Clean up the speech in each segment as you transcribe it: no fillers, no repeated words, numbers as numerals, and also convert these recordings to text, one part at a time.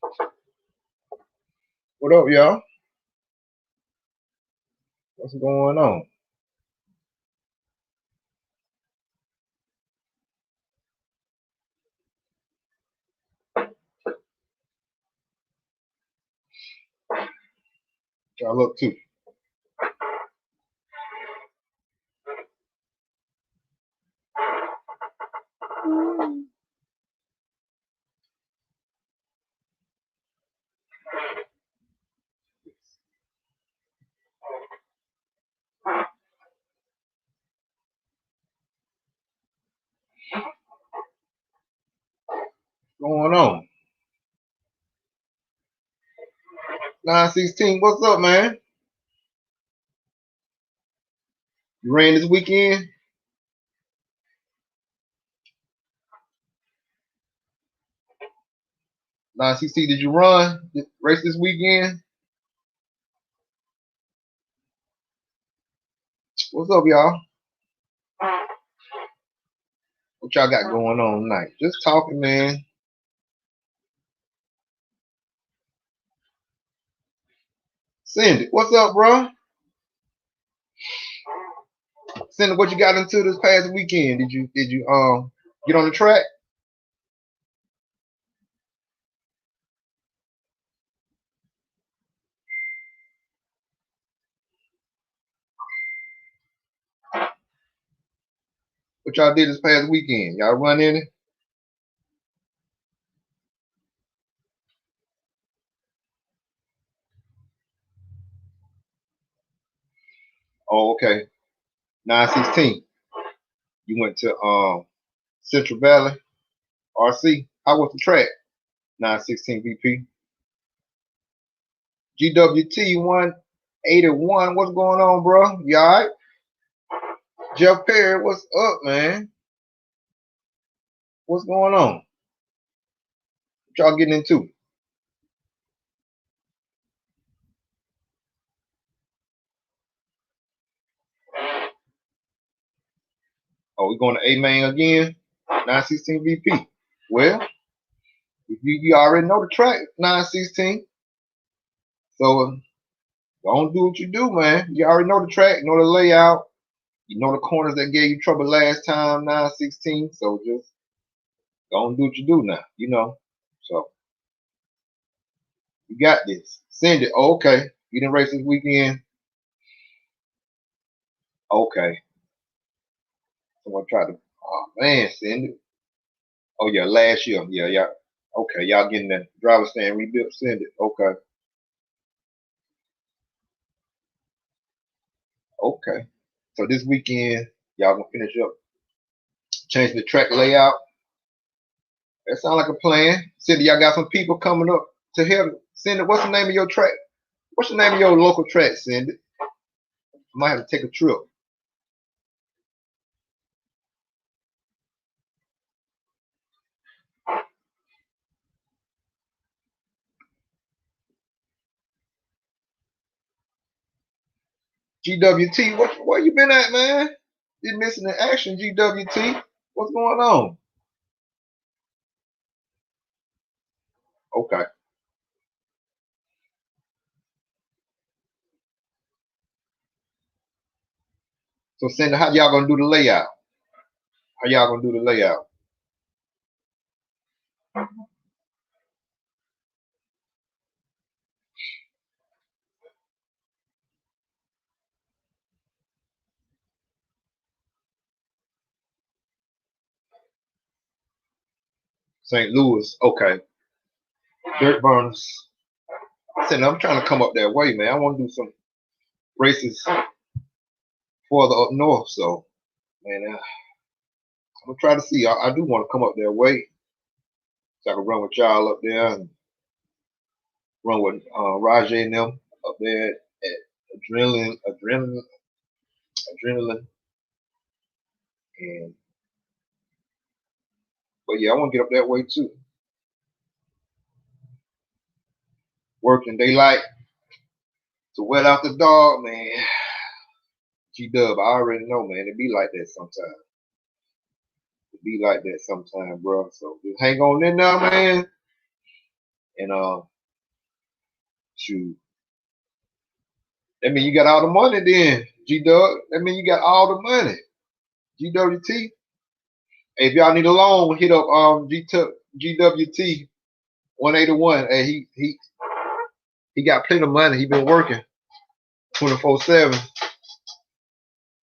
What up, y'all? What's going on? Y'all up too? What's going on? 916, what's up, man? You ran this weekend? 916, did you run race this weekend? What's up, y'all? What y'all got going on tonight? Just talking, man. Cindy, what's up, bro? Cindy, what you got into this past weekend? Did you get on the track? What y'all did this past weekend? Y'all run any? Oh, okay. 916. You went to Central Valley, RC. How was the track? 916 VP. GWT 181. What's going on, bro? You all right? Jeff Perry, what's up, man? What's going on? What y'all getting into? Oh, we going to A main again? 916 VP. Well, you already know the track, 916. So don't do what you do, man. You already know the track, you know the layout, you know the corners that gave you trouble last time, 916. So just don't do what you do now, you know. So you got this. Send it. Oh, okay. You didn't race this weekend. Okay. Someone tried to. Oh man, send it. Oh yeah, last year. Yeah, yeah. Okay, y'all getting that driver stand rebuilt. Send it. Okay. Okay. So this weekend, y'all gonna finish up, change the track layout. That sounds like a plan. Cindy, y'all got some people coming up to help. Cindy, what's the name of your track? What's the name of your local track, Cindy? Might have to take a trip. GWT, where you been at, man? You missing the action, GWT. What's going on? Okay. So Cindy, how y'all gonna do the layout? How y'all gonna do the layout? St. Louis, okay. Dirt burners. I said, I'm trying to come up that way, man. I want to do some races further up north. So, man, I'm gonna try to see. I do want to come up that way so I can run with y'all up there and run with Rajay and them up there at adrenaline. And but yeah, I want to get up that way too. Working daylight to wet out the dog, man. G Dub, I already know, man. It be like that sometimes. It be like that sometimes, bro. So just hang on in there, man. And shoot. That mean you got all the money then, G Dub. That mean you got all the money. GWT. Hey, if y'all need a loan, hit up GWT 181. Hey, he got plenty of money. He been working 24/7.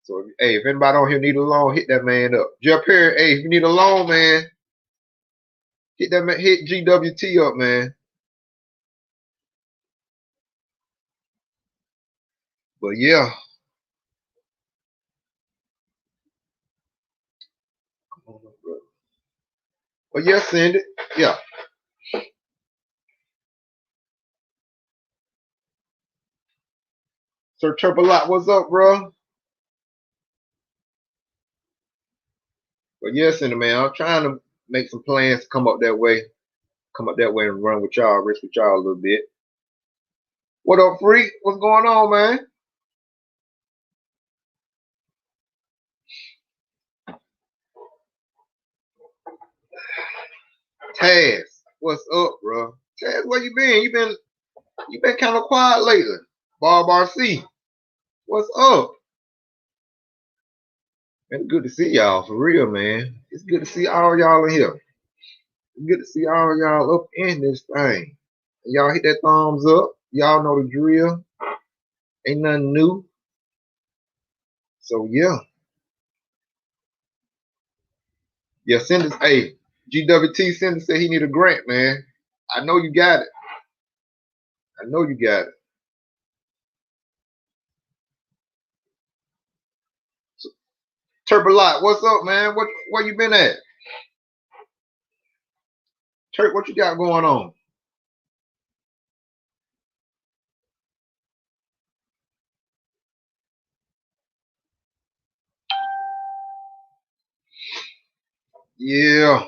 So hey, if anybody on here need a loan, hit that man up. Jeff Perry, hey, if you need a loan, man, hit that man, hit GWT up, man. But yeah. But yeah, send it. Yeah. Sir Turbolot, what's up, bro? But yeah, send it, man. I'm trying to make some plans to come up that way. Come up that way and run with y'all, rest with y'all a little bit. What up, Freak? What's going on, man? Taz, what's up, bro? Taz, where you been? You been kind of quiet lately. Bob RC, what's up? Man, good to see y'all for real, man. It's good to see all y'all in here. It's good to see all y'all up in this thing. Y'all hit that thumbs up. Y'all know the drill. Ain't nothing new. So yeah. Yeah, send us. Hey, GWT send us said he need a grant, man. I know you got it. I know you got it. So, Turbolot, what's up, man? Where you been at? Turk, what you got going on? Yeah.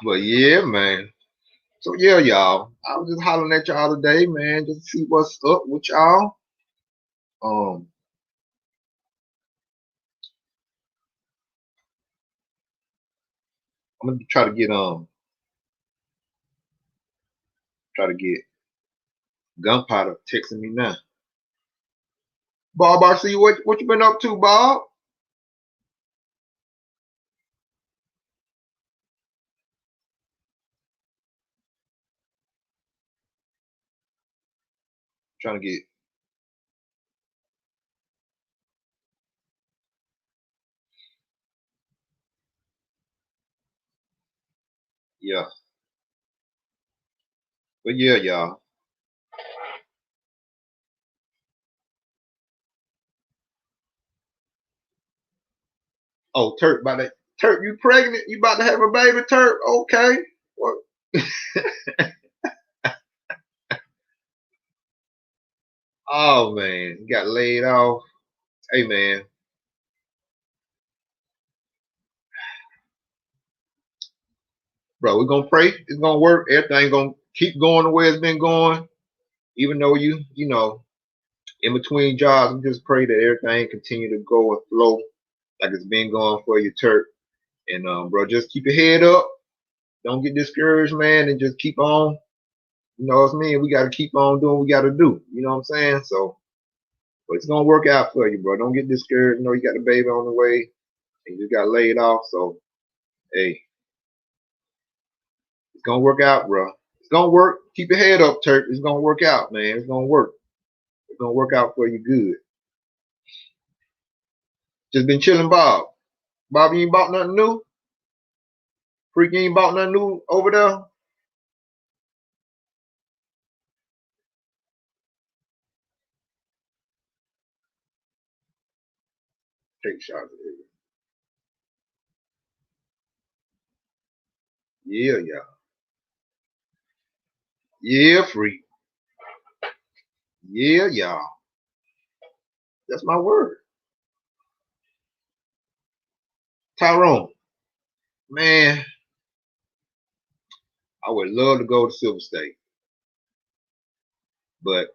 But yeah, man. So yeah, y'all. I was just hollering at y'all today, man, just to see what's up with y'all. Um, I'm gonna try to get Gunpowder texting me now. Bob RC, what you been up to, Bob? Trying to get yeah. But yeah, y'all. Oh, Turk, about that. Turk, you pregnant? You about to have a baby, Turk? Okay. What? Oh man, you got laid off. Hey man, bro, we're gonna pray. It's gonna work. Everything gonna keep going the way it's been going. Even though you know, in between jobs, we just pray that everything continue to go and flow like it's been going for you, Turk. And bro, just keep your head up. Don't get discouraged, man, and just keep on. You know what I mean? We gotta keep on doing what we gotta do. You know what I'm saying? So, but it's gonna work out for you, bro. Don't get discouraged. You know you got the baby on the way, and you just got laid off. So, hey, it's gonna work out, bro. It's gonna work. Keep your head up, Turk. It's gonna work out, man. It's gonna work. It's gonna work out for you good. Just been chilling, Bob. Bob, you ain't bought nothing new? Freak, you ain't bought nothing new over there? Take shots at it. Yeah, yeah. Yeah, Freak. Yeah, y'all. That's my word. Tyrone, man, I would love to go to Silver State, but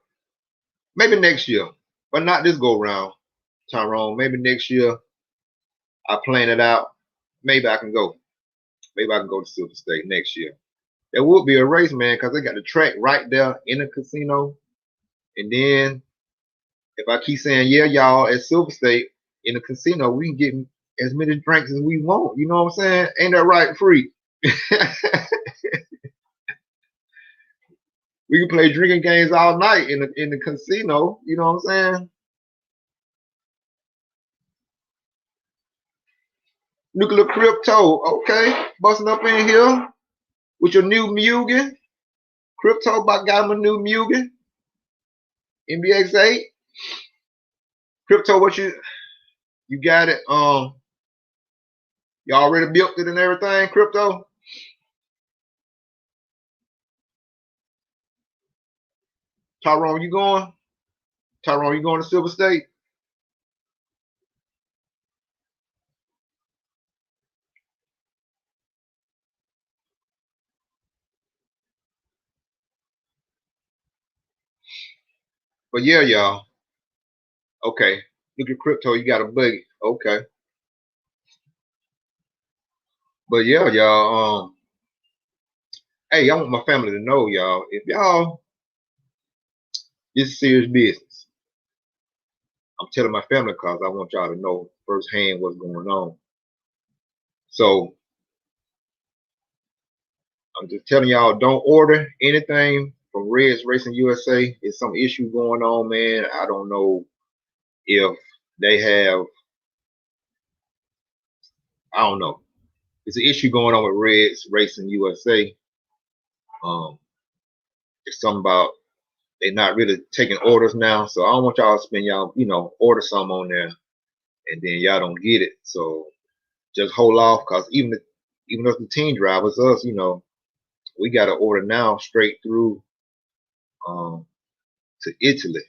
maybe next year. but not this go round, Tyrone. Maybe next year I plan it out. Maybe I can go. Maybe I can go to Silver State next year. There would be a race, man, because they got the track right there in the casino. And then if I keep saying, yeah, y'all, at Silver State in the casino, we can get as many drinks as we want. You know what I'm saying? Ain't that right, free? We can play drinking games all night in the casino. You know what I'm saying? Nuclear crypto, okay, busting up in here with your new Mugen. Crypto got him a new Mugen. NBX8. Crypto, what you got it? You already built it and everything, crypto? Tyrone, you going? Tyrone, you going to Silver State? But yeah, y'all. Okay. Look at crypto, you got a buggy. Okay. But yeah, y'all, hey, I want my family to know, y'all, if y'all, this is serious business. I'm telling my family because I want y'all to know firsthand what's going on. So I'm just telling y'all, don't order anything from Reds Racing USA. It's some issue going on, man. I don't know if they have, I don't know. It's an issue going on with Reds Racing USA. It's something about they're not really taking orders now. So I don't want y'all to spend y'all, order some on there and then y'all don't get it. So just hold off because even us the team drivers, us, we got to order now straight through to Italy.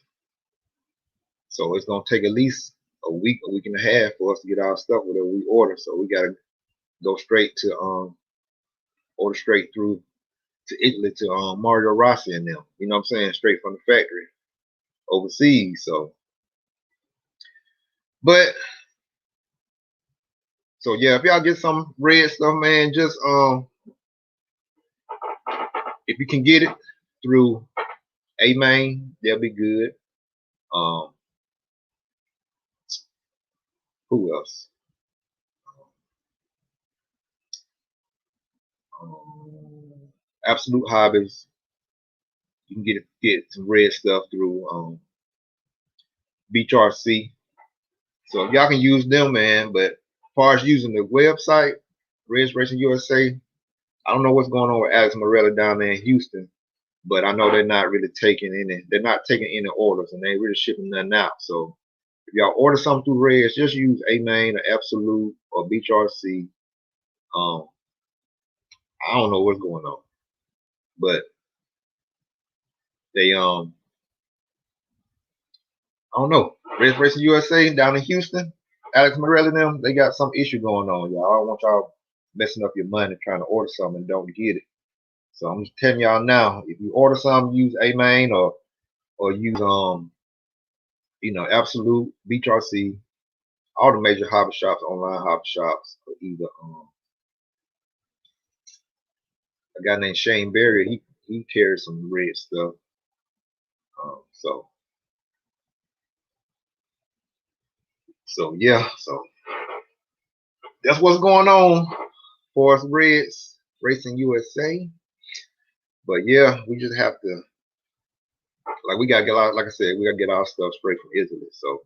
So it's gonna take at least a week and a half for us to get our stuff whatever we order. So we gotta go straight to order straight through to Italy to Mario Rossi and them. You know what I'm saying? Straight from the factory overseas. But yeah, if y'all get some red stuff, man, just if you can get it through A Main, that'll be good. Who else? Absolute Hobbies. You can get some red stuff through Beach RC. So if y'all can use them, man. But as far as using the website, Reds Racing USA, I don't know what's going on with Alex Morella down there in Houston, but I know they're not really taking any orders and they ain't really shipping nothing out. So if y'all order something through Reds, just use A Main or Absolute or Beach RC. I don't know what's going on, but they I don't know. Reds Racing USA down in Houston, Alex Morella and them, they got some issue going on, y'all. I don't want y'all messing up your money trying to order something and don't get it. So I'm just telling y'all now, if you order something, use A Main or use Absolute, Beach RC, all the major hobby shops, online hobby shops, or either a guy named Shane Berry, he carries some red stuff. So yeah, so that's what's going on for us Reds Racing USA. But yeah, we just have to, we gotta get our, like I said, we gotta get our stuff straight from Italy. So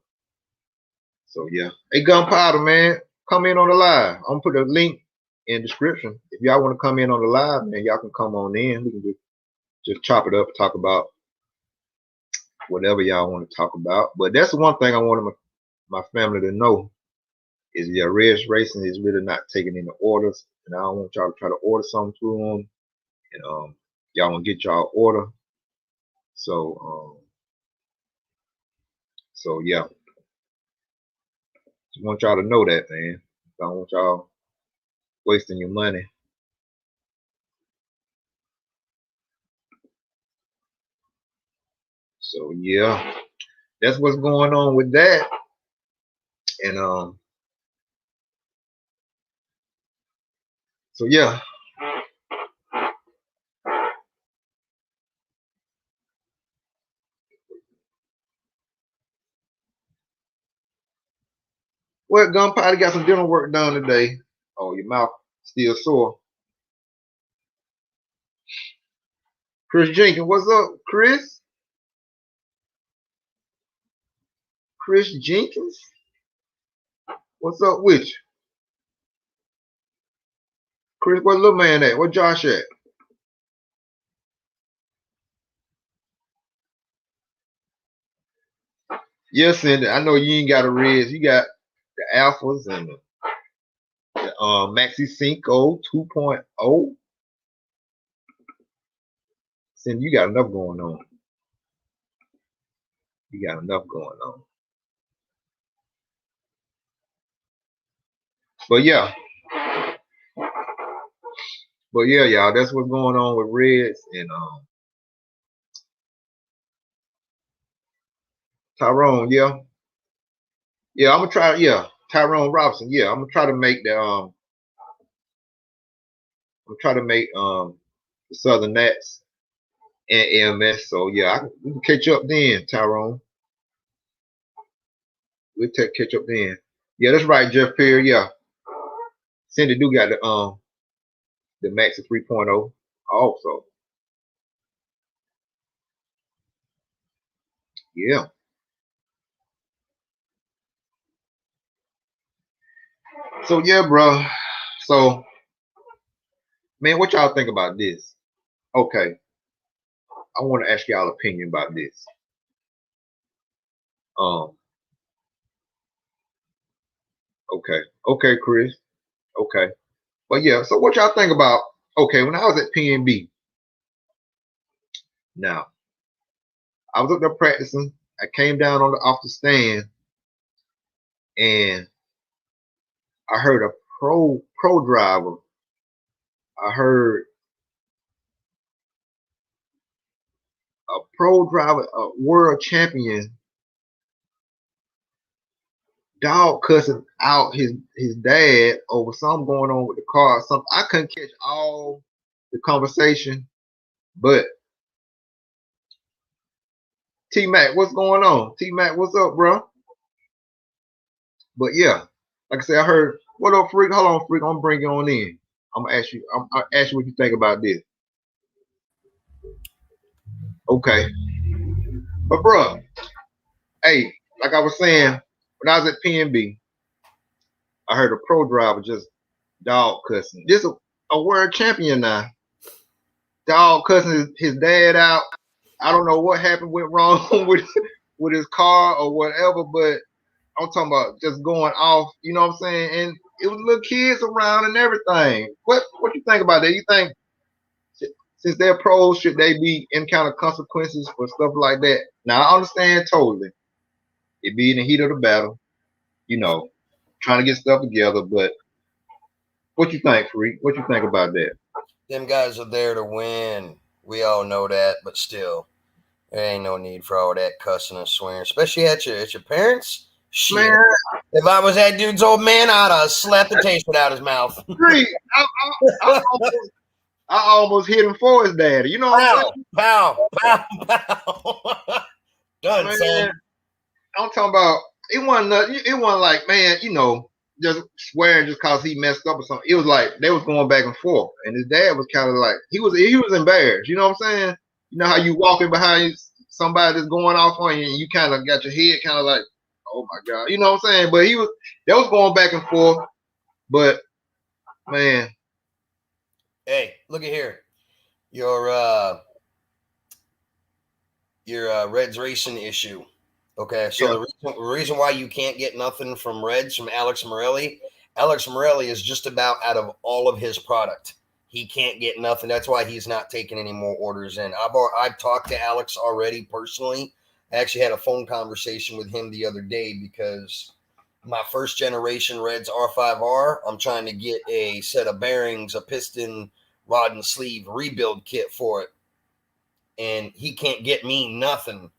yeah. Hey, Gunpowder, man, come in on the live. I'm gonna put a link in the description. If y'all want to come in on the live, man, y'all can come on in. We can just chop it up, talk about whatever y'all want to talk about. But that's the one thing I wanted my family to know is Reds Racing is really not taking any orders, and I don't want y'all to try to order something through them, and y'all want to get y'all order. So yeah, just want y'all to know that, man. I don't want y'all wasting your money. So yeah, that's what's going on with that. And so yeah. Well, Gunpowder got some dental work done today. Oh, your mouth still sore. Chris Jenkins, what's up, Chris? Chris Jenkins? What's up with you? Chris, where little man at? Where Josh at? Yes, Cindy, I know you ain't got a Reds. You got the Alphas and the Maxi Cinco 2.0. Cindy, you got enough going on. You got enough going on. But yeah. But yeah, y'all, that's what's going on with Reds and Tyrone, yeah. Yeah, I'm gonna try, yeah. Tyrone Robinson, yeah. I'm gonna try to make the the Southern Nats and AMS. So yeah, we can catch up then, Tyrone. We'll catch up then. Yeah, that's right, Jeff Perry. Yeah, Cindy do got the Max 3.0 also. Yeah. So yeah, bro. So man, what y'all think about this? Okay, I want to ask y'all opinion about this. Okay, Chris. Okay, but yeah. So what y'all think about? Okay, when I was at PNB, now I was up there practicing. I came down off the stand, and I heard a pro driver. I heard a pro driver, a world champion, dog cussing out his dad over something going on with the car. Something I couldn't catch all the conversation, but T Mac, what's going on? T Mac, what's up, bro? But yeah, like I said, I heard. What up, Freak? Hold on, Freak. I'm gonna bring you on in. I'm gonna ask you. I'll ask you what you think about this. Okay, but bro, hey, like I was saying, when I was at PNB, I heard a pro driver just dog cussing. This a world champion now. Dog cussing his dad out. I don't know what happened, went wrong with his car or whatever, but I'm talking about just going off. You know what I'm saying? And it was little kids around and everything. What you think about that? You think since they're pros, should they be in kind of consequences for stuff like that? Now I understand totally. It be in the heat of the battle, you know, trying to get stuff together. But what you think, Freak? What you think about that? Them guys are there to win. We all know that, but still, there ain't no need for all that cussing and swearing, especially at your parents. Shit. Man, if I was that dude's old man, I'd have slapped the taste out his mouth. Freak, I almost hit him for his daddy. You know what I'm saying? Pow, pow, pow. Done, Man, son. I'm talking about it wasn't nothing. It wasn't like, man, just swearing just cause he messed up or something. It was like they was going back and forth, and his dad was kind of like he was embarrassed. You know what I'm saying? You know how you walking behind somebody that's going off on you, and you kind of got your head kind of like, oh my god, you know what I'm saying? But they was going back and forth. But man, hey, look at here. Your Reds racing issue. Okay, so the reason why you can't get nothing from Reds from Alex Morelli is just about out of all of his product. He can't get nothing. That's why he's not taking any more orders in. I've talked to Alex already personally. I actually had a phone conversation with him the other day because my first generation Reds R5R, I'm trying to get a set of bearings, a piston, rod and sleeve rebuild kit for it. And he can't get me nothing.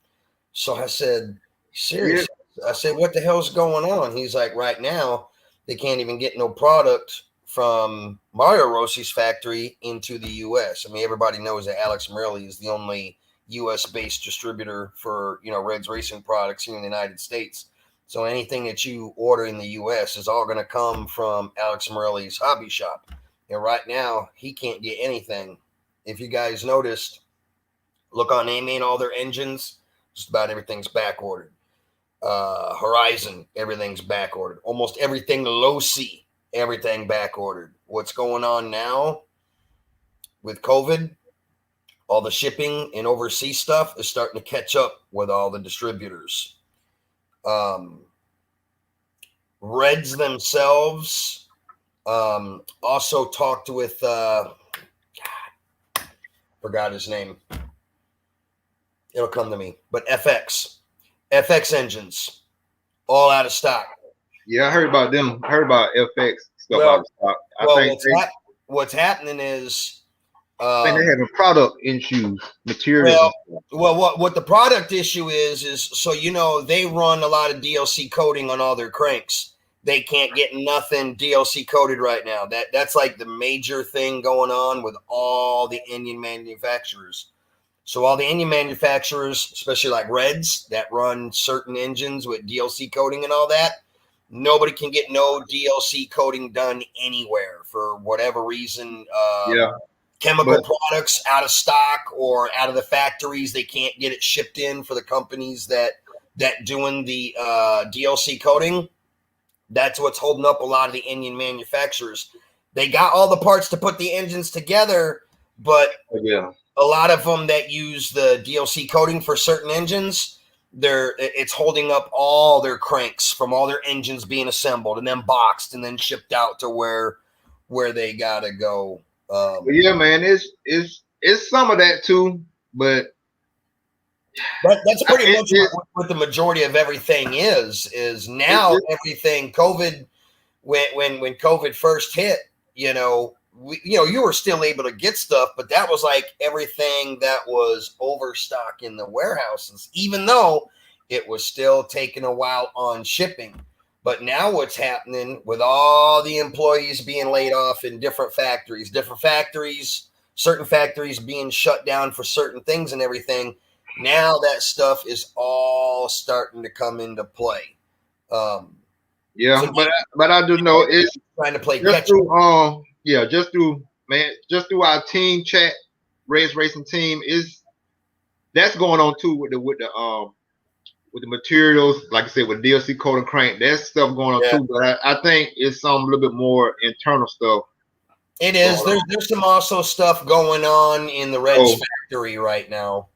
So I said, Seriously. I said, what the hell's going on? He's like, right now, they can't even get no product from Mario Rossi's factory into the U.S. I mean, everybody knows that Alex Morelli is the only U.S.-based distributor for, Reds Racing products here in the United States. So anything that you order in the U.S. is all going to come from Alex Morelli's hobby shop. And right now, he can't get anything. If you guys noticed, look on AMA and all their engines, just about everything's back ordered. Horizon, everything's back ordered. Almost everything low C, everything back ordered. What's going on now with COVID? All the shipping and overseas stuff is starting to catch up with all the distributors. Reds themselves also talked with forgot his name. It'll come to me. But FX engines, all out of stock. Yeah, I heard about them. I heard about FX stuff out of stock. What's happening is I think they have a product issues, materials. What the product issue is so they run a lot of DLC coating on all their cranks. They can't get nothing DLC coated right now. That's like the major thing going on with all the engine manufacturers. So all the engine manufacturers, especially like Reds that run certain engines with DLC coating and all that, nobody can get no DLC coating done anywhere for whatever reason. Chemical products out of stock or out of the factories, they can't get it shipped in for the companies that doing the DLC coating. That's what's holding up a lot of the engine manufacturers. They got all the parts to put the engines together, but a lot of them that use the DLC coating for certain engines, it's holding up all their cranks from all their engines being assembled and then boxed and then shipped out to where they gotta go. Yeah, man, it's some of that too, but that's pretty much what the majority of everything is now. Everything COVID, when COVID first hit, you were still able to get stuff, but that was like everything that was overstock in the warehouses, even though it was still taking a while on shipping. But now what's happening with all the employees being laid off in different factories, certain factories being shut down for certain things and everything, now that stuff is all starting to come into play. But I do know it's trying to play just through just through our team chat, Reds Racing team, that's going on too with the materials, like I said, with DLC coating crank, there's stuff going on too. But I think it's some a little bit more internal stuff. It is. There's some also stuff going on in the Reds factory right now.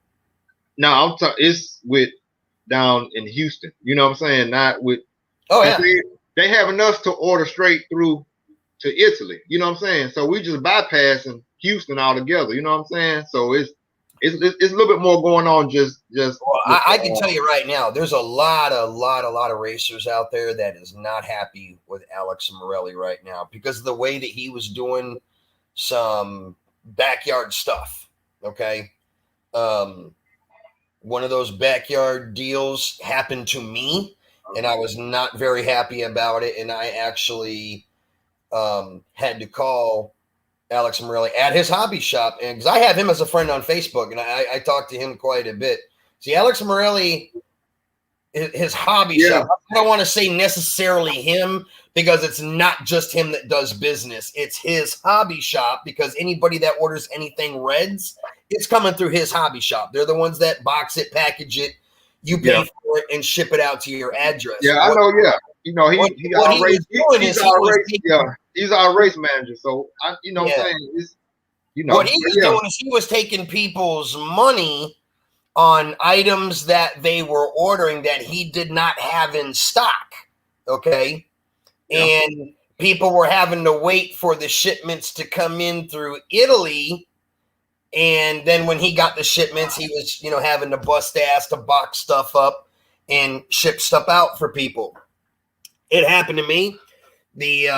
No, I'm talking. It's with down in Houston. You know what I'm saying? Not with. Oh yeah. They have enough to order straight through to Italy. You know what I'm saying? So we just bypassing Houston altogether. You know what I'm saying? So it's a little bit more going on. I can tell you right now, there's a lot of racers out there that is not happy with Alex Morelli right now because of the way that he was doing some backyard stuff. Okay. One of those backyard deals happened to me and I was not very happy about it. And I actually had to call Alex Morelli at his hobby shop, and because I have him as a friend on Facebook, and I talk to him quite a bit. See, Alex Morelli, his hobby shop. I don't want to say necessarily him because it's not just him that does business. It's his hobby shop because anybody that orders anything Reds, it's coming through his hobby shop. They're the ones that box it, package it, you pay for it, and ship it out to your address. Yeah, I know. Yeah, he's our race manager. So I'm saying is, what he was doing is he was taking people's money on items that they were ordering that he did not have in stock. Okay. Yeah. And people were having to wait for the shipments to come in through Italy. And then when he got the shipments, he was, having to bust ass to box stuff up and ship stuff out for people. It happened to me. The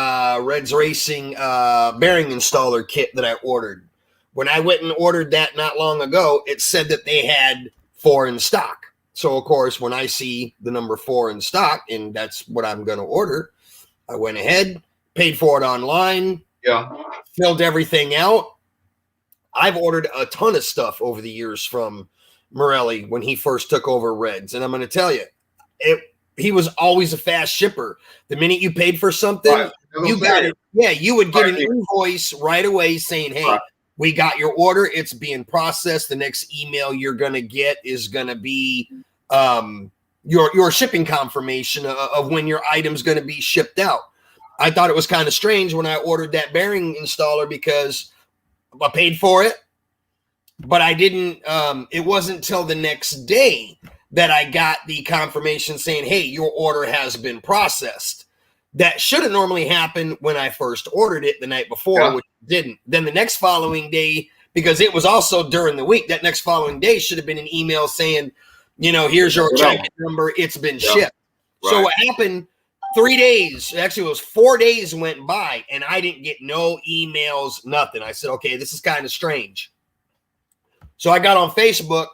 Reds Racing bearing installer kit that I ordered. When I went and ordered that not long ago, it said that they had 4 in stock. So of course, when I see the number 4 in stock, and that's what I'm going to order, I went ahead, paid for it online, filled everything out. I've ordered a ton of stuff over the years from Morelli when he first took over Reds. And I'm going to tell you, he was always a fast shipper. The minute you paid for something, you got it. Yeah, you would get an invoice right away saying, hey, we got your order. It's being processed. The next email you're going to get is going to be your shipping confirmation of when your item's going to be shipped out. I thought it was kind of strange when I ordered that bearing installer because I paid for it, but I didn't. It wasn't till the next day that I got the confirmation saying, hey, your order has been processed. That should have normally happened when I first ordered it the night before, which didn't. Then the next following day, because it was also during the week, that next following day should have been an email saying, here's your check number. It's been shipped. So what happened, 3 days, actually it was 4 days went by and I didn't get no emails, nothing. I said, okay, this is kind of strange. So I got on Facebook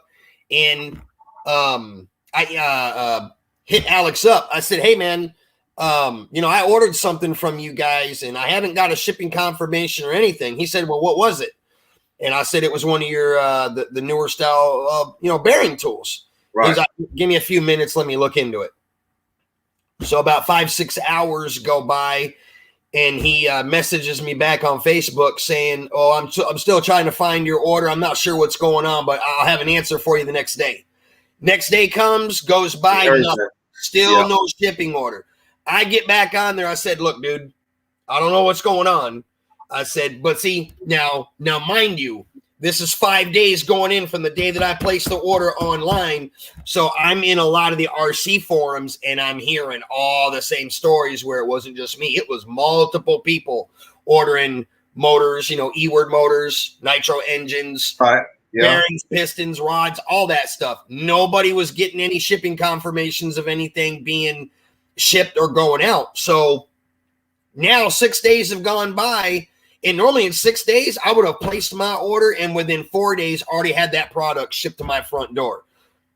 and I hit Alex up. I said, hey man, I ordered something from you guys and I haven't got a shipping confirmation or anything. He said, well, what was it? And I said, it was one of your, the newer style, bearing tools. Right. He's like, give me a few minutes. Let me look into it. So about 5-6 hours go by and he messages me back on Facebook saying, oh, I'm still trying to find your order. I'm not sure what's going on, but I'll have an answer for you the next day. Next day comes, goes by, nothing. Still no shipping order. I get back on there. I said, look, dude, I don't know what's going on. I said, but see, now, mind you, this is 5 days going in from the day that I placed the order online. So I'm in a lot of the RC forums and I'm hearing all the same stories where it wasn't just me. It was multiple people ordering motors, E-word motors, nitro engines, bearings, pistons, rods, all that stuff. Nobody was getting any shipping confirmations of anything being shipped or going out. So now 6 days have gone by. And normally in 6 days, I would have placed my order and within 4 days already had that product shipped to my front door.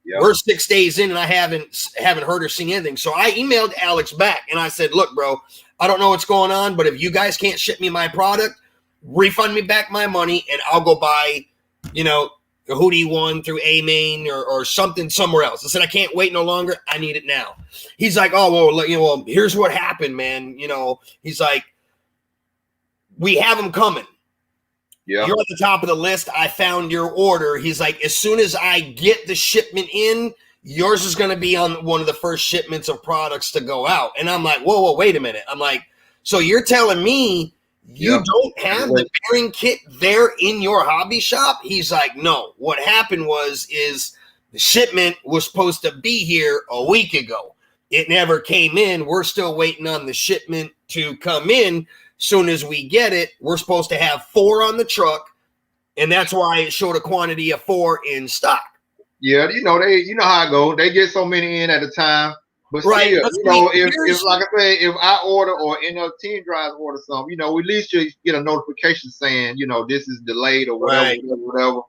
We're 6 days in and I haven't heard or seen anything. So I emailed Alex back and I said, look, bro, I don't know what's going on, but if you guys can't ship me my product, refund me back my money and I'll go buy, a Hootie one through A-Main or something somewhere else. I said, I can't wait no longer. I need it now. He's like, oh, well, here's what happened, man. He's like, we have them coming. You're at the top of the list. I found your order. He's like, as soon as I get the shipment in, yours is going to be on one of the first shipments of products to go out. And I'm like, whoa, wait a minute. I'm like, so you're telling me you don't have the bearing kit there in your hobby shop? He's like, no. What happened is the shipment was supposed to be here a week ago. It never came in. We're still waiting on the shipment to come in. Soon as we get it, we're supposed to have 4 on the truck, and that's why it showed a quantity of 4 in stock. Yeah, you know how it goes. They get so many in at a time. But still, if like I say, if I order or any other team drives order something, at least you get a notification saying, this is delayed or whatever, whatever.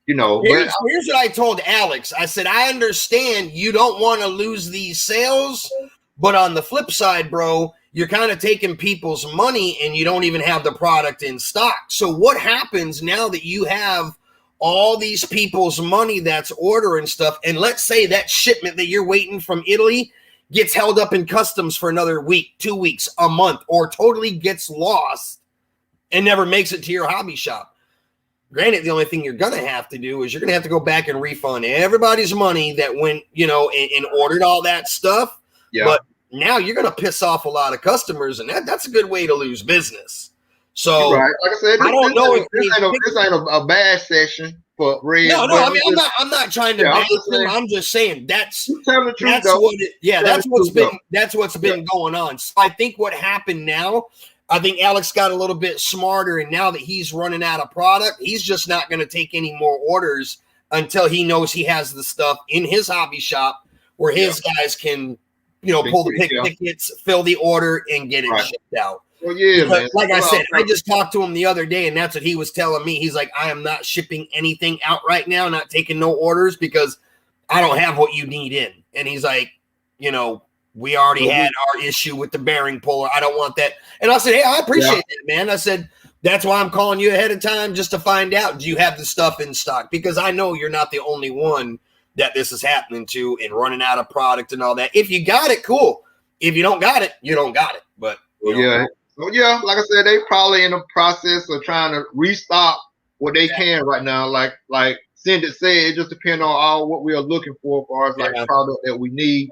Here's what I told Alex. I said, I understand you don't want to lose these sales, but on the flip side, bro, you're kind of taking people's money and you don't even have the product in stock. So what happens now that you have all these people's money that's ordering stuff, and let's say that shipment that you're waiting from Italy gets held up in customs for another week, 2 weeks, a month, or totally gets lost and never makes it to your hobby shop. Granted, the only thing you're going to have to do is you're going to have to go back and refund everybody's money that went, and ordered all that stuff. Yeah. But now you're going to piss off a lot of customers, and that's a good way to lose business. So, like I said, I don't know if this ain't a bad session for Red. No, I mean, I'm not trying to bash them. I'm just saying that's what's been going on. So I think what happened now, I think Alex got a little bit smarter, and now that he's running out of product, he's just not going to take any more orders until he knows he has the stuff in his hobby shop where his guys can, pull the tickets, fill the order, and get it shipped out. Well, yeah, man. Like I said, I just talked to him the other day, and that's what he was telling me. He's like, I am not shipping anything out right now, not taking no orders, because I don't have what you need in. And he's like, we already had our issue with the bearing puller. I don't want that. And I said, hey, I appreciate that, man. I said, that's why I'm calling you ahead of time, just to find out, do you have the stuff in stock? Because I know you're not the only one that this is happening to and running out of product and all that. If you got it, cool. If you don't got it, you don't got it. But yeah. So yeah, like I said, they probably in the process of trying to restock what they can right now. Like Cindy said, it just depends on all what we are looking for as far as like product that we need.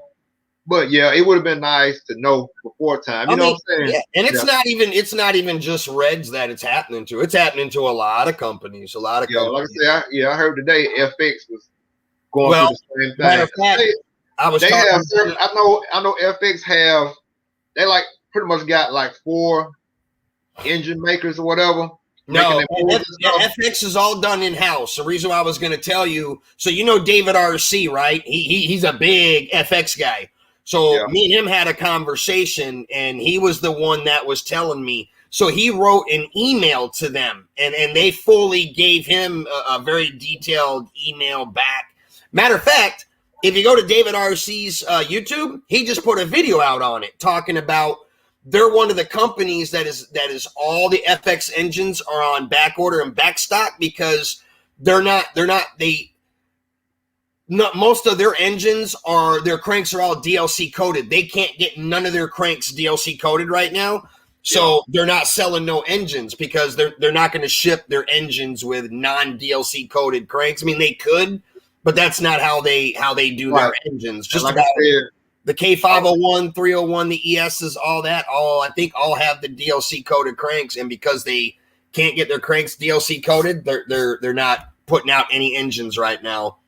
But yeah, it would have been nice to know before time. You know what I'm saying? Yeah. And it's not even just Reds that it's happening to. It's happening to a lot of companies. Like I said, I heard today FX was going through the same thing. Matter of fact, I know FX have, they like pretty much got like 4 engine makers or whatever. No, FX is all done in house. The reason why I was going to tell you, so David RC, right? He's a big FX guy. So me and him had a conversation, and he was the one that was telling me. So he wrote an email to them, and they fully gave him a very detailed email back. Matter of fact, if you go to David RC's YouTube, he just put a video out on it talking about they're one of the companies that is all the FX engines are on back order and back stock because most of their engines their cranks are all DLC coded. They can't get none of their cranks DLC coded right now. So they're not selling no engines because they're not going to ship their engines with non-DLC coded cranks. I mean, they could, but that's not how they do their engines. Just like the K501, 301, the ESs, I think all have the DLC coded cranks, and because they can't get their cranks DLC coded, they're not putting out any engines right now.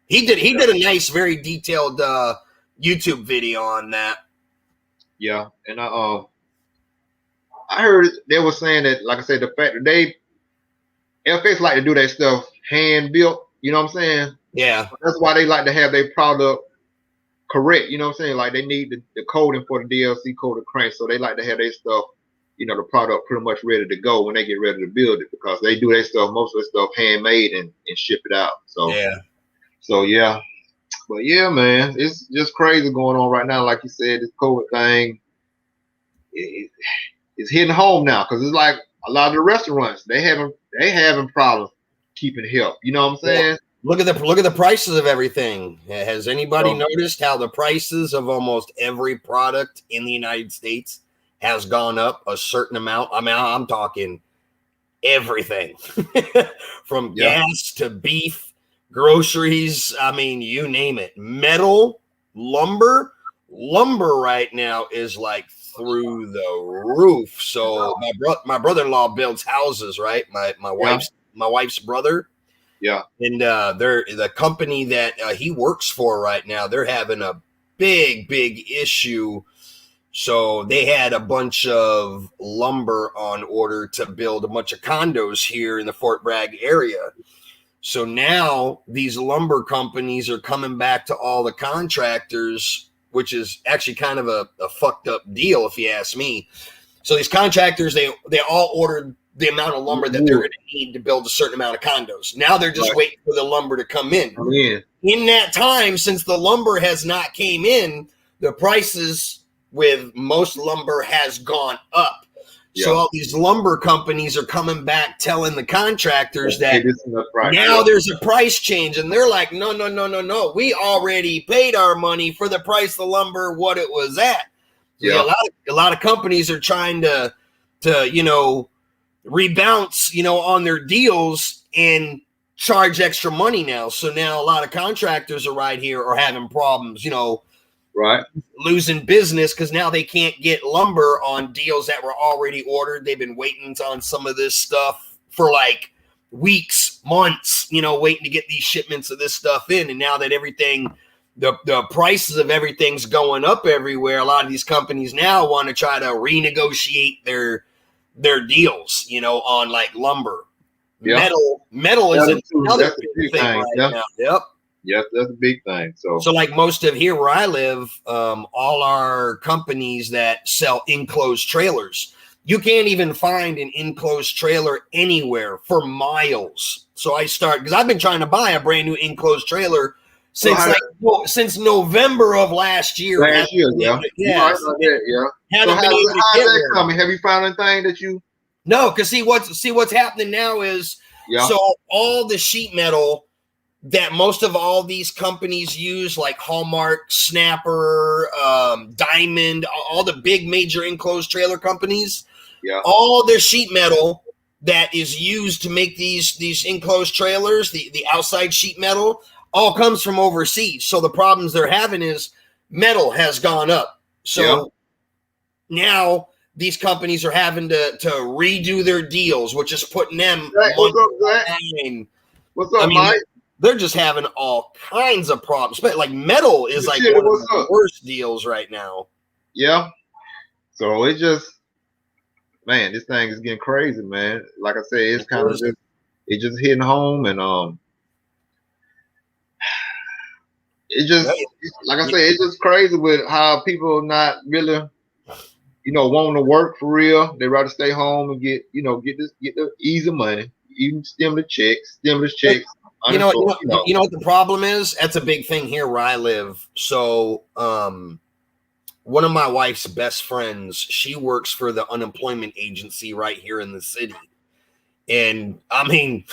He did a nice, very detailed YouTube video on that. Yeah, and I heard they were saying that, like I said, the fact that FX like to do their stuff hand built. You know what I'm saying? Yeah, that's why they like to have their product correct. You know what I'm saying? Like they need the coding for the DLC coded crank, so they like to have their stuff, the product pretty much ready to go when they get ready to build it, because they do their stuff, most of their stuff handmade and ship it out. So yeah, but yeah, man, it's just crazy going on right now. Like you said, this COVID thing, it's hitting home now, because it's like a lot of the restaurants they having problems keeping help. You know what I'm saying? Yeah. Look at the prices of everything. Has anybody noticed how the prices of almost every product in the United States has gone up a certain amount? I mean, I'm talking everything from gas to beef, groceries. I mean, you name it. Metal, lumber right now is like through the roof. So my brother-in-law builds houses, right? My wife's brother. Yeah. And they're the company that he works for right now. They're having a big issue. So they had a bunch of lumber on order to build a bunch of condos here in the Fort Bragg area. So now these lumber companies are coming back to all the contractors, which is actually kind of a fucked up deal, if you ask me. So these contractors, they all ordered the amount of lumber that they're going to need to build a certain amount of condos. Now they're just waiting for the lumber to come in. In that time, since the lumber has not came in, the prices with most lumber has gone up. Yeah. So all these lumber companies are coming back telling the contractors that now there's a price change. And they're like, no. We already paid our money for the price of the lumber, what it was at. Yeah. A lot of companies are trying to rebounce, on their deals and charge extra money now. So now a lot of contractors are having problems, losing business because now they can't get lumber on deals that were already ordered. They've been waiting on some of this stuff for like weeks, months, waiting to get these shipments of this stuff in. And now that everything, the prices of everything's going up everywhere, a lot of these companies now want to try to renegotiate their deals, on like lumber. Yep. Metal is another big thing right now. Yep, that's a big thing. So like most of here where I live, all our companies that sell enclosed trailers, you can't even find an enclosed trailer anywhere for miles. So because I've been trying to buy a brand new enclosed trailer since since November of last year. Last year, yeah. Yeah. So how's that coming? Have you found anything that you? No, because see what's happening now is so all the sheet metal that most of all these companies use, like Hallmark, Snapper, Diamond, all the big major enclosed trailer companies, all their sheet metal that is used to make these enclosed trailers, the outside sheet metal, all comes from overseas. So the problems they're having is metal has gone up. So now these companies are having to redo their deals, which is putting them What's up, Zach? What's up, Mike? They're just having all kinds of problems. But like metal is like one of the worst deals right now. Yeah. So it just, man, this thing is getting crazy, man. Like I said, it's kind of just hitting home, and it just, like I said, it's just crazy with how people not really, wanting to work for real. They rather stay home and get the easy money, even stimulus checks. You know what the problem is? That's a big thing here where I live. So, one of my wife's best friends, she works for the unemployment agency right here in the city. And I mean,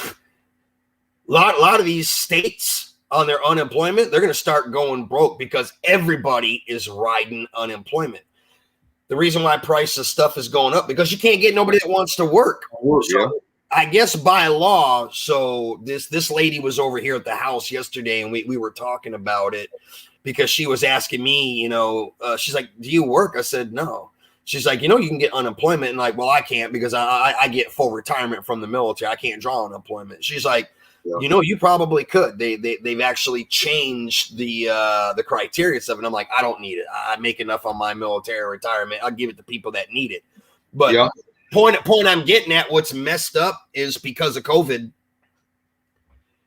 a lot of these states on their unemployment, they're going to start going broke because everybody is riding unemployment. The reason why price of stuff is going up because you can't get nobody that wants to work. I guess by law, so this lady was over here at the house yesterday, and we were talking about it because she was asking me, she's like, "Do you work?" I said, "No." She's like, "You can get unemployment," and like, "Well, I can't because I get full retirement from the military. I can't draw unemployment." She's like, "You probably could. They've actually changed the criteria of it." And I'm like, "I don't need it. I make enough on my military retirement. I'll give it to people that need it." But point I'm getting at, what's messed up is because of COVID.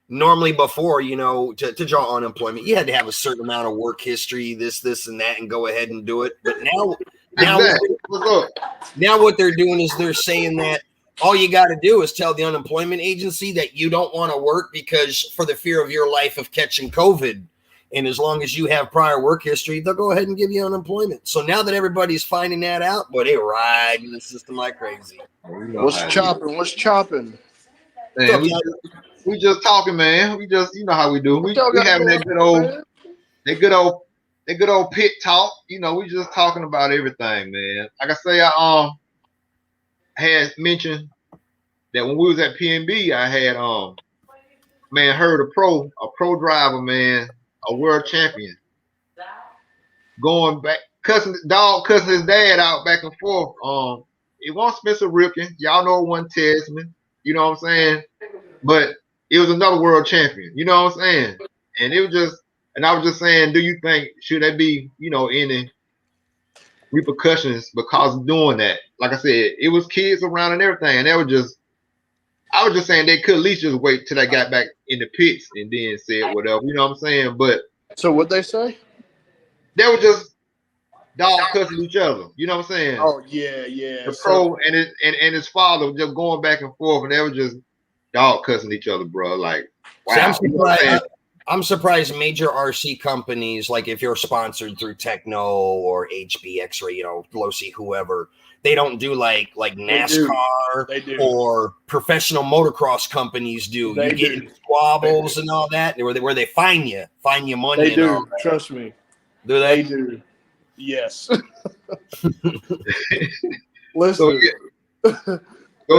Normally before, to draw unemployment, you had to have a certain amount of work history, this and that, and go ahead and do it. But now what they're doing is they're saying that all you got to do is tell the unemployment agency that you don't want to work because for the fear of your life of catching COVID. And as long as you have prior work history, they'll go ahead and give you unemployment. So now that everybody's finding that out, boy, they ride in the system like crazy. What's chopping? Man, we just talking, man. We just, how we do. We having that good old pit talk. We just talking about everything, man. Like I say, I had mentioned that when we was at PNB, I had heard a pro driver, man, a world champion, going back, cussing his dad out back and forth. It wasn't Spencer Ripken. Y'all know it wasn't Tesman. You know what I'm saying? But it was another world champion. You know what I'm saying? And it was just, and I was just saying, do you think, should there be, any repercussions because of doing that? Like I said, it was kids around and everything. And I was just saying they could at least just wait till they got back in the pits and then said whatever. You know what I'm saying? But so what'd they say? They were just dog cussing each other. You know what I'm saying? Oh yeah. The pro and his father were just going back and forth, and they were just dog cussing each other, bro. Like, wow. I'm surprised major RC companies, like if you're sponsored through Techno or HB X-Ray, Losi, whoever, they don't do like NASCAR or professional motocross companies do. You get in squabbles and all that, where they fine you money. They do. Trust me. Do they? They do. Yes. Listen. Go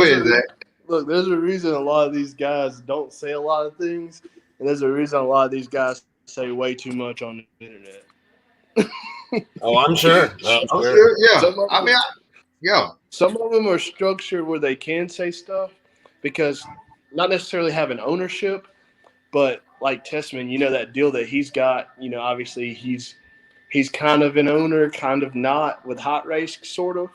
ahead, Zach. Look, there's a reason a lot of these guys don't say a lot of things, and there's a reason a lot of these guys say way too much on the internet. Oh, I'm sure. I'm sure. Yeah. Some of them are structured where they can say stuff because not necessarily having ownership, but like Tessman, that deal that he's got, obviously he's kind of an owner, kind of not with Hot Race, sort of.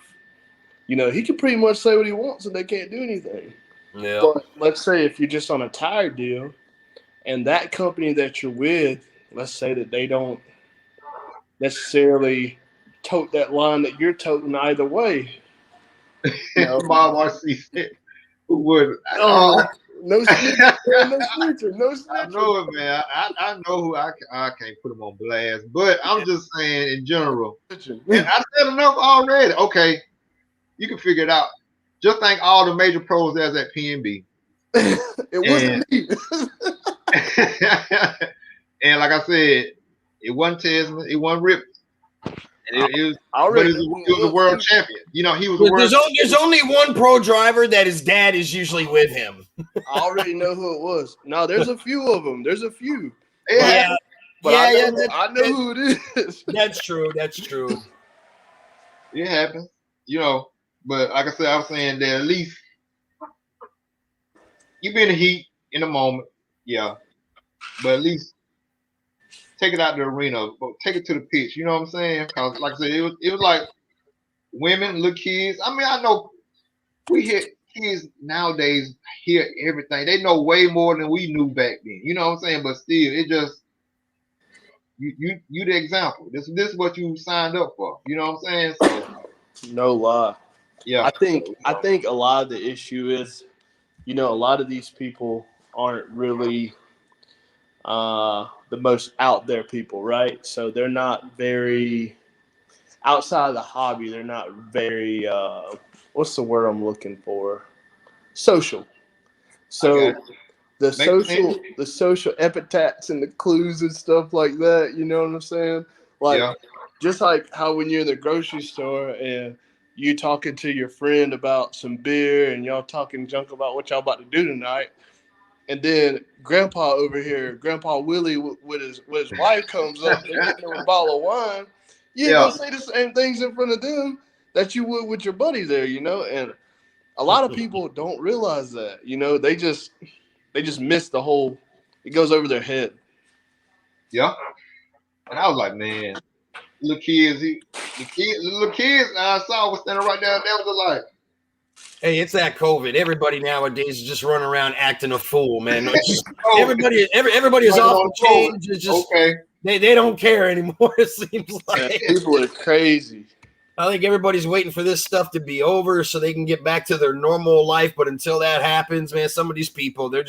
He can pretty much say what he wants and they can't do anything. Yeah. But let's say if you're just on a tire deal and that company that you're with, let's say that they don't necessarily tote that line that you're toting either way. Bob RC said, who would? No snitching, man, no snitching, no I snitching. know it, man. I know who I can't put him on blast, but I'm just saying in general. And I said enough already. Okay, you can figure it out. Just think all the major pros there's at PNB. It wasn't me. And like I said, it wasn't Tesla, it wasn't Rip. And it was, but it was a world champion. You know, he was a world. There's only one pro driver that his dad is usually with him. I already know who it was. No, there's a few of them. There's a few. Yeah. But I know who it is. That's true. That's true. It happens, you know. But like I said, I was saying that at least you be in the heat in the moment, yeah. But at least take it out the arena, take it to the pitch. You know what I'm saying? Because like I said, it was like women, little kids. I mean, I know we hear kids nowadays hear everything. They know way more than we knew back then. You know what I'm saying? But still, it just you the example. This is what you signed up for. You know what I'm saying? So no lie. Yeah. I think a lot of the issue is, you know, a lot of these people aren't really the most out there people, right? So they're not very outside of the hobby. They're not very what's the word I'm looking for? Social. So the social epithets and the clues and stuff like that. You know what I'm saying? Like just like how when you're in the grocery store and you talking to your friend about some beer and y'all talking junk about what y'all about to do tonight. And then Grandpa over here, Grandpa Willie with his wife comes up and getting him a bottle of wine. You ain't gonna say the same things in front of them that you would with your buddy there, you know. And a lot of people don't realize that, you know. They just miss the whole. It goes over their head. Yeah. And I was like, man, little kids I saw was standing right there. That was like. Hey, it's that COVID. Everybody nowadays is just running around acting a fool, man. Everybody is off the change. It's just they don't care anymore. It seems like people are crazy. I think everybody's waiting for this stuff to be over so they can get back to their normal life. But until that happens, man, some of these people, they're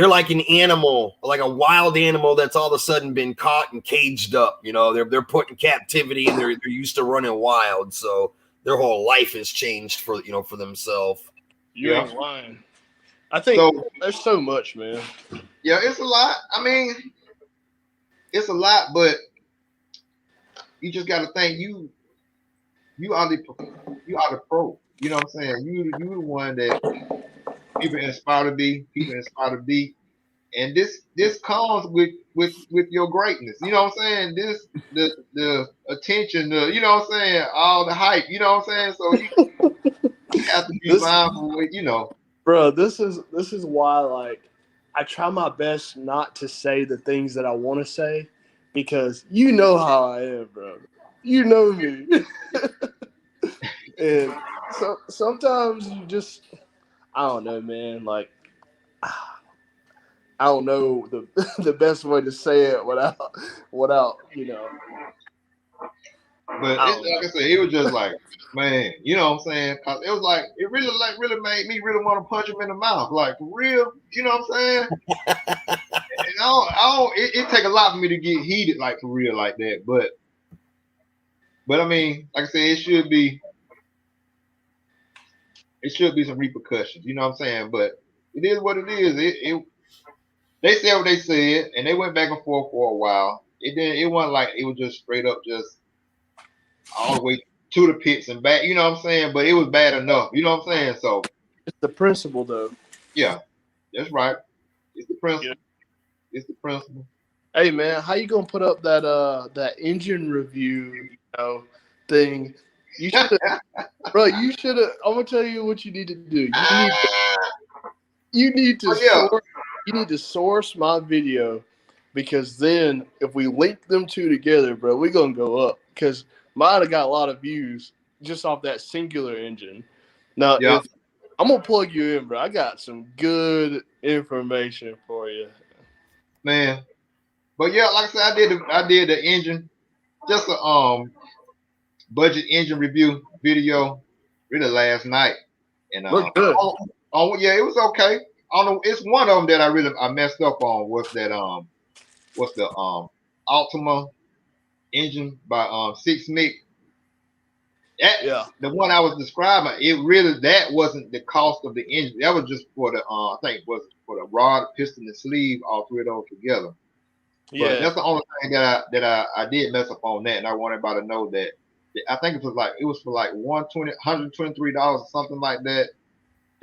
like an animal, like a wild animal that's all of a sudden been caught and caged up. You know, they're put in captivity and they're used to running wild. So their whole life has changed for themselves. You ain't lying. I think there's so much, man. Yeah, it's a lot. I mean, it's a lot, but you just got to think you are the pro. You know what I'm saying? You the one that people inspire to be. People inspire to be. And this comes with your greatness. You know what I'm saying? The attention, you know what I'm saying? All the hype. You know what I'm saying? So you have to be mindful with, you know. Bro, this is why, like, I try my best not to say the things that I want to say because you know how I am, bro. You know me. And so sometimes you just, I don't know, man. Like, I don't know the best way to say it without you know. But like I said, it was just like, man, you know what I'm saying? Cause it was like it really made me really want to punch him in the mouth, like for real. You know what I'm saying? And it take a lot for me to get heated, like for real, like that. But I mean, like I said, it should be some repercussions. You know what I'm saying? But it is what it is. They said what they said, and they went back and forth for a while. It wasn't like it was just straight up just all the way to the pits and back. You know what I'm saying? But it was bad enough. You know what I'm saying? So it's the principle, though. Yeah, that's right. It's the principle. Yeah. It's the principle. Hey man, how you gonna put up that engine review thing? You should have, bro. You should have. I'm gonna tell you what you need to do. You need to source my video because then if we link them two together, bro, we're gonna go up because mine have got a lot of views just off that singular engine. Now, if I'm gonna plug you in, bro, I got some good information for you, man. But yeah, like I said, I did the engine, just a budget engine review video, really last night, and look good. Yeah, it was okay. don't know. It's one of them that I messed up on. What's the Altima engine by Six Mick. That's Yeah. the one I was describing. That wasn't the cost of the engine. That was just for the I think it was for the rod, piston, and sleeve, all three of those together. But Yeah. that's the only thing that I did mess up on that, and I want everybody to know that I think it was for like $123 or something like that.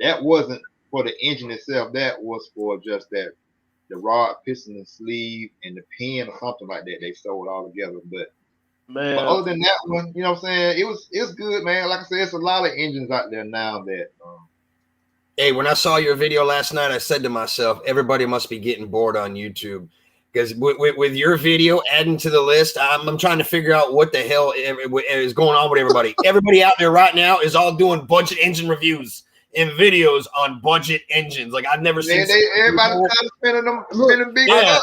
That wasn't for the engine itself. That was for just the rod, piston, and sleeve, and the pin or something like that. They sold all together. But Man. other than that one, you know what I'm saying? It's good, man. Like I said, it's a lot of engines out there now that. Hey, when I saw your video last night, I said to myself, everybody must be getting bored on YouTube. Because with your video adding to the list, I'm trying to figure out what the hell is going on with everybody. Everybody out there right now is all doing budget engine reviews and videos on budget engines. Like I've never seen. Everybody's kind of spending big. Yeah,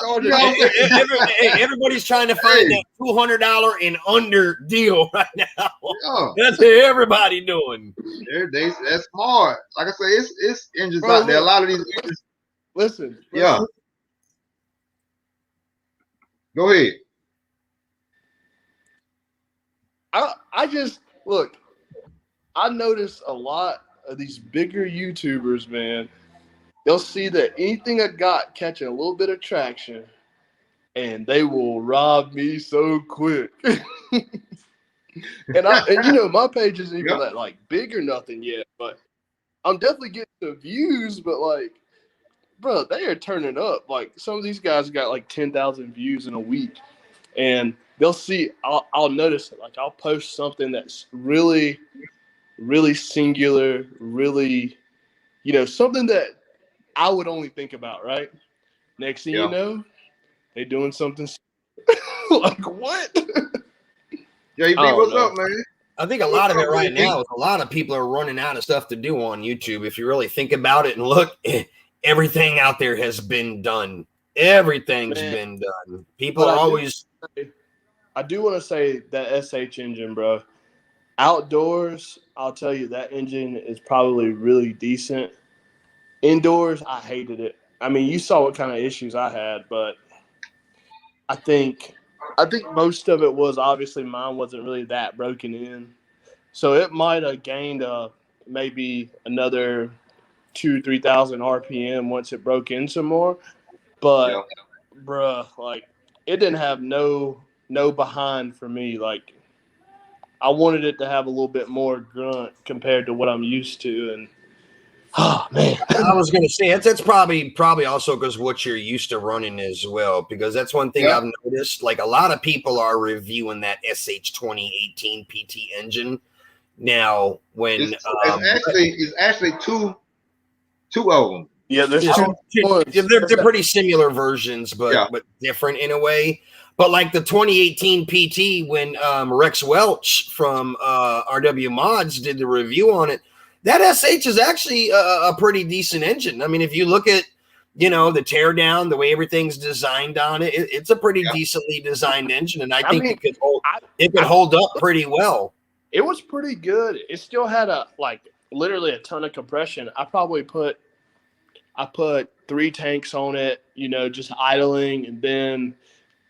everybody's trying to find that $200 and under deal right now. Yeah. That's what everybody doing. That's smart. Like I say, it's engines out there. A lot of these engines. Listen. Yeah. Go ahead. I just look. I notice a lot of these bigger YouTubers, man. They'll see that anything I got catching a little bit of traction, and they will rob me so quick. and you know my page isn't even that like big or nothing yet, but I'm definitely getting the views. But like, bro, they are turning up. Like some of these guys got like 10,000 views in a week, and they'll see. I'll notice it. Like I'll post something that's really, really singular, really, you know, something that I would only think about. Right. Next thing you know, they doing something like what? Yeah, what's up, man? I think a lot of it right now is a lot of people are running out of stuff to do on YouTube. If you really think about it and look, everything out there has been done. Everything's been done. People are always. I do want to say that SH engine, bro. Outdoors, I'll tell you that engine is probably really decent. Indoors, I hated it. I mean, you saw what kind of issues I had, but I think most of it was obviously mine wasn't really that broken in. So it might have gained maybe another 2,000-3,000 RPM once it broke in some more. But bruh, like it didn't have no behind for me. Like I wanted it to have a little bit more grunt compared to what I'm used to, and oh man. I was gonna say that's probably also because what you're used to running as well, because that's one thing I've noticed. Like a lot of people are reviewing that SH 2018 PT engine now. When it's actually two of them. Yeah, there's they're pretty similar versions, but different in a way. But like the 2018 PT, when Rex Welch from RW Mods did the review on it, that SH is actually a pretty decent engine. I mean, if you look at, you know, the teardown, the way everything's designed on it, it's a pretty decently designed engine, and I think it could hold up pretty well. It was pretty good. It still had literally a ton of compression. I put 3 tanks on it, you know, just idling, and then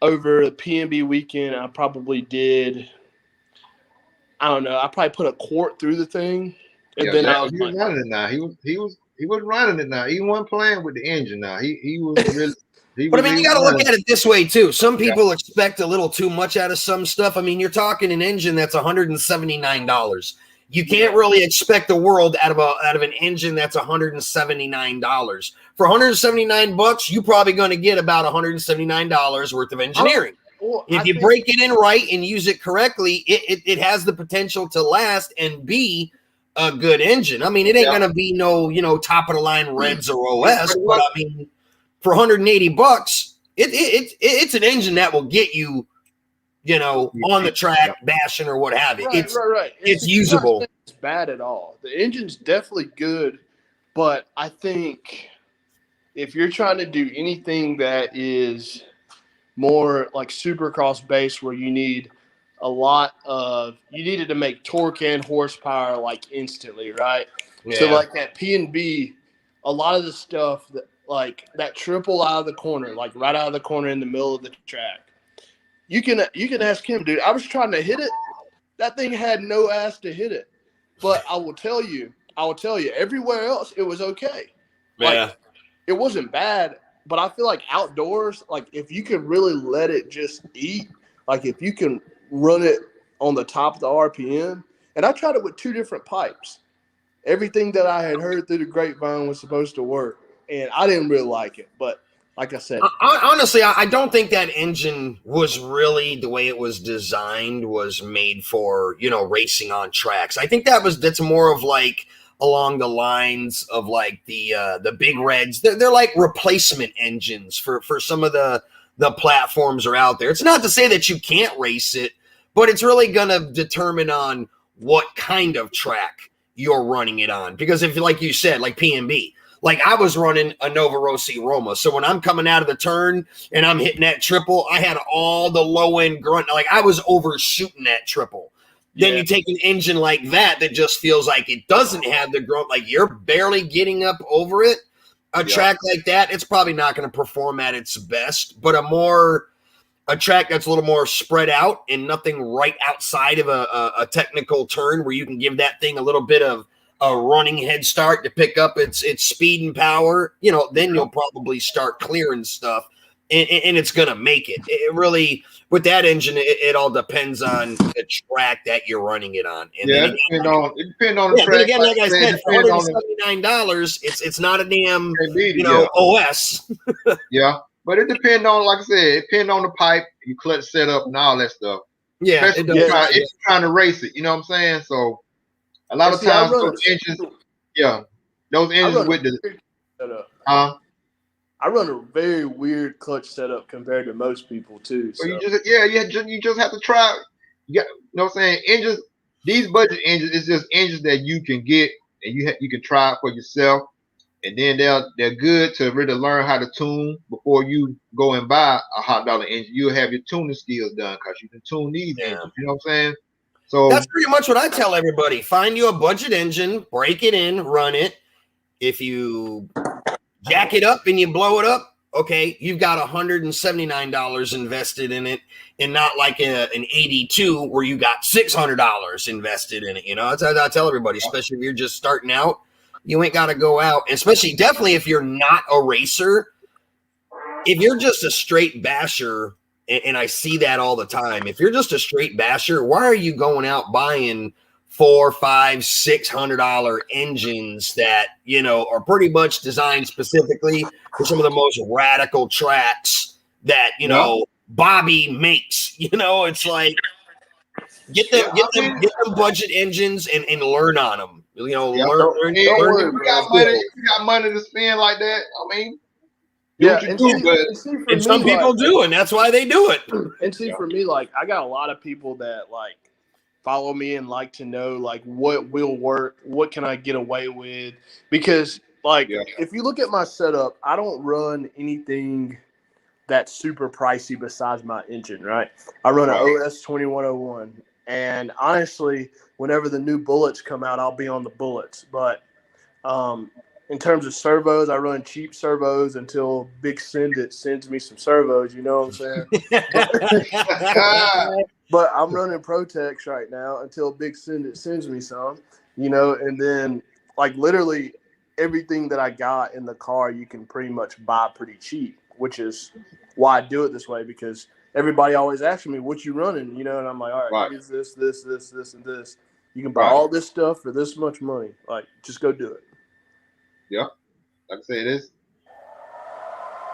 over the PNB weekend, I probably did. I don't know. I probably put a quart through the thing. And then he was running it now. He was running it now. He wasn't playing with the engine now. He was really. But I mean, you got to look at it this way too. Some people expect a little too much out of some stuff. I mean, you're talking an engine that's $179. You can't really expect the world out of an engine that's $179. For $179, you're probably going to get about $179 worth of engineering. If you break it in right and use it correctly, it has the potential to last and be a good engine. I mean, it ain't going to be no, you know, top of the line Reds or OS, but I mean, for $180, it's an engine that will get you, you know, on the track, bashing or what have you. Right. It's usable. It's bad at all. The engine's definitely good, but I think if you're trying to do anything that is more like supercross based, where you need you needed to make torque and horsepower like instantly, right? Yeah. So like that P&B, a lot of the stuff that like that triple out of the corner, like right out of the corner in the middle of the track. You can ask him, dude. I was trying to hit it. That thing had no ass to hit it. But I will tell you, everywhere else it was okay. Like Yeah. it wasn't bad, but I feel like outdoors, like if you can really let it just eat, like if you can run it on the top of the RPM, and I tried it with 2 different pipes. Everything that I had heard through the grapevine was supposed to work, and I didn't really like it. But like I said, Honestly, I don't think that engine was really the way it was designed was made for, racing on tracks. I think that's more of like along the lines of like the big reds. They're like replacement engines for some of the platforms are out there. It's not to say that you can't race it, but it's really going to determine on what kind of track you're running it on. Because if, like you said, like PNB, like I was running a Nova Rossi Roma. So when I'm coming out of the turn and I'm hitting that triple, I had all the low end grunt. Like I was overshooting that triple. Then you take an engine like that just feels like it doesn't have the grunt, like you're barely getting up over it. A track like that, it's probably not going to perform at its best, but a track that's a little more spread out and nothing right outside of a technical turn where you can give that thing a little bit of a running head start to pick up its speed and power, then you'll probably start clearing stuff and it's going to make it. It really, with that engine, it all depends on the track that you're running it on. And it depends on the track. Then again, like I said, for $179, it's not a damn, OS. Yeah. But it depends on, like I said, it depends on the pipe, your clutch setup, and all that stuff. Yeah, especially if you're trying to race it. You know what I'm saying? So a lot of times those engines with the I run a very weird clutch setup compared to most people too. So you just have to try. You know what I'm saying? Engines, these budget engines, it's just engines that you can get and you can try it for yourself. And then they're good to really learn how to tune before you go and buy a hot dollar engine. You'll have your tuning skills done because you can tune these engines. You know what I'm saying? So that's pretty much what I tell everybody. Find you a budget engine, break it in, run it. If you jack it up and you blow it up, okay, you've got $179 invested in it, and not like an 82 where you got $600 invested in it. That's how I tell everybody, especially if you're just starting out. You ain't got to go out, especially definitely if you're not a racer. If you're just a straight basher, and I see that all the time, if you're just a straight basher, why are you going out buying $400, $500, $600 engines that, are pretty much designed specifically for some of the most radical tracks that, Bobby makes? It's like, get them budget engines and learn on them. Learn. If you got money to spend like that, I mean, and some people do, and that's why they do it. And see, for me, like I got a lot of people that like follow me and like to know like what will work, what can I get away with, because if you look at my setup, I don't run anything that's super pricey besides my engine, right? I run an OS 2101. And honestly, whenever the new bullets come out, I'll be on the bullets. But in terms of servos, I run cheap servos until Big Send It sends me some servos. You know what I'm saying? But I'm running Protex right now until Big Send It sends me some. And then like literally everything that I got in the car, you can pretty much buy pretty cheap, which is why I do it this way, because everybody always asks me, what you running? And I'm like, all right, here's this, and this. You can buy all this stuff for this much money. Like, just go do it. Yeah. Like I said, this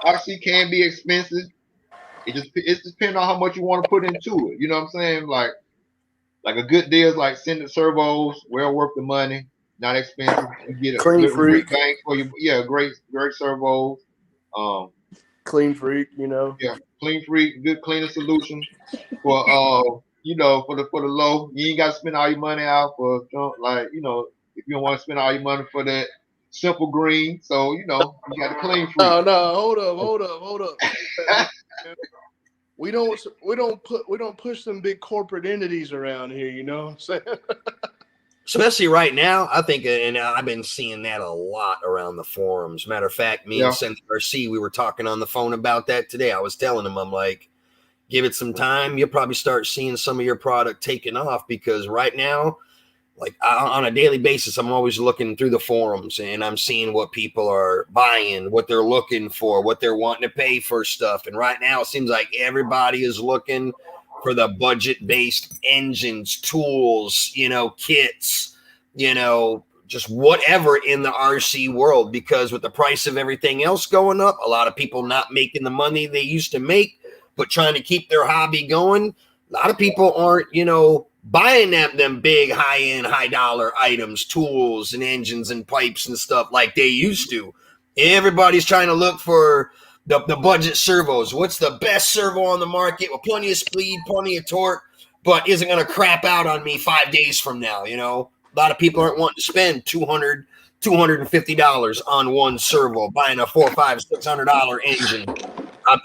obviously can be expensive. It depends on how much you want to put into it. You know what I'm saying? Like a good deal is like Send It servos, well worth the money, not expensive. You get a great bang for you. Yeah, great servos. Clean Freak, Yeah, Clean Freak, good cleaning solution for for the low. You ain't got to spend all your money out for if you don't want to spend all your money for that simple green. So you got the Clean Freak. No, hold up. We don't push some big corporate entities around here, you know what I'm saying? especially right now. I think, and I've been seeing that a lot around the forums. Matter of fact, me and Senator RC, we were talking on the phone about that today. I was telling him, I'm like, give it some time. You'll probably start seeing some of your product taking off, because right now, like on a daily basis, I'm always looking through the forums and I'm seeing what people are buying, what they're looking for, what they're wanting to pay for stuff. And right now it seems like everybody is looking for the budget-based engines, tools, kits, just whatever in the RC world, because with the price of everything else going up, a lot of people not making the money they used to make, but trying to keep their hobby going. A lot of people aren't, buying them big high-end, high-dollar items, tools and engines and pipes and stuff like they used to. Everybody's trying to look for the budget servos. What's the best servo on the market with plenty of speed, plenty of torque, but isn't going to crap out on me 5 days from now, A lot of people aren't wanting to spend $200, $250 on one servo, buying a $400, $500, $600 engine.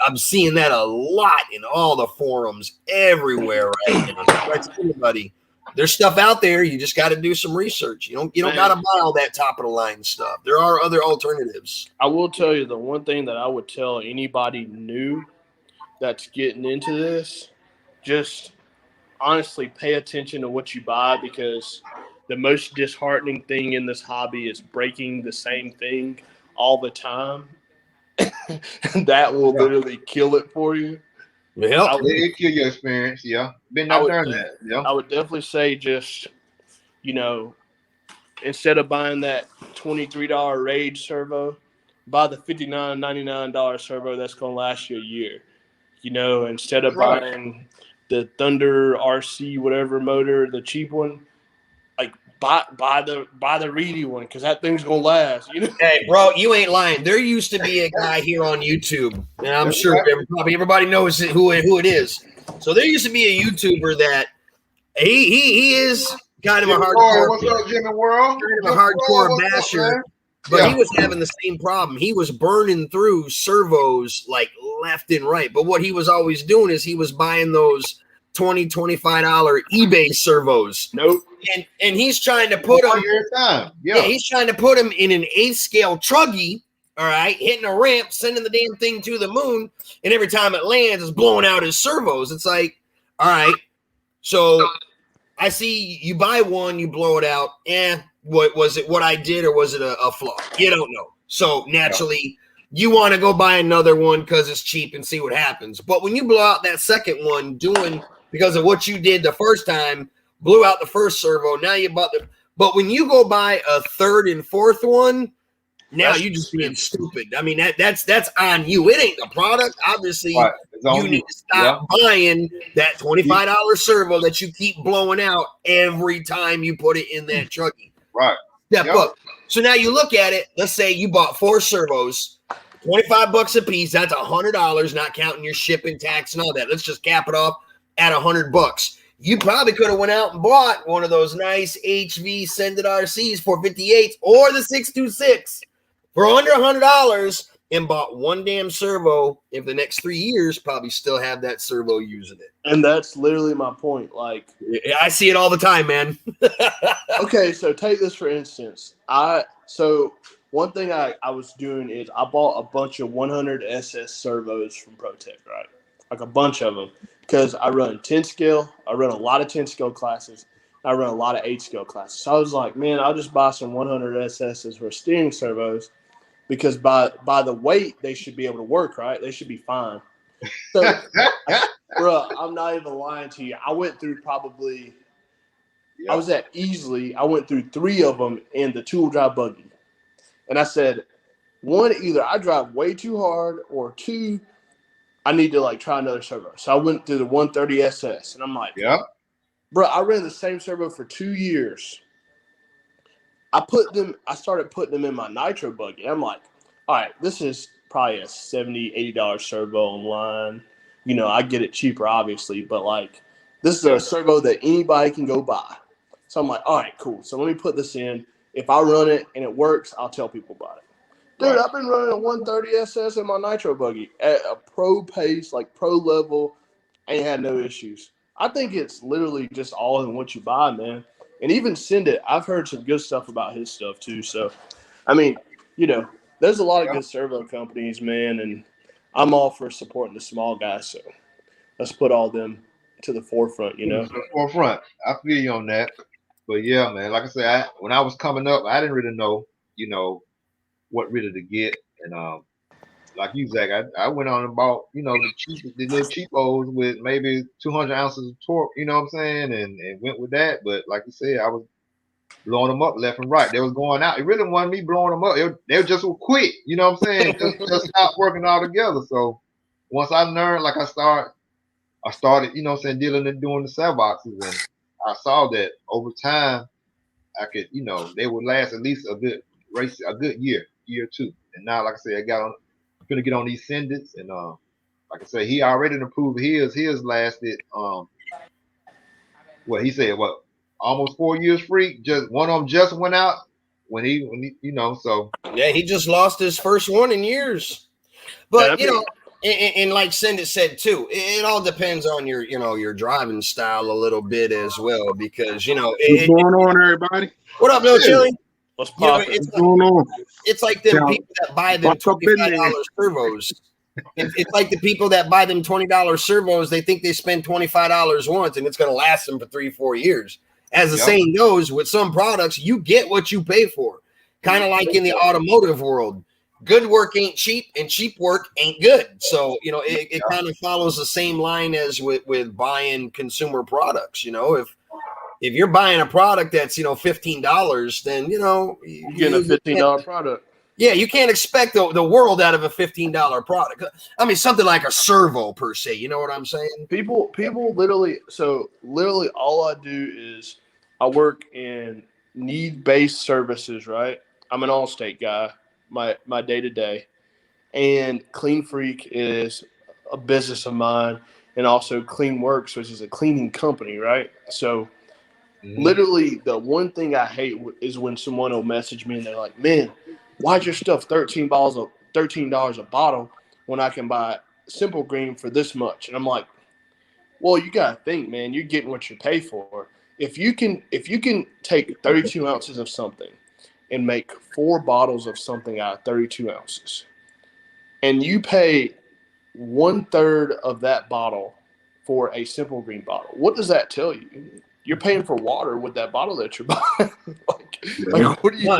I'm seeing that a lot in all the forums everywhere right now. That's anybody. There's stuff out there. You just got to do some research. You don't got to buy all that top of the line stuff. There are other alternatives. I will tell you the one thing that I would tell anybody new that's getting into this, just honestly pay attention to what you buy, because the most disheartening thing in this hobby is breaking the same thing all the time. That will literally kill it for you. Yeah, it kill your experience. Yeah, been not done that. Yeah, I would definitely say just instead of buying that $23 Rage servo, buy the $59.99 servo that's gonna last you a year. Instead of buying the Thunder RC whatever motor, the cheap one, like buy the Reedy one, because that thing's gonna last. Hey, bro, you ain't lying. There used to be a guy here on YouTube, and I'm sure probably everybody knows who it is. So there used to be a YouTuber that he is kind of a hardcore. What's up, Jimmy World? Kind of a hardcore basher, but he was having the same problem. He was burning through servos like left and right. But what he was always doing is he was buying those $20, $25 eBay servos. Nope. And he's trying to put them. Yeah, he's trying to put them in an 8th scale truggy. All right, hitting a ramp, sending the damn thing to the moon, and every time it lands, it's blowing out his servos. It's like, all right, so I see you buy one, you blow it out. What was it? What I did, or was it a flaw? You don't know. So naturally, you want to go buy another one because it's cheap and see what happens. But when you blow out that second one, because of what you did the first time, blew out the first servo. Now you bought but when you go buy a third and fourth one, now you just being stupid. I mean, that's on you. It ain't the product. Obviously, you need to stop buying that $25 servo that you keep blowing out every time you put it in that truggy. Right. Step up. So now you look at it. Let's say you bought 4 servos, $25 a piece. That's $100, not counting your shipping, tax, and all that. Let's just cap it off at $100. You probably could have went out and bought one of those nice HV Sended RCs 458s or the 626 for under $100 and bought one damn servo. If the next 3 years, probably still have that servo using it. And that's literally my point. Like, I see it all the time, man. Okay, so take this for instance. One thing I was doing is I bought a bunch of 100 SS servos from ProTech, right? Like a bunch of them, because I run 10 scale. I run a lot of 10 scale classes. I run a lot of 8 scale classes. So I was like, man, I'll just buy some 100 SSs for steering servos, because by the weight, they should be able to work, right? They should be fine. So, bro, I'm not even lying to you. I went through probably, I was at Easley. I went through 3 of them in the tool drive buggy. And I said, 1, either I drive way too hard, or 2, I need to try another servo. So I went through the 130 SS, and I'm like, bro, I ran the same servo for 2 years. I started putting them in my nitro buggy. I'm like, all right, this is probably a $70, $80 servo online. I get it cheaper, obviously, but this is a servo that anybody can go buy. So I'm like, all right, cool. So let me put this in. If I run it and it works, I'll tell people about it. Dude, I've been running a 130 SS in my nitro buggy at a pro pace, pro level, ain't had no issues. I think it's literally just all in what you buy, man. And even Send It, I've heard some good stuff about his stuff too. So, I mean, there's a lot of good servo companies, man, and I'm all for supporting the small guys. So let's put all them to the forefront, To the forefront. I feel you on that. But yeah, man, like I said, when I was coming up, I didn't really know, what really to get. And like you, Zach, I went on and bought, the little cheapos with maybe 200 ounces of torque, you know what I'm saying, and went with that. But like you said, I was blowing them up left and right. They was going out. It really wasn't me blowing them up. They just were quit, you know what I'm saying? Just stopped working all together. So once I learned, like I started, you know what I'm saying, dealing and doing the cell boxes, and I saw that over time I could, they would last at least a good year or two. And now, like I said, I'm gonna get on these Sendits, and like I said, he already improved his. His lasted he said almost 4 years free. Just one of them just went out when he so yeah, he just lost his first one in years. But and like Sendit said too, it all depends on your driving style a little bit as well, because what's going on, everybody? What up, Bill Chili? What's poppin'? What's going on? It's like them people that buy them $25 servos. It's like the people that buy them $20 servos. They think they spend $25 once and it's going to last them for 3-4 years. As the saying goes, with some products, you get what you pay for. Kind of like in the automotive world. Good work ain't cheap, and cheap work ain't good. So, it kind of follows the same line as with buying consumer products. If you're buying a product that's, $15, then, you're getting a $15 product. Yeah, you can't expect the world out of a $15 product. I mean, something like a servo per se. You know what I'm saying? People literally all I do is I work in need-based services, right? I'm an Allstate guy, my day-to-day. And Clean Freak is a business of mine, and also Clean Works, which is a cleaning company, right? So literally the one thing I hate is when someone will message me and they're like, man, why's your stuff $13 a bottle when I can buy Simple Green for this much? And I'm like, well, you got to think, man, you're getting what you pay for. If you can take 32 ounces of something and make 4 bottles of something out of 32 ounces, and you pay 1/3 of that bottle for a Simple Green bottle, what does that tell you? You're paying for water with that bottle that you're buying. like what do you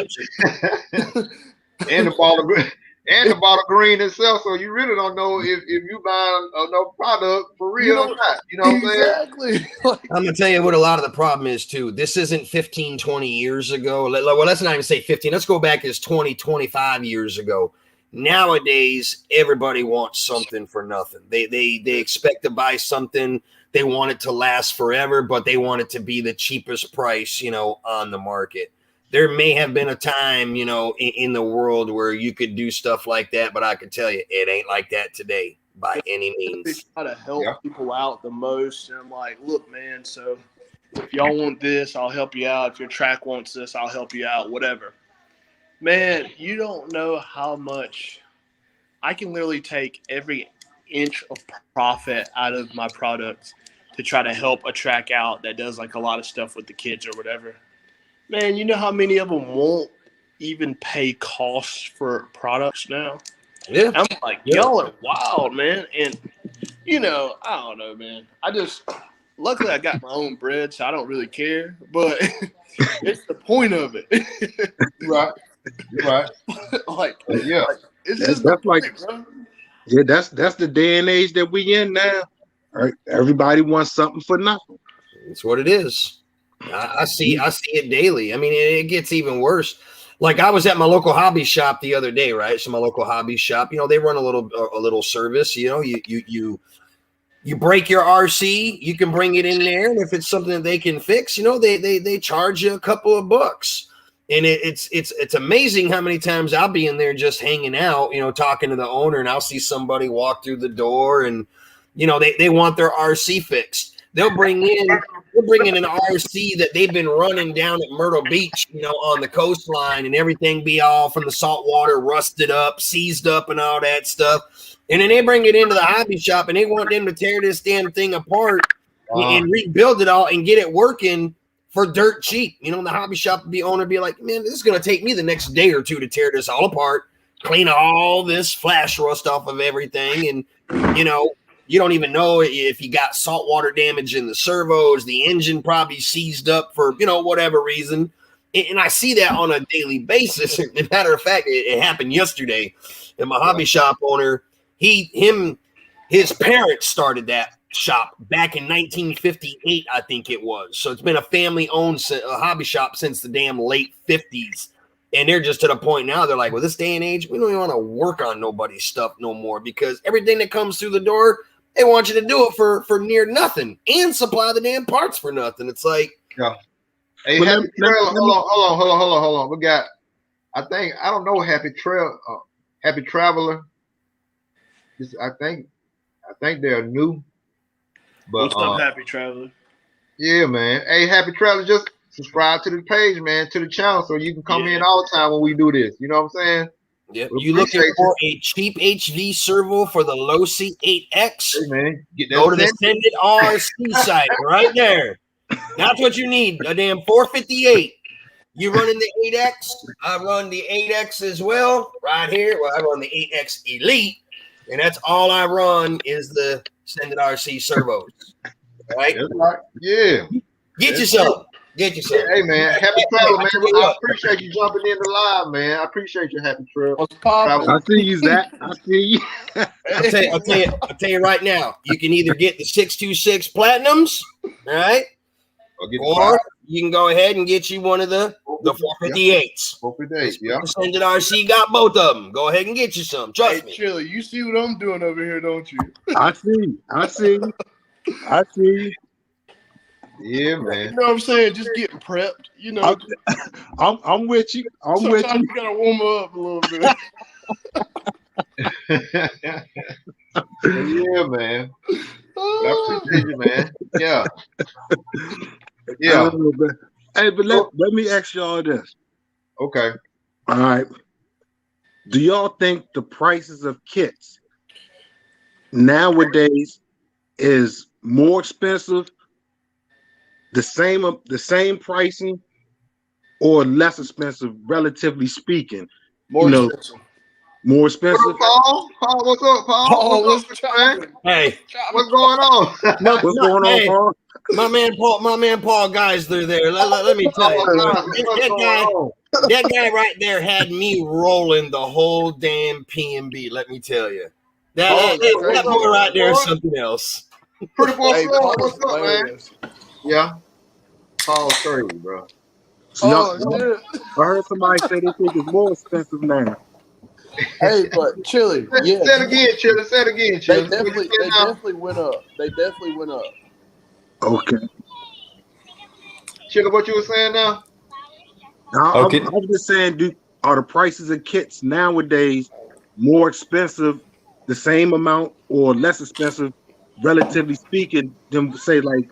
and the bottle green itself, so you really don't know if you buying no product for real or not. You know what exactly. I'm saying? I'm gonna tell you what a lot of the problem is too. This isn't 15, 20 years ago. Well, let's not even say 15. Let's go back as 20, 25 years ago. Nowadays, everybody wants something for nothing. They expect to buy something. They want it to last forever, but they want it to be the cheapest price, on the market. There may have been a time, in the world where you could do stuff like that, but I can tell you, it ain't like that today by any means. They try to help people out the most, and I'm like, look, man, so if y'all want this, I'll help you out. If your track wants this, I'll help you out, whatever. Man, you don't know how much I can literally take every inch of profit out of my product to try to help a track out that does like a lot of stuff with the kids or whatever. Man, you know how many of them won't even pay costs for products now? Yeah. I'm like, y'all are wild, man. And, I don't know, man. Luckily I got my own bread, so I don't really care. But it's the point of it. Right. It's just that's bro. Yeah, that's the day and age that we in now. Right? Everybody wants something for nothing. That's what it is. I see it daily. I mean, it gets even worse. Like I was at my local hobby shop the other day, right? So my local hobby shop, they run a little service. You break your RC, you can bring it in there, and if it's something that they can fix, they charge you a couple of bucks. And it's amazing how many times I'll be in there just hanging out, talking to the owner, and I'll see somebody walk through the door, and they want their RC fixed. They'll bring in an RC that they've been running down at Myrtle Beach, on the coastline, and everything be all from the salt water rusted up, seized up, and all that stuff. And then they bring it into the hobby shop, and they want them to tear this damn thing apart and rebuild it all and get it working for dirt cheap. You know, the hobby shop owner be like, man, this is going to take me the next day or two to tear this all apart, clean all this flash rust off of everything. And, you know, you don't even know if you got saltwater damage in the servos, the engine probably seized up for, you know, whatever reason. And I see that on a daily basis. As a matter of fact, it happened yesterday. And my hobby shop owner, his parents started that shop back in 1958, I think it was. So it's been a family-owned hobby shop since the damn late 50s. And they're just to the point now, they're like, well, this day and age, we don't even want to work on nobody's stuff no more because everything that comes through the door, they want you to do it for near nothing and supply the damn parts for nothing. It's like, yeah. Hey, Happy Trail, hold on. We got, I don't know, Happy Traveler. I think they're new. But, what's up, Happy Traveler? Yeah, man. Hey, Happy Traveler, just subscribe to the page, man, to the channel, so you can come in all the time when we do this. You know what I'm saying? Yeah. You looking for a cheap HV servo for the Losi 8X? Hey, man, go to the Send It RC site right there. That's what you need. A damn 458. You running the 8X? I run the 8X as well, right here. Well, I run the 8X Elite, and that's all I run is the Send It RC servos. Right? That's right. Yeah. Get yourself. Hey, man. Happy Trail, man. I appreciate you jumping in the live, man. I appreciate you, Happy Trail. What's poppin'? I see you, Zach. I see you. I'll tell you right now. You can either get the 626 Platinums, all right? Or you can go ahead and get you one of the 458s. 458, yeah. Send It RC got both of them. Go ahead and get you some. Trust me. Chili, you see what I'm doing over here, don't you? I see. Yeah, man. You know what I'm saying? Just getting prepped. You know, I'm with you. sometimes you gotta warm up a little bit. Yeah, man. I appreciate you, man. Yeah. Yeah. Hey, but let me ask y'all this. Okay. All right. Do y'all think the prices of kits nowadays is more expensive, the same pricing, or less expensive, relatively speaking? More expensive. More expensive. Paul, what's up, Paul? Paul, what's up, man? Hey, what's going on? What's going on, Paul? My man Paul Geisler there. Let me tell you. That guy right there had me rolling the whole damn P&B. Let me tell you. That boy right there is something else. Pretty boy, Hey, what's up, man? Yeah. Paul's crazy, bro. I heard somebody say they think it's more expensive now. Hey, but Chili, yeah. Say it again, Chili. They definitely went up. Okay. Chili, what you were saying now? I'm just saying, are the prices of kits nowadays more expensive, the same amount, or less expensive, relatively speaking, than say like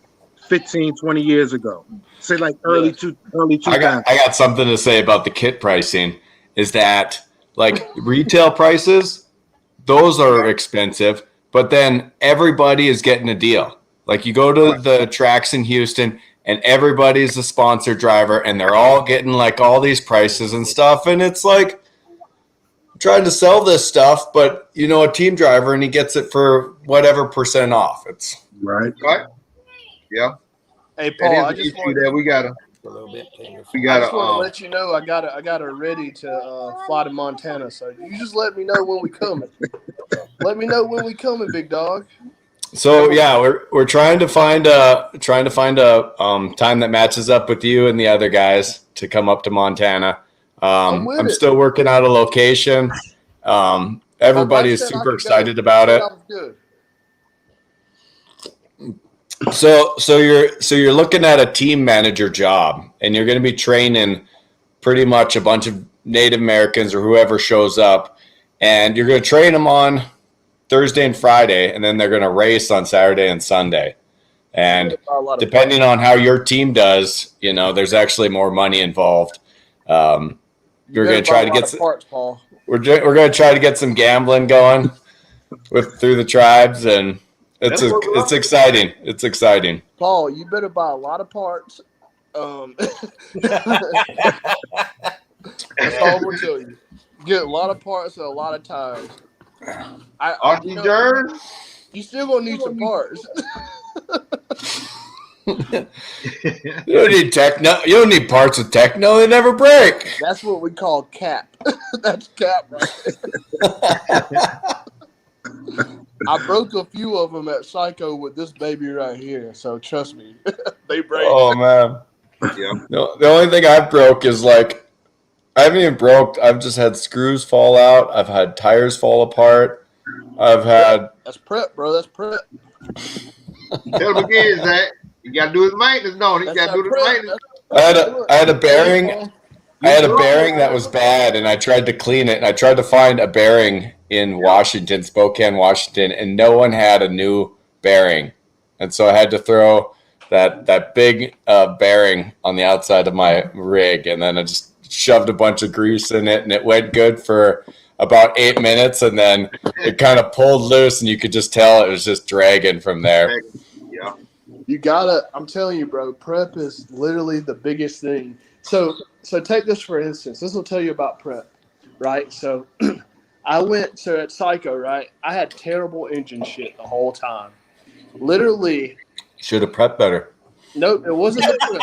15, 20 years ago? Say like early 2000s. I got something to say about the kit pricing. Is that like retail prices? Those are expensive, but then everybody is getting a deal. Like you go to the tracks in Houston, and everybody's a sponsored driver, and they're all getting like all these prices and stuff. And it's like I'm trying to sell this stuff, but you know, a team driver, and he gets it for whatever % off. It's right. Yeah. Hey, Paul, I just want to let you know I got her ready to fly to Montana. So you just let me know when we coming. Let me know when we coming, big dog. So yeah, we're trying to find a time that matches up with you and the other guys to come up to Montana. I'm still working out a location. Everybody is super excited about it. So you're looking at a team manager job, and you're going to be training pretty much a bunch of Native Americans or whoever shows up, and you're going to train them on Thursday and Friday, and then they're going to race on Saturday and Sunday. And depending on how your team does, you know, there's actually more money involved. We're going to try to get parts, Paul. We're going to try to get some gambling going through the tribes, and it's exciting. It's exciting. Paul, you better buy a lot of parts That's all I'm gonna tell you. Get a lot of parts and a lot of tires. You still gonna need some parts. You don't need Techno. You don't need parts of Techno. They never break. That's what we call cap. That's cap right there. I broke a few of them at Psycho with this baby right here. So trust me, they break. Oh man. Yeah. The only thing I broke is like I haven't even broke. I've just had screws fall out. I've had tires fall apart. I've had. That's prep, bro. That's prep. Tell him again, Zach. You gotta do his maintenance, don't he? You gotta do the maintenance. I had a bearing. I had a bearing that was bad, and I tried to clean it. And I tried to find a bearing in Washington, Spokane, Washington, and no one had a new bearing, and so I had to throw that big bearing on the outside of my rig, and then I just shoved a bunch of grease in it, and it went good for about 8 minutes, and then it kind of pulled loose, and you could just tell it was just dragging from there. Yeah. You gotta, I'm telling you, bro, prep is literally the biggest thing. So take this for instance. This will tell you about prep, right? So I went to at Psycho, right? I had terrible engine shit the whole time. Literally. Should have prepped better. Nope, it wasn't the prep.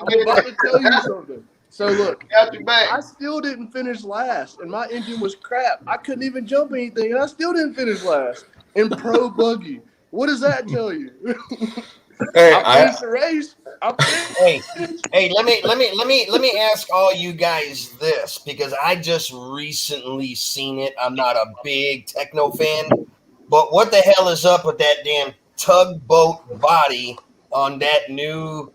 I'm about to tell you something. So look, I still didn't finish last, and my engine was crap. I couldn't even jump anything, and I still didn't finish last in pro buggy. What does that tell you? Hey, I finished the race. Hey, let me ask all you guys this, because I just recently seen it. I'm not a big Techno fan, but what the hell is up with that damn tugboat body on that new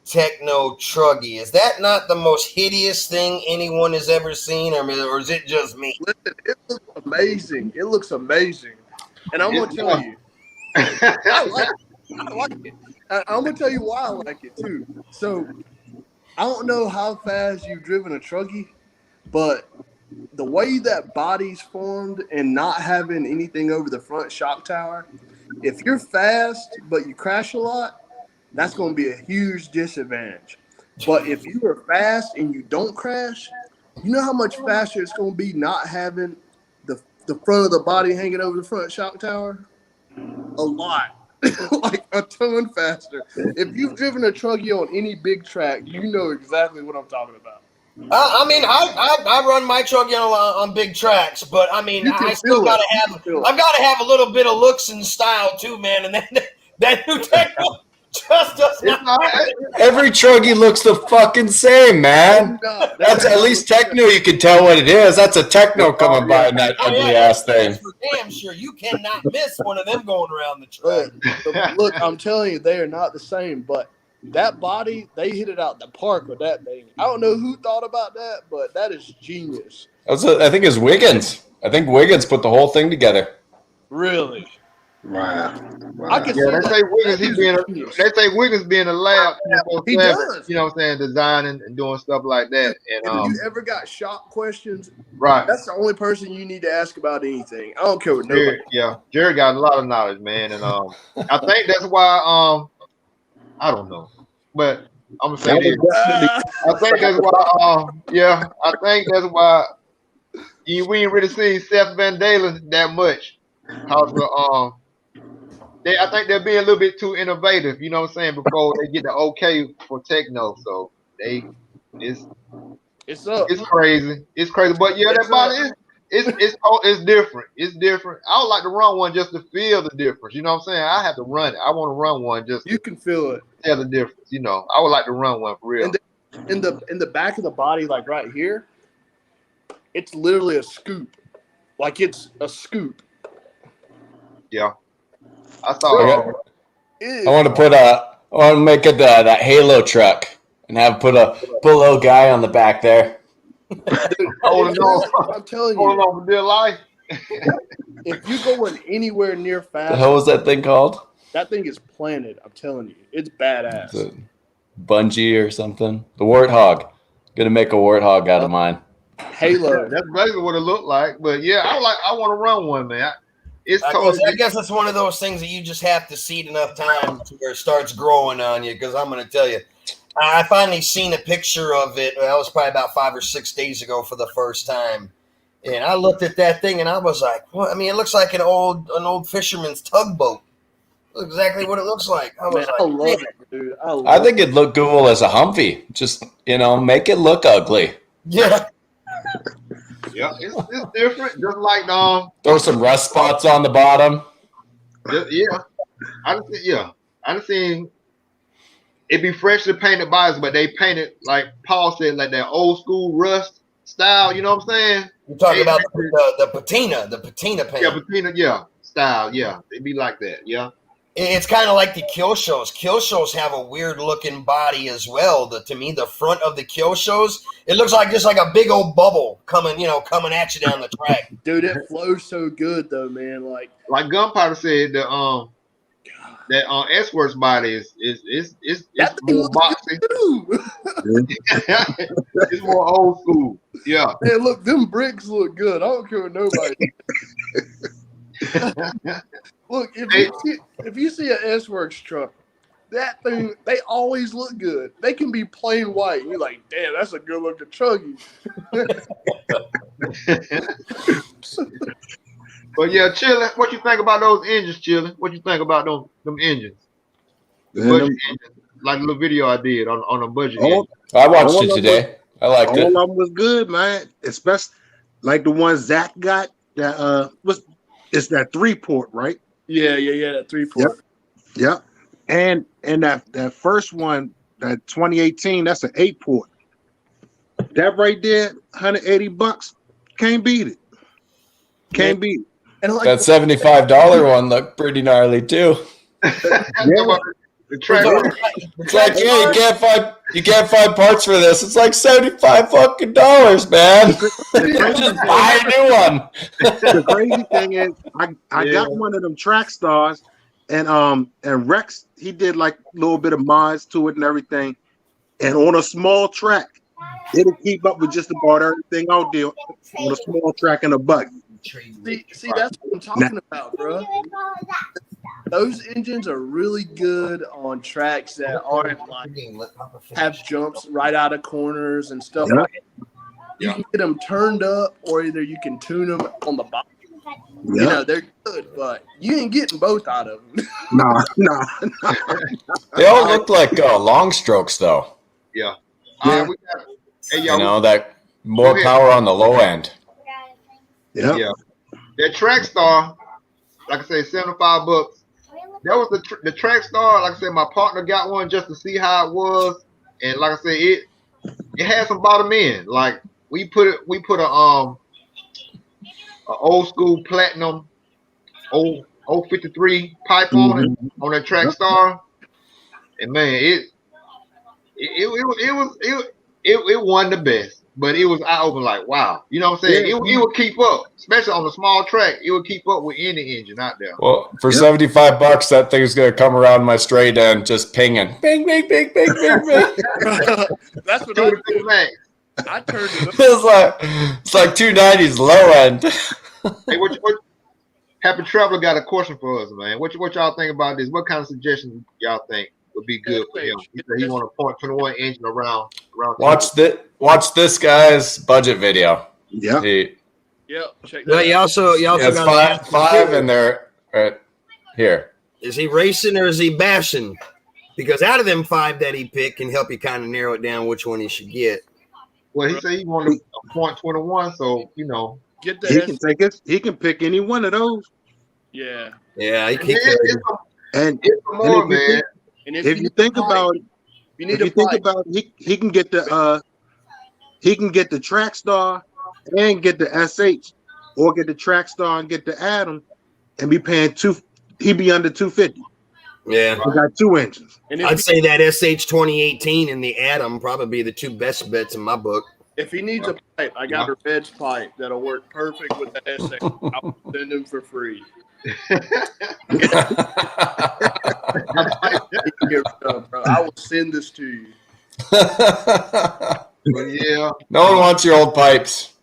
Techno truggy? Is that not the most hideous thing anyone has ever seen, or is it just me? Listen, it looks amazing. It looks amazing, and I'm gonna tell you, I like it. I'm gonna tell you why I like it too. So I don't know how fast you've driven a truggy, but the way that body's formed and not having anything over the front shock tower, if you're fast but you crash a lot, that's going to be a huge disadvantage. But if you are fast and you don't crash, you know how much faster it's going to be not having the front of the body hanging over the front shock tower? A lot. Like a ton faster. If you've driven a truggy on any big track, you know exactly what I'm talking about. I mean, I run my truggy on big tracks, but I mean, I still gotta have a little bit of looks and style too, man. And that new Techno just does not. Every truggy looks the fucking same, man. That's at least Techno. You can tell what it is. That's a Techno coming by in that ugly ass thing. For damn sure, you cannot miss one of them going around the track. Look, I'm telling you, they are not the same. But that body, they hit it out the park with that thing. I don't know who thought about that, but that is genius. I think it's Wiggins. I think Wiggins put the whole thing together. Really? Wow. They say Wiggins being a lab. He does. You know what I'm saying? Designing and doing stuff like that. And if you ever got shock questions, right? That's the only person you need to ask about anything. I don't care what nobody. Jerry got a lot of knowledge, man, and I think that's why I don't know, but I'm gonna say this. I think that's why. I think that's why we ain't really seen Seth Van Dalen that much. I think they're being a little bit too innovative. You know what I'm saying? Before they get the okay for Techno, so it's crazy. It's crazy, but that body it's different. It's different. I would like to run one just to feel the difference. You know what I'm saying? I have to run it. I want to run one just you can feel it. Tell the difference. You know, I would like to run one for real. In the back of the body, like right here, it's literally a scoop. Like it's a scoop. Yeah. I saw I want to make it that Halo truck and have put a little guy on the back there. I'm telling you, holding on for dear life. If you go anywhere near fast, What the hell was that thing called? That thing is planted. I'm telling you, it's badass. It's a bungee or something. The warthog. Gonna make a warthog out of mine. Halo. That's basically what it looked like. But yeah, I want to run one, man. it's I totally. guess it's one of those things that you just have to see it enough time to where it starts growing on you. Because I'm going to tell you, I finally seen a picture of it. That was probably about 5 or 6 days ago for the first time. And I looked at that thing and I was like, well, I mean, it looks like an old fisherman's tugboat. That's exactly what it looks like. I was I love it, dude. I think it'd look cool as a Humvee. Just, make it look ugly. Yeah. Yeah, it's different. Just like Throw some rust spots on the bottom. yeah, I done seen it be freshly painted bodies, but they painted like Paul said, like that old school rust style. You know what I'm saying? You're talking about the patina paint. Yeah, patina, style, it'd be like that, yeah. It's kind of like the kill shows. Kill shows have a weird looking body as well. To me, the front of the kill shows, it looks like just like a big old bubble coming at you down the track. Dude, it flows so good though, man. Like Gunpowder said, that S-Works body is more boxy. It's more old school. Yeah. Hey, look, them bricks look good. I don't care what nobody. Look, if you see an S-Works truck, that thing, they always look good. They can be plain white. You're like, damn, that's a good looking truckie. But yeah, Chillin', what you think about those engines, Chillin'? What you think about them engines? Budget engines, like the little video I did on a budget engine. I watched it today. I liked it. All of them was good, man. Especially like the one Zach got. That it's that 3-port, right? Yeah, that 3-port. Yep. And that first one, that 2018, that's an 8-port. That right there, $180, can't beat it. Can't beat it. And like that $75 one looked pretty gnarly too. The track. It's like, yeah, you can't find parts for this. It's like $75 fucking man. Just buy a new one. The crazy thing is, I got one of them track stars, and Rex, he did like a little bit of mods to it and everything. And on a small track, it'll keep up with just about everything out there on a small track in a buggy. See, that's what I'm talking about, bro. Those engines are really good on tracks that aren't like have jumps right out of corners and stuff like that. You can get them turned up, or either you can tune them on the bottom. You know, they're good, but you ain't getting both out of them. No. They all look like long strokes, though. Yeah. That more power on the low end. Yeah. That track star, like I say, $75. That was the track star. Like I said, my partner got one just to see how it was, and like I said, it had some bottom end. Like we put a old school platinum 053 pipe on it on that track star, and man, it won the best. But it was eye open, like wow, you know what I'm saying? It would keep up, especially on a small track. It would keep up with any engine out there. Well, for $75, that thing's gonna come around my straight end, just pinging, bing, bing, bing, bing, bing, bing. That's what I do. I turned it up. It's like 290's low end. Hey, what Happy Traveler got a question for us, man. What y'all think about this? What kind of suggestions y'all think would be good for him? He said he want a .21 engine around. Watch this guy's budget video. Yeah. Check that. Well, you also got five, and they're right here. Is he racing or is he bashing? Because out of them 5 that he picked can help you kind of narrow it down which one he should get. Well, he said he wanted a .21, so get the he can take it. He can pick any one of those. Yeah. Yeah, he can. It's more, man. If you think about it, he can get the track star and get the SH, or get the track star and get the Atom, and be paying he'd be under 250. Yeah, he got 2 engines. I'd say that SH 2018 and the Atom probably be the 2 best bets in my book. If he needs a pipe, I got a Red's pipe that'll work perfect with the SH. I'll send him for free. I will send this to you. Yeah. No one wants your old pipes.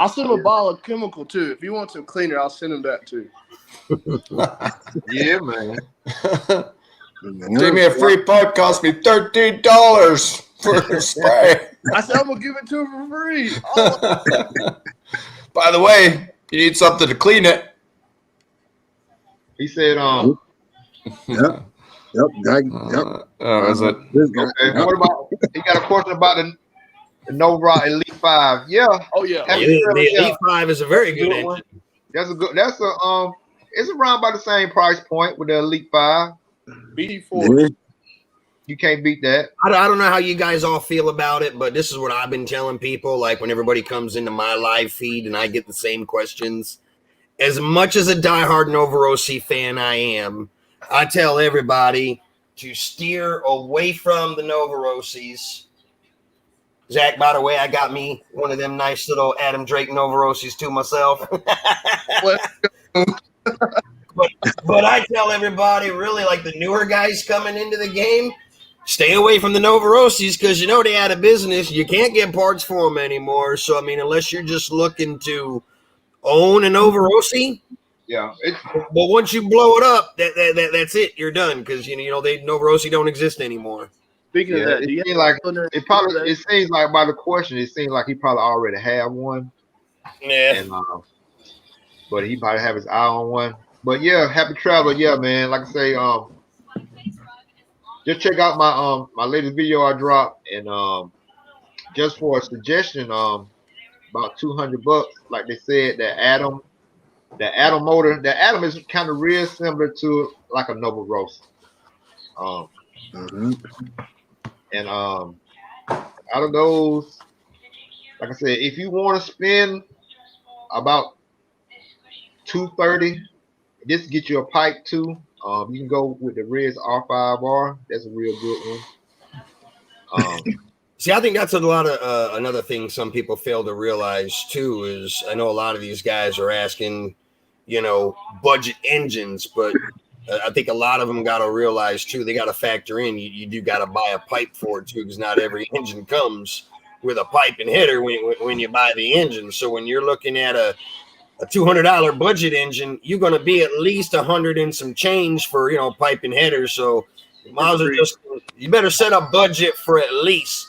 I'll send him a bottle of chemical too. If you want some cleaner, I'll send him that too. Yeah, man. Give me a free pipe, cost me $13 for a spray. I said I'm gonna give it to him for free. Oh. By the way, you need something to clean it. He said, Yep. Is it? Okay, what about? He got a question about the Nova Elite 5. Yeah. Oh yeah. The Elite 5 is a very good engine. That's a good. That's a It's around by the same price point with the Elite 5. BD4. You can't beat that. I don't know how you guys all feel about it, but this is what I've been telling people. Like when everybody comes into my live feed and I get the same questions. As much as a diehard Novorossi fan I am, I tell everybody to steer away from the Novorossis. Zach, by the way, I got me one of them nice little Adam Drake Novorossis to myself. But I tell everybody, really, like the newer guys coming into the game, stay away from the Novorossis because you know they out of business. You can't get parts for them anymore. So, I mean, unless you're just looking to own an Novorossi, yeah. But once you blow it up, that's it. You're done because you know they Novorossi don't exist anymore. Speaking of that, it seems like by the question, it seems like he probably already had one. Yeah. And, but he probably have his eye on one. But yeah, happy traveler, yeah, man. Like I say, just check out my latest video I dropped, and just for a suggestion, about $200. Like they said, the Atom motor, the Atom is kind of real similar to like a Nova Rosa. And out of those, like I said, if you want to spend about $230, this get you a pipe too. You can go with the Riz R5R. That's a real good one. See, I think that's a lot of another thing some people fail to realize too is I know a lot of these guys are asking, you know, budget engines, but I think a lot of them got to realize too, they got to factor in you do got to buy a pipe for it too, because not every engine comes with a pipe and header when you buy the engine. So when you're looking at a $200 budget engine, you're going to be at least $100 and some change for, you know, pipe and header. So you better set a budget for at least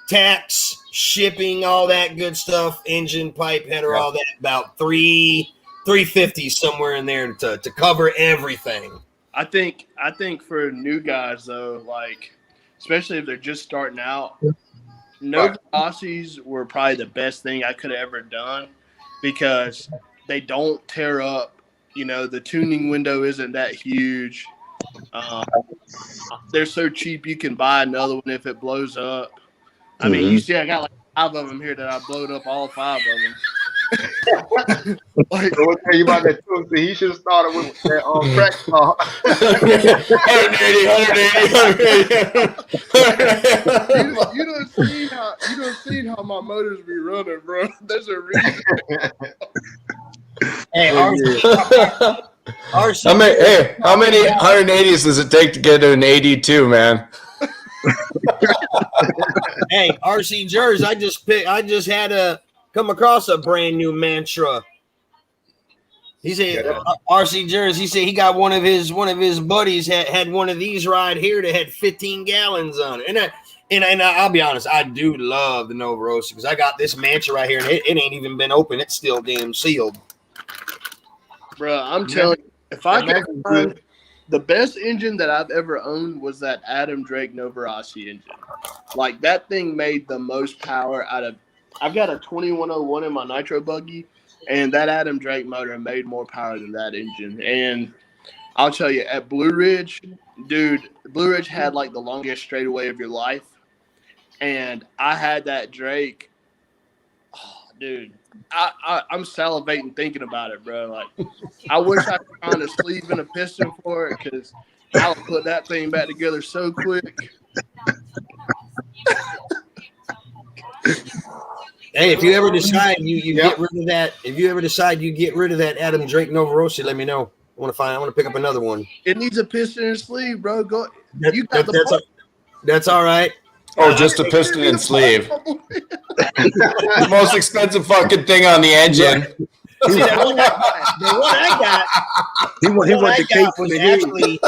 tax, shipping, all that good stuff, engine, pipe, header, all that, about $350 somewhere in there to cover everything. I think for new guys though, like especially if they're just starting out, Novorossis were probably the best thing I could have ever done because they don't tear up. You know, the tuning window isn't that huge. They're so cheap you can buy another one if it blows up. I mean, you see, I got like 5 of them here that I blowed up all 5 of them. Like, so I'll tell you about that too. See, he should have started with that crack saw. 180. You don't see how my motors be running, bro. There's a reason. Hey, RC. How many 180s does it take to get to an 82, man? Hey, RC Jers, I just had to come across a brand new mantra. He said, RC Jers, he said he got one of his buddies had one of these right here that had 15 gallons on it. And I'll be honest, I do love the Novorossi because I got this mantra right here and it ain't even been open. It's still damn sealed. Bro, I'm telling you, if I can find the best engine that I've ever owned was that Adam Drake Novorossi engine. Like that thing made the most power out of. I've got a 2101 in my nitro buggy, and that Adam Drake motor made more power than that engine. And I'll tell you, at Blue Ridge, dude, Blue Ridge had like the longest straightaway of your life, and I had that Drake. Oh, dude. I'm salivating thinking about it, bro. Like, I wish I could find a sleeve and a piston for it because I'll put that thing back together so quick. Hey, if you ever decide you get rid of that, Adam Drake Novorossi, let me know. I want to pick up another one. It needs a piston and sleeve, bro. Go. That's all right. Oh, just a piston and sleeve. The most expensive fucking thing on the engine. See, the one I got was actually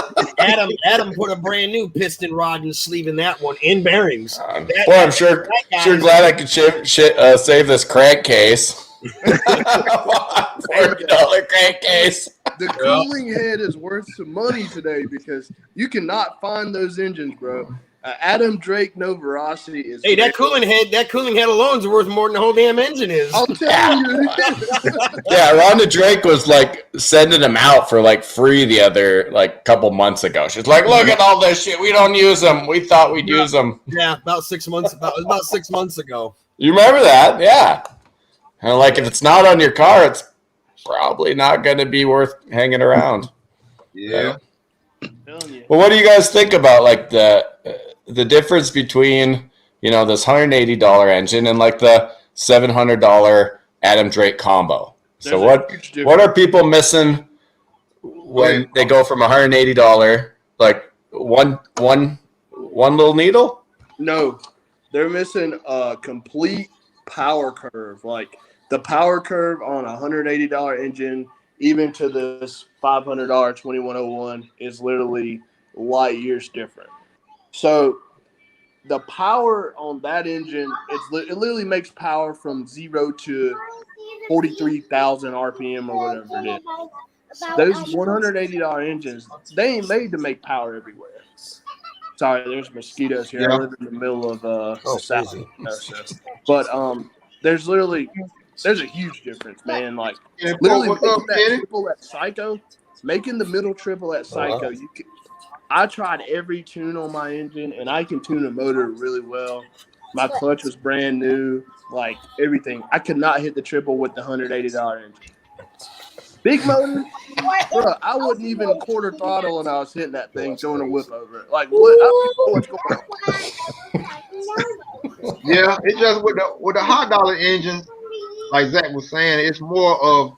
Adam put a brand new piston rod and sleeve in that one and bearings. Boy, I'm sure glad I could save this crankcase. $40 crankcase. The cooling head is worth some money today because you cannot find those engines, bro. Adam Drake No Veracity is. Hey, that cooling head alone is worth more than the whole damn engine is. I'll tell you. Yeah, Rhonda Drake was like sending them out for like free the other like couple months ago. She's like, "Look at all this shit. We don't use them. We thought we'd use them." Yeah, about 6 months. About 6 months ago. You remember that? Yeah. And like, if it's not on your car, it's probably not going to be worth hanging around. Yeah. Well, what do you guys think about like the difference between, you know, this $180 engine and like the $700 Adam Drake combo? So what are people missing when they go from $180, like one little needle? No, they're missing a complete power curve. Like the power curve on a $180 engine, even to this $500 2101, is literally light years different. So the power on that engine, it literally makes power from 0 to 43,000 RPM or whatever it is. Those $180 engines, they ain't made to make power everywhere. Sorry, there's mosquitoes here. I live in the middle of the South. But there's a huge difference, man. Like literally making that triple at Psycho, making the middle triple at Psycho, I tried every tune on my engine, and I can tune a motor really well. My clutch was brand new, like everything. I could not hit the triple with the $180 engine. Big motor, bro, I wouldn't even quarter throttle when I was hitting that thing, throwing a whip over it. Like, what's going on? Yeah, it's just with the high dollar engines, like Zach was saying, it's more of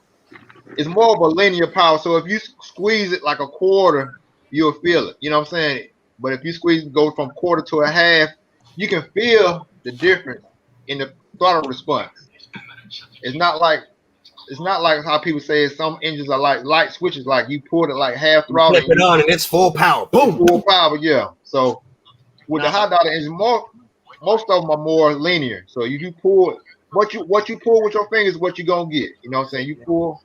a linear power. So if you squeeze it like a quarter, you'll feel it. You know what I'm saying? But if you go from quarter to a half, you can feel the difference in the throttle response. It's not like how people say some engines are like light switches, like you pull it like half throttle. Flip it on and it's full power. Boom. Full power, yeah. So with the high dollar engines, most of them are more linear. So you pull what you pull with your fingers, what you're gonna get. You know what I'm saying? You pull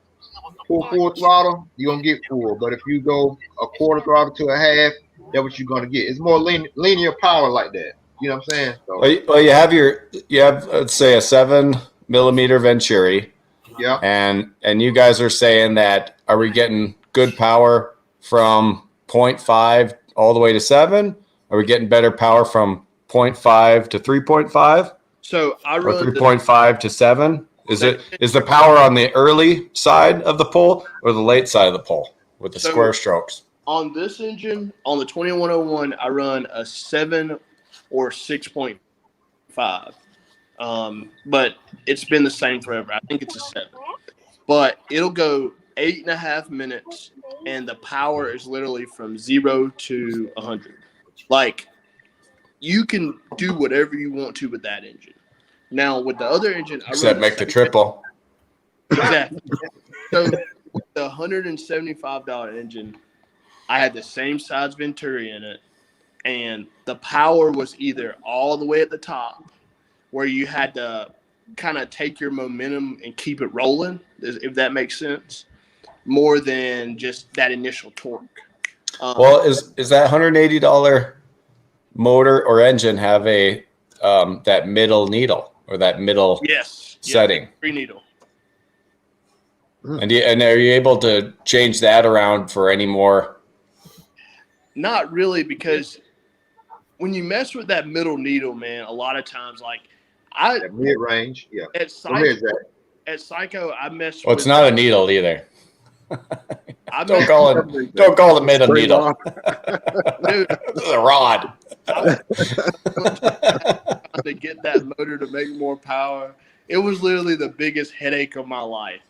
full throttle, you're gonna get full. But if you go a quarter throttle to a half, that's what you're gonna get. It's more linear power like that. You know what I'm saying? So, well, you have let's say a 7mm Venturi. Yeah. And you guys are saying that, are we getting good power from 0.5 all the way to 7? Are we getting better power from 0.5 to 3.5? So I run 3.5 to 7. Is the power on the early side of the pole or the late side of the pole with the square strokes? On this engine, on the 2101, I run a 7 or 6.5. But it's been the same forever. I think it's a 7. But it'll go 8.5 minutes, and the power is literally from 0 to 100. Like, you can do whatever you want to with that engine. Now, with the other engine, except make the triple. Exactly. So, with the $175 engine, I had the same size Venturi in it, and the power was either all the way at the top, where you had to kind of take your momentum and keep it rolling, if that makes sense, more than just that initial torque. Well, is that $180 motor or engine have a that middle needle or that middle setting? 3 needle. And are you able to change that around for any more? Not really, because when you mess with that middle needle, man, a lot of times, like mid range, yeah. At Psycho, I messed. Well, it's not a needle either. Don't call it middle needle. Dude, this is a rod. To get that motor to make more power, it was literally the biggest headache of my life.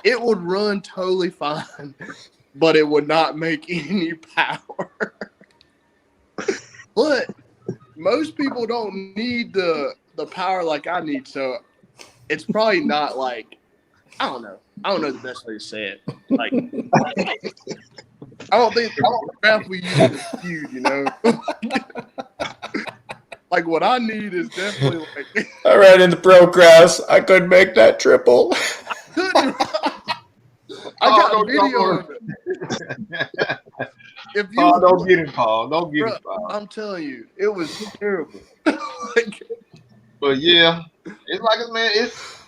It would run totally fine, but it would not make any power. But most people don't need the power like I need, so it's probably not like I don't know the best way to say it. Like I don't think the craft we use is huge, you know. Like what I need is definitely like I ran into pro crass. I couldn't make that triple. I got a video of it. If you don't get it, Paul. Don't get it, Paul. I'm telling you, it was terrible. Like, but yeah, it's like man, it's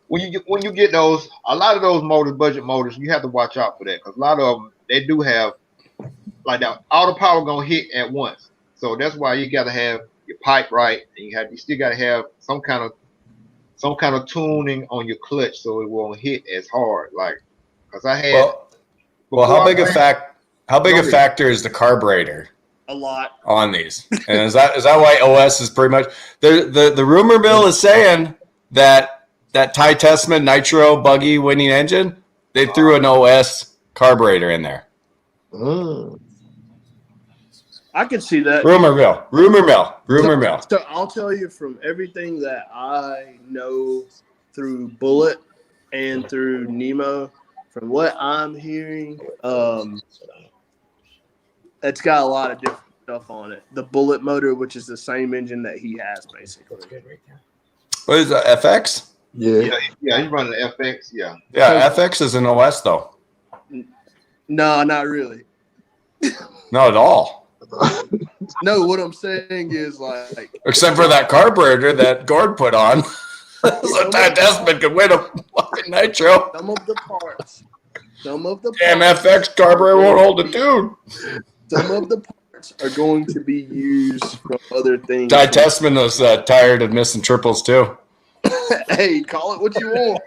when you get those a lot of those motors, budget motors, you have to watch out for that because a lot of them they do have like that all the power gonna hit at once. So that's why you gotta have your pipe right, and you still gotta have some kind of tuning on your clutch so it won't hit as hard. Like, cause I had how big a factor is the carburetor? A lot on these, and is that why OS is pretty much the rumor mill is saying that Ty Tessman Nitro buggy winning engine they threw an OS carburetor in there. I could see that. Rumor mill. So I'll tell you from everything that I know through Bullet and through Nemo, from what I'm hearing, it's got a lot of different stuff on it. The Bullet motor, which is the same engine that he has, basically. What is that, FX? Yeah, he's running the FX, yeah. Yeah, FX is an OS, though. No, not really. Not at all. No, what I'm saying is like... Except for that carburetor that Gord put on. So Ty Tessman could win a fucking Nitro. Some of the parts. Damn FX carburetor won't hold a tune. Some of the parts are going to be used from other things. Ty Tessman was tired of missing triples, too. Hey, call it what you want.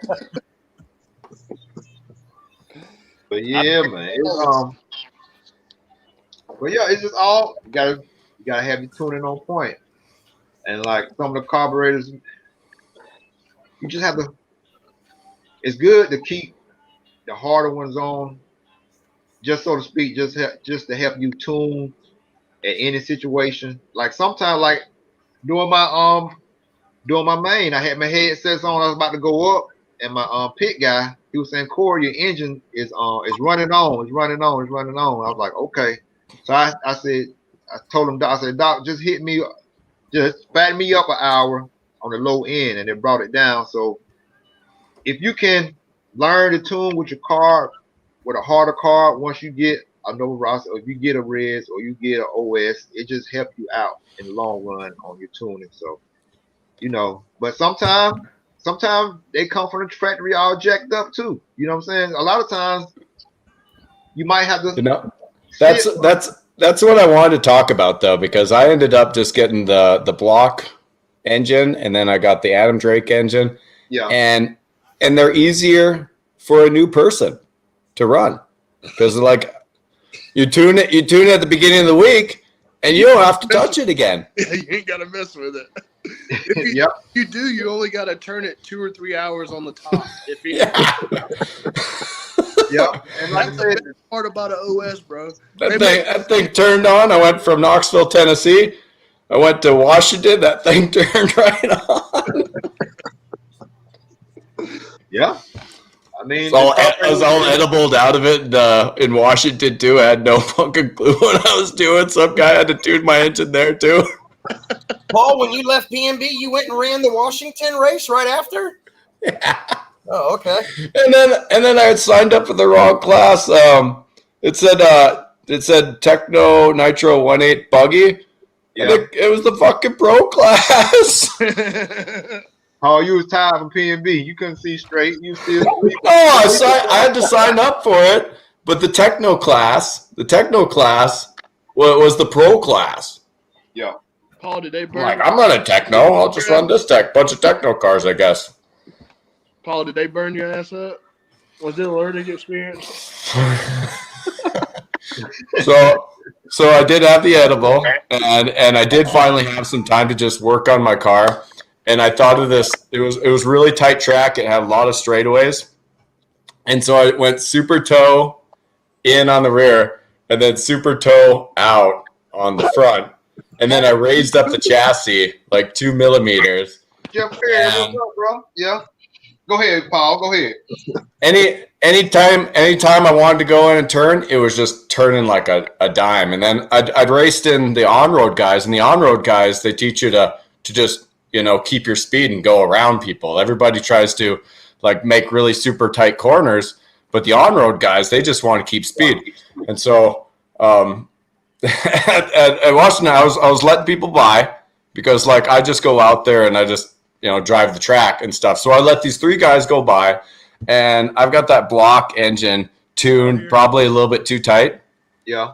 But yeah, man. But yeah, it's just all you gotta have your tuning on point. And like some of the carburetors, you just have to. It's good to keep the harder ones on, just so to speak, just to help you tune at any situation. Like sometimes, like doing my main, I had my headsets on. I was about to go up, and my pit guy, he was saying, "Corey, your engine is running on. It's running on. It's running on." I was like, "Okay." So I told him, I said, "Doc, just fatten me up an hour on the low end," and it brought it down. So if you can learn to tune with your car, with a harder car, once you get a no Ross, or if you get a Reds or you get an OS, it just helps you out in the long run on your tuning. So, but sometimes they come from the factory all jacked up too. You know what I'm saying? A lot of times you might have to. That's what I wanted to talk about though, because I ended up just getting the block engine, and then I got the Adam Drake engine. Yeah. And they're easier for a new person to run because like you tune it at the beginning of the week, and you don't have to touch it again. Yeah, you ain't gotta mess with it. If you do, you only gotta turn it 2 or 3 hours on the top. If you Yep. And like that's the best part about an OS, bro. That thing turned on. I went from Knoxville, Tennessee. I went to Washington. That thing turned right on. Yeah. I mean, I was all edibled out of it in Washington, too. I had no fucking clue what I was doing. Some guy had to tune my engine there, too. Paul, when you left PNB, you went and ran the Washington race right after? Yeah. Oh, okay. And then I had signed up for the wrong class. It said Techno Nitro 1.8 buggy. Yeah. It was the fucking pro class. Oh, you was tired from PNB. You couldn't see straight. You still. I had to sign up for it, but the Techno class was the pro class. Yeah. Paul, did they burn? Like, I'm running Techno. I'll just run this bunch of Techno cars, I guess. Paul, did they burn your ass up? Was it a learning experience? So I did have the edible, and I did finally have some time to just work on my car. And I thought of this. It was really tight track. It had a lot of straightaways, and so I went super toe in on the rear, and then super toe out on the front. and then I raised up the chassis like 2 millimeters. Jeff Perry, what's up, bro? Yeah. Go ahead, Paul. Go ahead. Anytime I wanted to go in and turn, it was just turning like a dime. And then I'd raced in the on-road guys, and the on-road guys, they teach you to just, keep your speed and go around people. Everybody tries to like make really super tight corners, but the on-road guys, they just want to keep speed. And so at Washington, I was letting people by because like I just go out there and I just drive the track and stuff. So I let these 3 guys go by, and I've got that block engine tuned probably a little bit too tight. Yeah.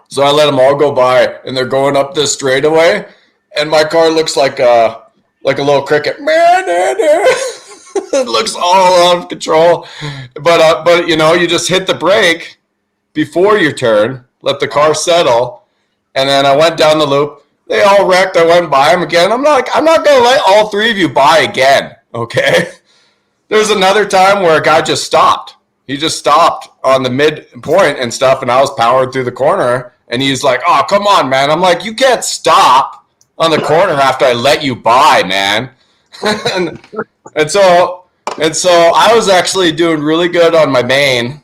So I let them all go by, and they're going up this straightaway, and my car looks like a little cricket. It looks all out of control. But you just hit the brake before you turn, let the car settle, and then I went down the loop. They all wrecked. I went by them again. I'm not going to let all 3 of you by again, okay? There's another time where a guy just stopped. He just stopped on the midpoint and stuff, and I was powering through the corner, and he's like, oh, come on, man. I'm like, you can't stop on the corner after I let you by, man. and so I was actually doing really good on my main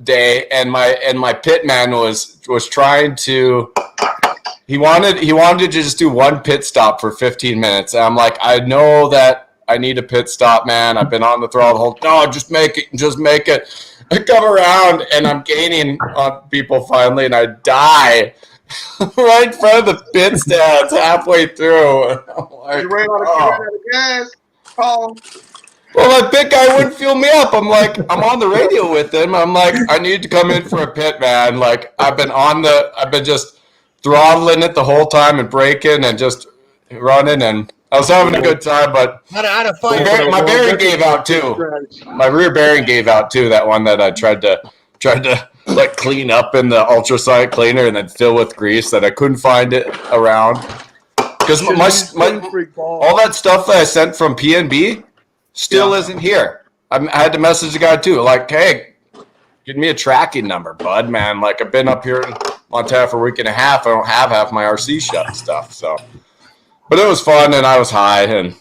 day, and my pit man was trying to – He wanted to just do one pit stop for 15 minutes. And I'm like, I know that I need a pit stop, man. I've been on the throttle the whole time. No, just make it. I come around, and I'm gaining on people finally, and I die right in front of the pit stands halfway through. And I'm like, you ran out of gas, Paul. Well, my pit guy wouldn't fuel me up. I'm like, I'm on the radio with him. I'm like, I need to come in for a pit, man. Like, I've been just throttling it the whole time and braking and just running, and I was having a good time, but my bearing gave out too. My rear bearing gave out too. That one that I tried to like clean up in the ultrasonic cleaner and then fill with grease that I couldn't find it around because my all that stuff that I sent from PNB still isn't here. I had to message the guy too, like, hey, give me a tracking number, bud, man. Like, I've been up here in Montana for a week and a half. I don't have half my RC shut and stuff. So, but it was fun, and I was high, and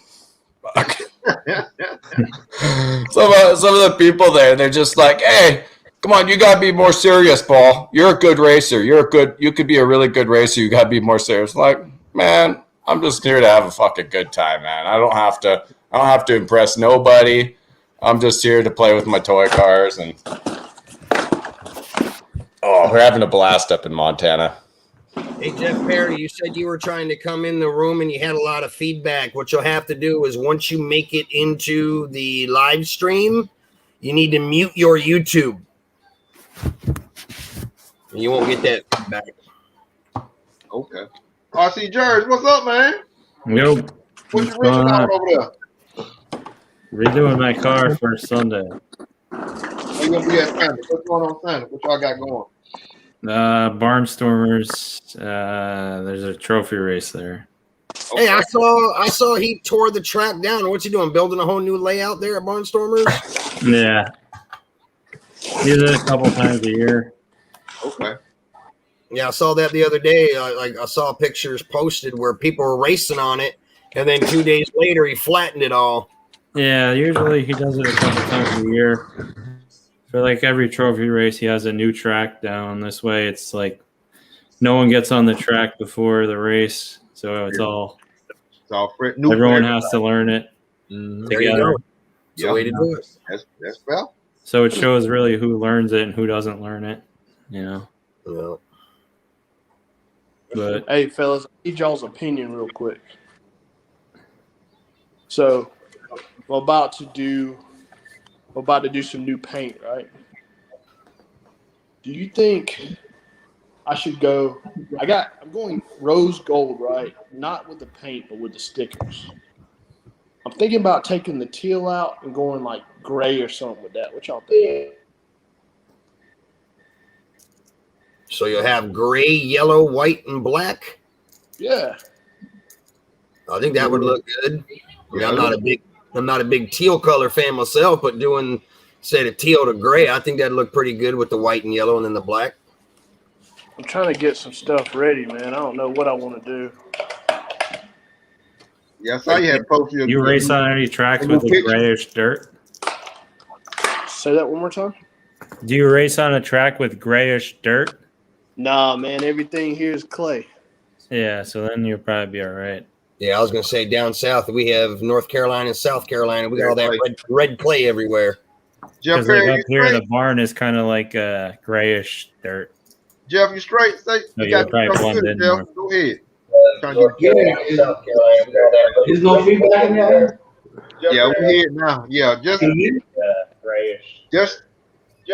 some of the people there, they're just like, hey, come on, you gotta be more serious, Paul. You're a good racer. You could be a really good racer. You gotta be more serious. Like, man, I'm just here to have a fucking good time, man. I don't have to impress nobody. I'm just here to play with my toy cars, and we're having a blast up in Montana. Hey, Jeff Perry, you said you were trying to come in the room and you had a lot of feedback. What you'll have to do is once you make it into the live stream, you need to mute your YouTube. And you won't get that feedback. Okay. RC George, what's up, man? Yo. What you reaching out over there? Redoing my car for Sunday. We're gonna be at Sunday. What's going on Sunday? What y'all got going? Barnstormers. There's a trophy race there. Okay. Hey, I saw he tore the track down. What's he doing? Building a whole new layout there at Barnstormers? Yeah. He does it a couple times a year. Okay. Yeah, I saw that the other day. I saw pictures posted where people were racing on it, and then 2 days later he flattened it all. Yeah, usually he does it a couple times a year. For like every trophy race, he has a new track down. This way, it's like no one gets on the track before the race, so it's all new. Everyone has to learn it There together. you go. It's a way to do it. That's fair. So it shows really who learns it and who doesn't learn it. Yeah. But hey, fellas, I need y'all's opinion real quick. So, we're about to do some new paint, right? Do you think I should go? I'm going rose gold, right? Not with the paint, but with the stickers. I'm thinking about taking the teal out and going like gray or something with that. What y'all think? So you'll have gray, yellow, white, and black. Yeah. I think that would look good. I mean, I'm not a big teal color fan myself, but say the teal to gray, I think that'd look pretty good with the white and yellow and then the black. I'm trying to get some stuff ready, man. I don't know what I want to do. Yeah, I saw you had posted. You race on any tracks with the grayish dirt? Say that one more time. Do you race on a track with grayish dirt? Nah, man. Everything here is clay. Yeah, so then you'll probably be all right. Yeah, I was going to say down south, we have North Carolina and South Carolina. We got all that red clay everywhere. Jeff, Because like up here, the barn is kind of like grayish dirt. Jeff, you straight? Say, So you got probably blend in Jeff. more. Go ahead. It's gonna be back in there. Yeah, we're here now. Yeah, just Grayish. just So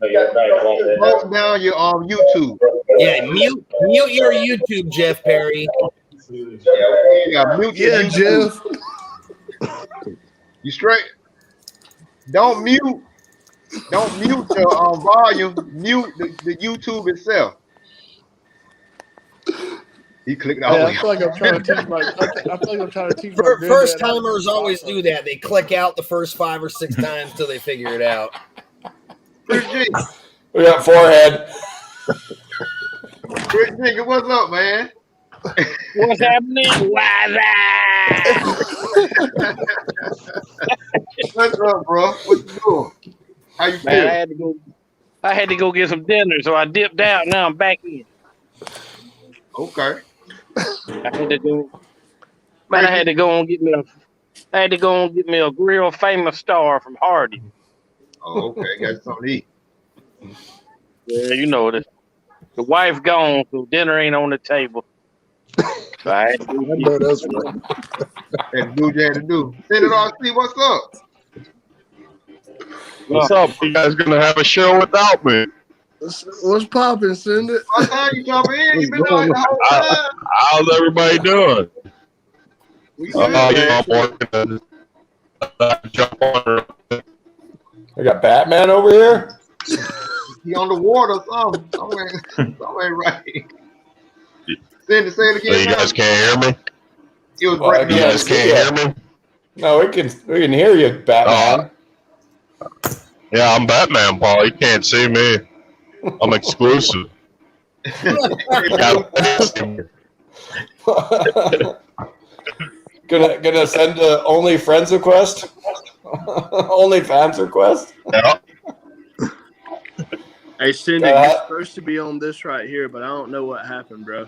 you'll probably blend in. post down your YouTube. Yeah, mute your YouTube, Jeff Perry. Yeah, mute your YouTube. Jeff. You straight? Don't mute your volume. Mute the YouTube itself. He clicked all Yeah, the I way. feel like I'm trying to teach my. I feel like I'm trying to teach my First granddad how to timers always do that. They click out the first 5 or 6 times till they figure it out. Chris G, We got forehead. Chris G, what's up, man? What's happening? Why What's up, bro? What you doing? How you Man, feel? I had to go get some dinner, so I dipped out. Now I'm back in. Okay. I had to go. Man, I had to go and get me a real famous star from Hardy. Oh, okay. Got something to eat. Yeah, you know this. The wife gone, so dinner ain't on the table. So I had to go I know that's right. Had to do what you had to do. Send it all. See what's up. What's up? You guys gonna have a show without me? What's popping, send it. What time you jumping in? You been on the whole time. How's everybody doing? We good. Yeah, I'm working. Jump on. We got Batman over here. He on the water or something. Something ain't right. Send it, say it So again. you guys now. can't hear me? It was Well, right You there. guys can't hear me? No, we can hear you, Batman. Yeah, I'm Batman, Paul. You can't see me. I'm exclusive. gonna send a only friends request. Only fans request. Yeah. Hey, Cindy, you're supposed to be on this right here, but I don't know what happened, bro.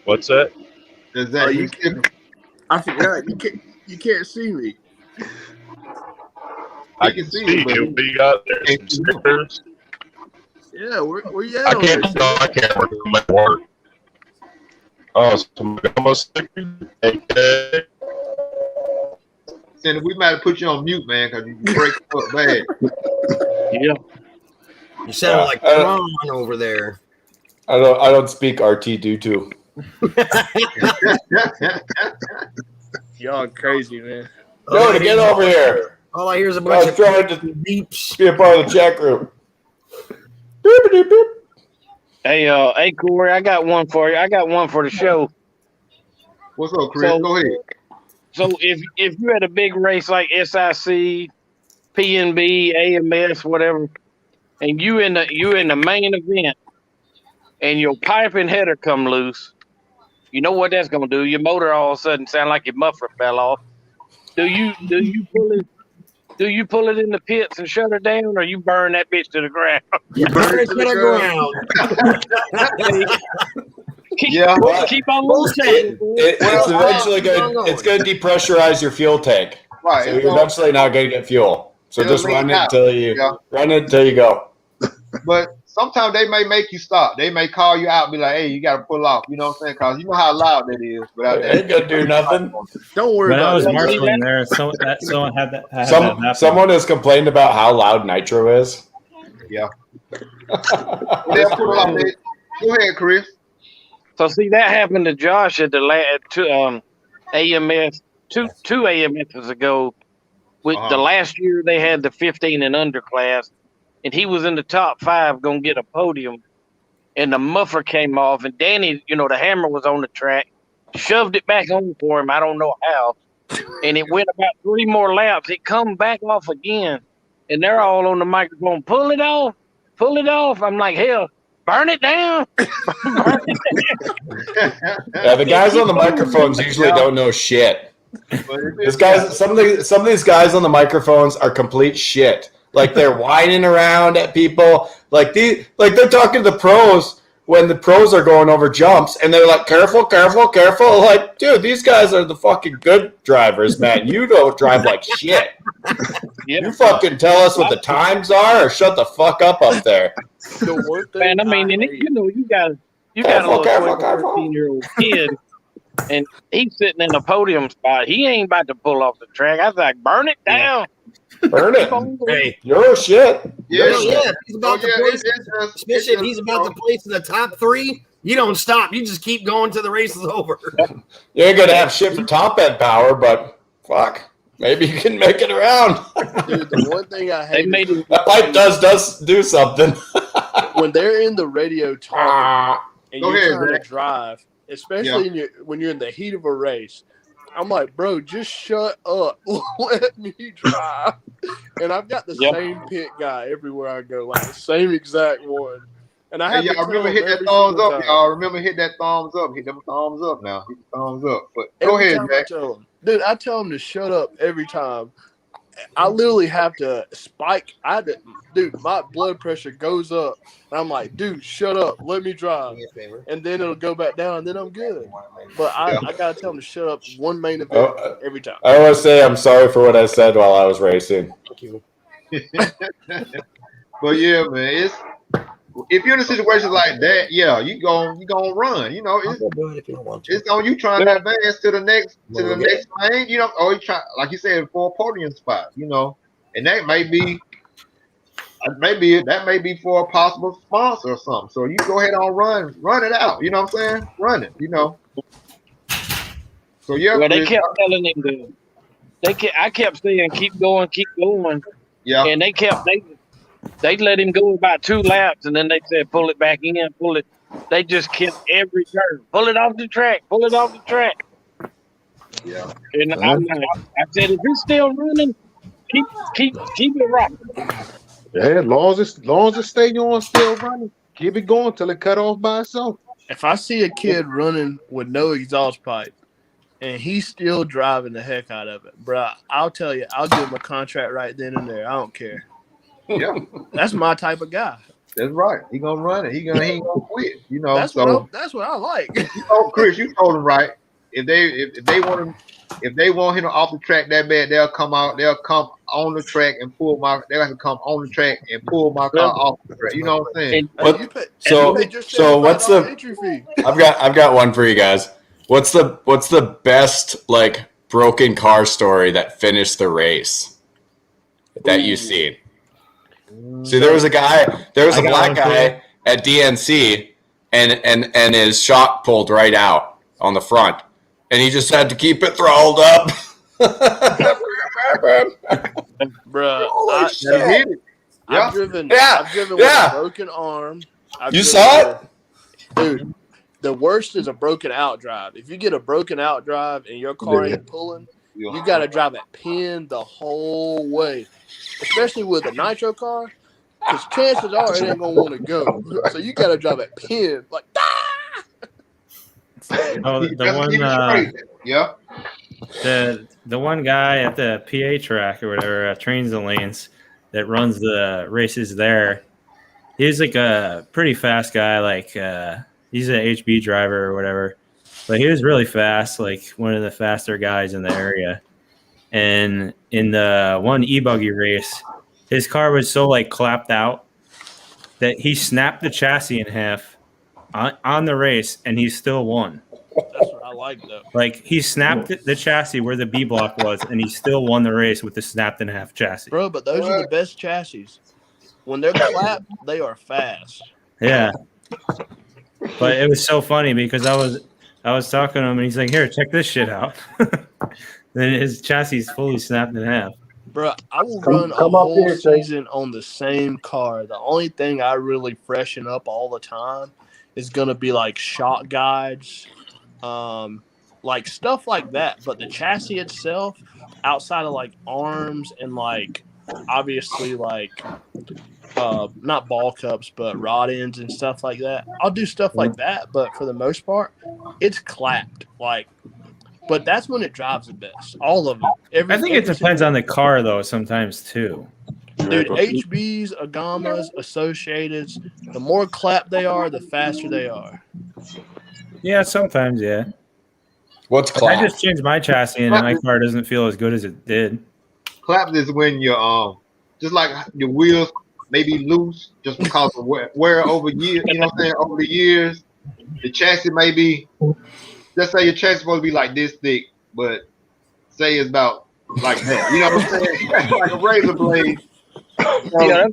What's that? Is that you? I forgot. You can't see me. I can see you. What you got there? Some stickers? Yeah, where you at? I on can't. this? No, I can't work. I'm at work. Oh, some gummo stickers. Okay. Cindy, we might have put you on mute, man, because you break up bad. Yeah. You sound like Tron over there. I don't speak R2D2. Y'all crazy, man. No, get over here. All I hear is a I bunch was of trying to beeps. be a part of the chat group. Hey, Corey, I got one for you. I got one for the show. What's up, Chris? So- Go ahead. So if you had a big race like SIC, PNB, AMS, whatever, and you in the main event, and your pipe and header come loose, you know what that's gonna do? Your motor all of a sudden sound like your muffler fell off. Do you pull it in the pits and shut it down, or you burn that bitch to the ground? You burn it to the ground. Yeah. Keep on rotating. It's eventually going. It's going to depressurize your fuel tank. Right. So you're eventually not going to get fuel. So It'll just run leak it out. until you go. But sometimes they may make you stop. They may call you out and be like, hey, you got to pull off. You know what I'm saying? Because you know how loud that is. Without It ain't going to do nothing. Don't worry When I about was it. marshaling there, someone had that happen. Someone has complained about how loud nitro is. Yeah. They'll pull off. Go ahead, Chris. So see that happened to Josh at the AMS two AMSs ago. With the last year they had the 15 and under class, and he was in the top 5 gonna get a podium, and the muffler came off, and Danny, the hammer was on the track, shoved it back on for him. I don't know how, and it went about 3 more laps. It come back off again, and they're all on the microphone. Pull it off. pull it off. I'm like, hell, burn it down. Burn it down. Yeah, the guys on the microphones usually don't know shit. Some of these guys on the microphones are complete shit. Like they're whining around at people. Like they're talking to the pros when the pros are going over jumps, and they're like, careful, careful, careful. Like, dude, these guys are the fucking good drivers, man. You don't drive like shit. You fucking tell us what the times are, or shut the fuck up there. Man, I mean, and you got a little 12, 13-year-old kid, and he's sitting in a podium spot. He ain't about to pull off the track. I was like, burn it down. Burn it. Hey, you're shit. Yeah. He's about to place, especially if he's about to place in the top 3. You don't stop. You just keep going till the race is over. You ain't gonna have shit for top end power, but fuck, maybe you can make it around. Dude, the one thing I hate that pipe does do something. When they're in the radio talking and you're trying to drive, especially when you're in the heat of a race. I'm like, bro, just shut up. Let me drive. And I've got the same pit guy everywhere I go, like the same exact one. And I have y'all remember hit that thumbs up, y'all. Remember hit that thumbs up. Hit them thumbs up now. Hit the thumbs up. But go ahead, Jack. I tell him to shut up every time. I literally have to spike. Dude, my blood pressure goes up. And I'm like, dude, shut up. Let me drive. And then it'll go back down, and then I'm good. But I got to tell him to shut up one main event every time. I want to say I'm sorry for what I said while I was racing. Thank you. But yeah, man, if you're in a situation like that, you gonna run. You know, it's on you trying to advance to the next lane. You know, or you try, like you said, for a podium spot. You know, and that may be for a possible sponsor or something. So you go ahead on run it out. You know what I'm saying? Run it. You know. So yeah, well, they kept telling him I kept saying keep going. Yeah, and they let him go about 2 laps, and then they said, pull it back in, pull it. They just kept every turn. Pull it off the track. Yeah. And I said, if it's still running, keep it rocking. Yeah, as long as it stay on still running, keep it going till it cut off by itself. If I see a kid running with no exhaust pipe and he's still driving the heck out of it, bro, I'll tell you, I'll give him a contract right then and there. I don't care. Yeah, that's my type of guy. That's right. He gonna run it. He ain't gonna quit. You know. That's what I like. Chris, you told him right. If they want him off the track that bad, they'll come on the track and pull my. They have to come on the track and pull my car off the track. You know what I'm saying? So what's the entry fee? I've got one for you guys. What's the best like broken car story that finished the race that you've seen? See, there was a black guy at DNC, and his shock pulled right out on the front, and he just had to keep it throttled up. Bro, I've driven with a broken arm. You saw it? Dude, the worst is a broken out drive. If you get a broken out drive and your car ain't pulling, you got to drive it pinned the whole way. Especially with a nitro car, because chances are it ain't gonna want to go. So you gotta drive it pinned, like the one guy at the PA track or whatever, trains the lanes that runs the races there. He's like a pretty fast guy, like he's an HB driver or whatever. But he was really fast, like one of the faster guys in the area. And in the one e-buggy race, his car was so like clapped out that he snapped the chassis in half on the race, and he still won. That's what I like, though. Like he snapped the chassis where the B block was, and he still won the race with the snapped in half chassis. Bro, but those are the best chassis. When they're clapped, they are fast. Yeah, but it was so funny because I was talking to him, and he's like, "Here, check this shit out." Then his chassis is fully snapped in half. Bro, I will run a whole season on the same car. The only thing I really freshen up all the time is going to be like shock guides, like stuff like that. But the chassis itself, outside of like arms and like obviously like not ball cups, but rod ends and stuff like that. I'll do stuff like that, but for the most part, it's clapped. Like, but that's when it drives the best. All of them. I think it depends on the car though. Sometimes too. Dude, HBs, Agamas, Associateds, the more clap they are, the faster they are. Yeah, sometimes, yeah. What's clap? I just changed my chassis and my car doesn't feel as good as it did. Clap is when you're just like your wheels may be loose just because of wear over years. You know what I'm saying? Over the years, the chassis may be. Let's say your chassis is supposed to be like this thick, but say it's about like that. You know what I'm saying? Like a razor blade. So,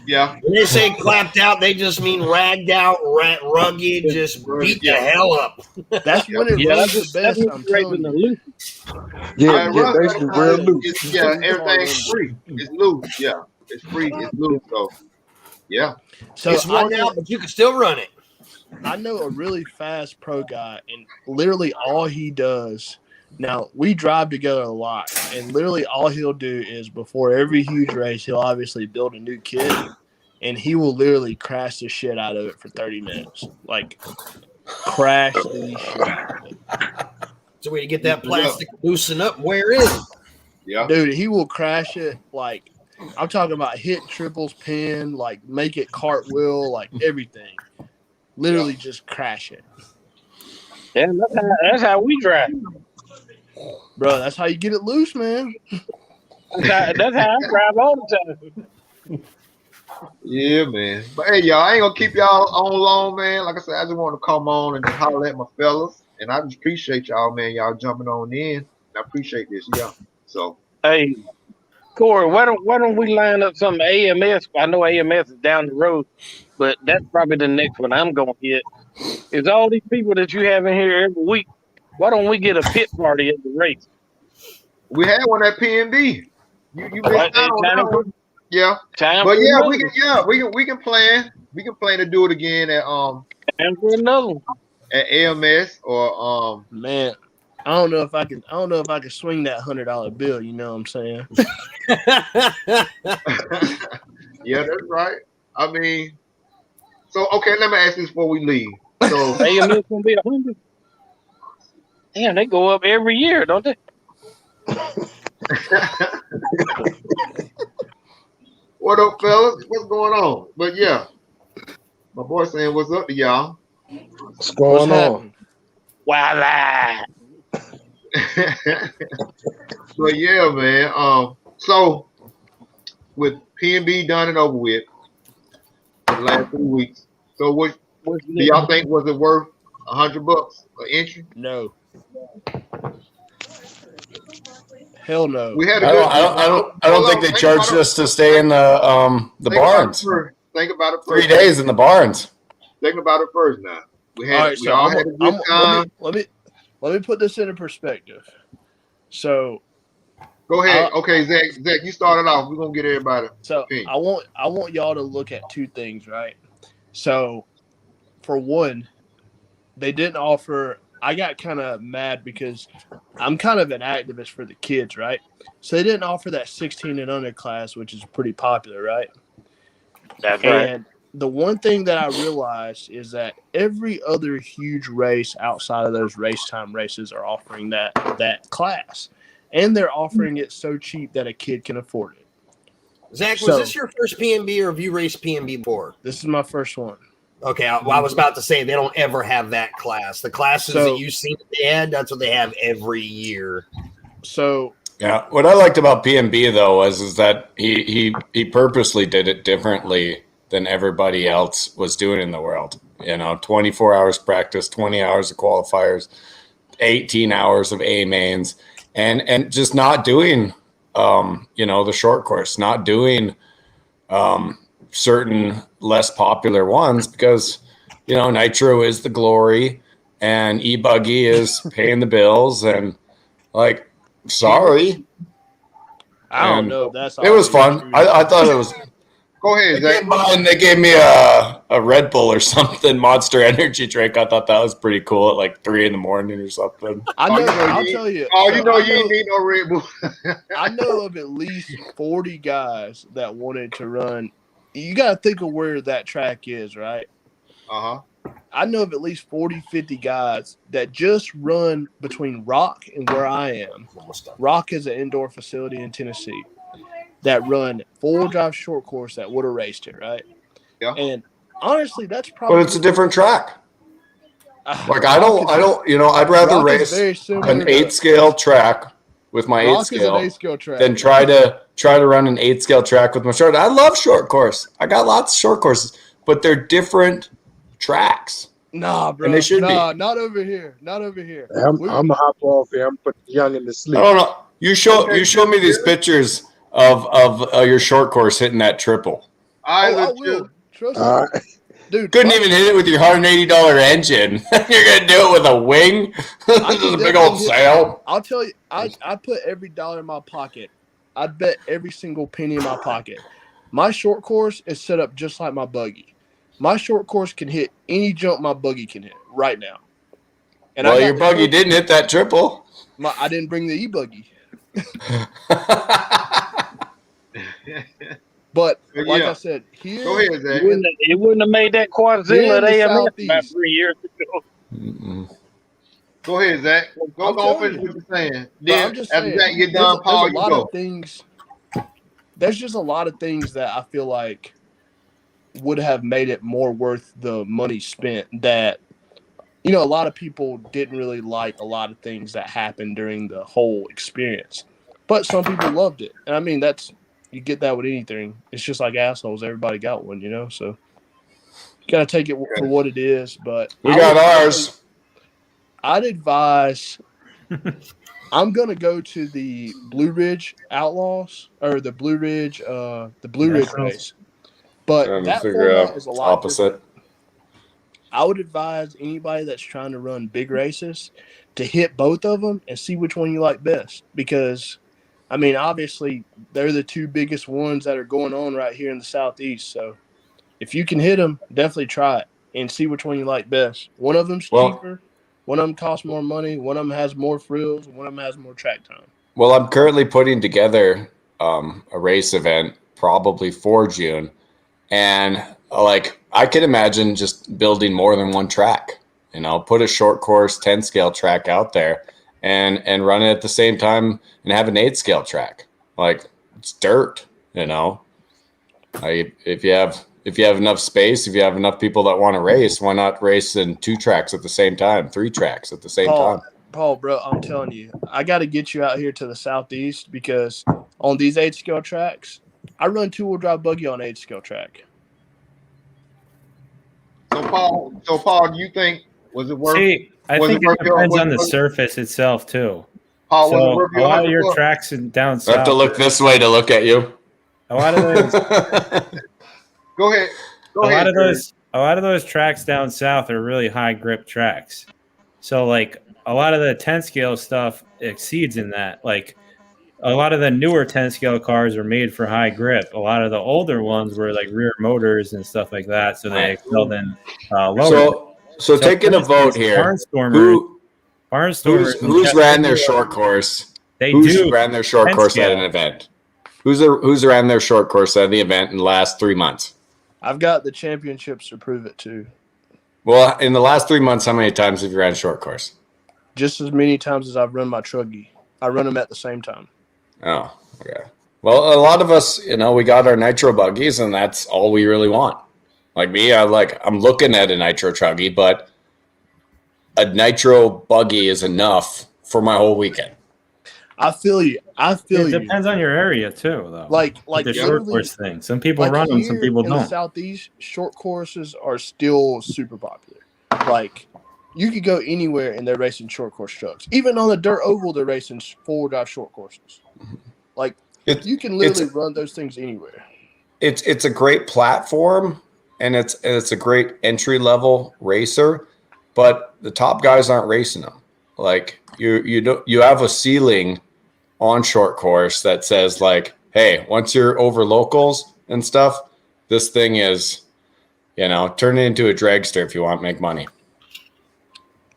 yeah. When they say clapped out, they just mean ragged out, rugged, just beat the hell up. That's when it runs the best. I'm telling you. Yeah, basically real loose. Yeah, everything's free. It's loose. Yeah, it's free. It's loose. So, yeah. So it's run out, but you can still run it. I know a really fast pro guy, and literally all he does. Now, we drive together a lot, and literally all he'll do is before every huge race, he'll obviously build a new kit, and he will literally crash the shit out of it for 30 minutes. Like, crash the shit out of it. So when you get that plastic loosen up, where is it? Yeah. Dude, he will crash it like, I'm talking about hit triples, pin, like make it cartwheel, like everything. Literally just crash it. Yeah, that's how we drive. Bro, that's how you get it loose, man. That's how I drive all the time. Yeah, man. But hey, y'all, I ain't gonna keep y'all on long, man. Like I said, I just want to come on and just holler at my fellas, and I just appreciate y'all, man. Y'all jumping on in. I appreciate this, yeah. So, hey, Corey, why don't we line up some AMS? I know AMS is down the road, but that's probably the next one I'm gonna get. Is all these people that you have in here every week? Why don't we get a pit party at the race? we had one at PNB. You missed out on that one. Yeah. But yeah, we can plan. We can plan to do it again at time for another one. At AMS or man. I don't know if I can swing that $100 bill, you know what I'm saying? Yeah, that's right. I mean, so okay, let me ask this before we leave. So AMS gonna be 100. Damn, they go up every year, don't they? What up, fellas? What's going on? But yeah, my boy saying what's up to y'all. What's going on? Voila. But yeah, man. So with PNB done and over with for the last 3 weeks. So what do y'all think, was it worth $100 an entry? No. Hell no. We had I don't think they charged us to stay in the barns. Think about it first. 3 days in the barns. Think about it first now. We all had a good time. Let me put this into perspective. So go ahead. Okay, Zach, you started off. We're gonna get everybody. So I want y'all to look at two things, right? So for one, they didn't offer. I got kind of mad because I'm kind of an activist for the kids, right? So they didn't offer that 16 and under class, which is pretty popular, right? That's right. And the one thing that I realized is that every other huge race outside of those race time races are offering that class. And they're offering it so cheap that a kid can afford it. Zach, was this your first PNB, or have you raced PNB before? This is my first one. Okay, I was about to say they don't ever have that class. The classes that you've seen they had, that's what they have every year. So yeah, what I liked about PNB though is that he purposely did it differently than everybody else was doing in the world. 24 hours practice, 20 hours of qualifiers, 18 hours of A mains, and just not doing the short course, not doing certain less popular ones because nitro is the glory and e-buggy is paying the bills, and like, sorry. I don't know if that's it was fun. I thought it was Go ahead, Zach. And they gave me a Red Bull or something, Monster Energy drink. I thought that was pretty cool at like 3 a.m. or something. I know. I'll tell you. Oh, you know you ain't need no Red Bull. I know of at least 40 guys that wanted to run. You got to think of where that track is, right? Uh-huh. I know of at least 40, 50 guys that just run between Rock and where I am. Rock is an indoor facility in Tennessee that run 4-wheel drive short course that would have raced it, right? Yeah. And honestly, that's probably. But it's a different track. Like I don't, I'd rather Rock race an 8-scale track with my 8-scale track than try to run an 8-scale track with my short. I love short course. I got lots of short courses, but they're different tracks. Nah, bro. And they should be. Not over here. Not over here. I'm gonna hop off here. I'm putting the young in the sleep. I don't know. You show me these pictures of your short course hitting that triple. I will. Trust me. Dude, couldn't even hit it with your $180 engine. You're gonna do it with a wing, just a big old sail. I'll tell you, I put every dollar in my pocket. I'd bet every single penny in my pocket. My short course is set up just like my buggy. My short course can hit any jump my buggy can hit right now. And your buggy didn't hit that triple. I didn't bring the e-buggy. But like I said, here go ahead, Zach. It wouldn't have made that Quadzilla AMS about 3 years ago. Mm-mm. Go ahead, Zach. Go finish what you're saying. Then after Zach get done, Paul, you go. There's just a lot of things that I feel like would have made it more worth the money spent. That a lot of people didn't really like a lot of things that happened during the whole experience, but some people loved it. And I mean, you get that with anything. It's just like assholes. Everybody got one, so you got to take it for what it is. But we got ours. I'd advise I'm going to go to the Blue Ridge Outlaws or the Blue Ridge race. But that format is a lot opposite. Different. I would advise anybody that's trying to run big races to hit both of them and see which one you like best. Because, I mean, obviously, they're the two biggest ones that are going on right here in the Southeast. So if you can hit them, definitely try it and see which one you like best. One of them's cheaper. One of them costs more money. One of them has more frills. One of them has more track time. Well, I'm currently putting together a race event probably for June. And I could imagine just building more than one track, put a short course 10-scale track out there and run it at the same time and have an 8-scale track. Like it's dirt, if you have enough space, if you have enough people that want to race, why not race in 2 tracks at the same time, 3 tracks at the same time? Paul, bro, I'm telling you, I got to get you out here to the Southeast because on these 8-scale tracks, I run 2-wheel drive buggy on 8-scale track. So Paul, do you think was it worth? See, I think it depends on the surface itself too. Paul, so a lot of your tracks down south. I have to look this way to look at you. A lot of those. Go ahead. A lot of those tracks down south are really high grip tracks. So like a lot of the 10-scale stuff exceeds in that. Like a lot of the newer 10-scale cars are made for high grip. A lot of the older ones were like rear motors and stuff like that, so they excelled in lower. So taking a vote here. Barnstormers. Who's ran their short course? Who's ran their short course at an event? Who's ran their short course at the event in the last 3 months? I've got the championships to prove it too. Well, in the last 3 months, how many times have you ran short course? Just as many times as I've run my truggy. I run them at the same time. Oh, okay. Well, a lot of us, we got our nitro buggies, and that's all we really want. Like me, I'm looking at a nitro truggy, but a nitro buggy is enough for my whole weekend. I feel you. It depends on your area too, though. Like the short course thing. Some people run them, some people don't. In the Southeast, short courses are still super popular. Like you could go anywhere and they're racing short course trucks. Even on the dirt oval, they're racing 4-wheel drive short courses. Like you can literally run those things anywhere. It's a great platform and it's a great entry level racer, but the top guys aren't racing them. Like you have a ceiling on short course that says like, hey, once you're over locals and stuff, this thing is, turn it into a dragster if you want to make money.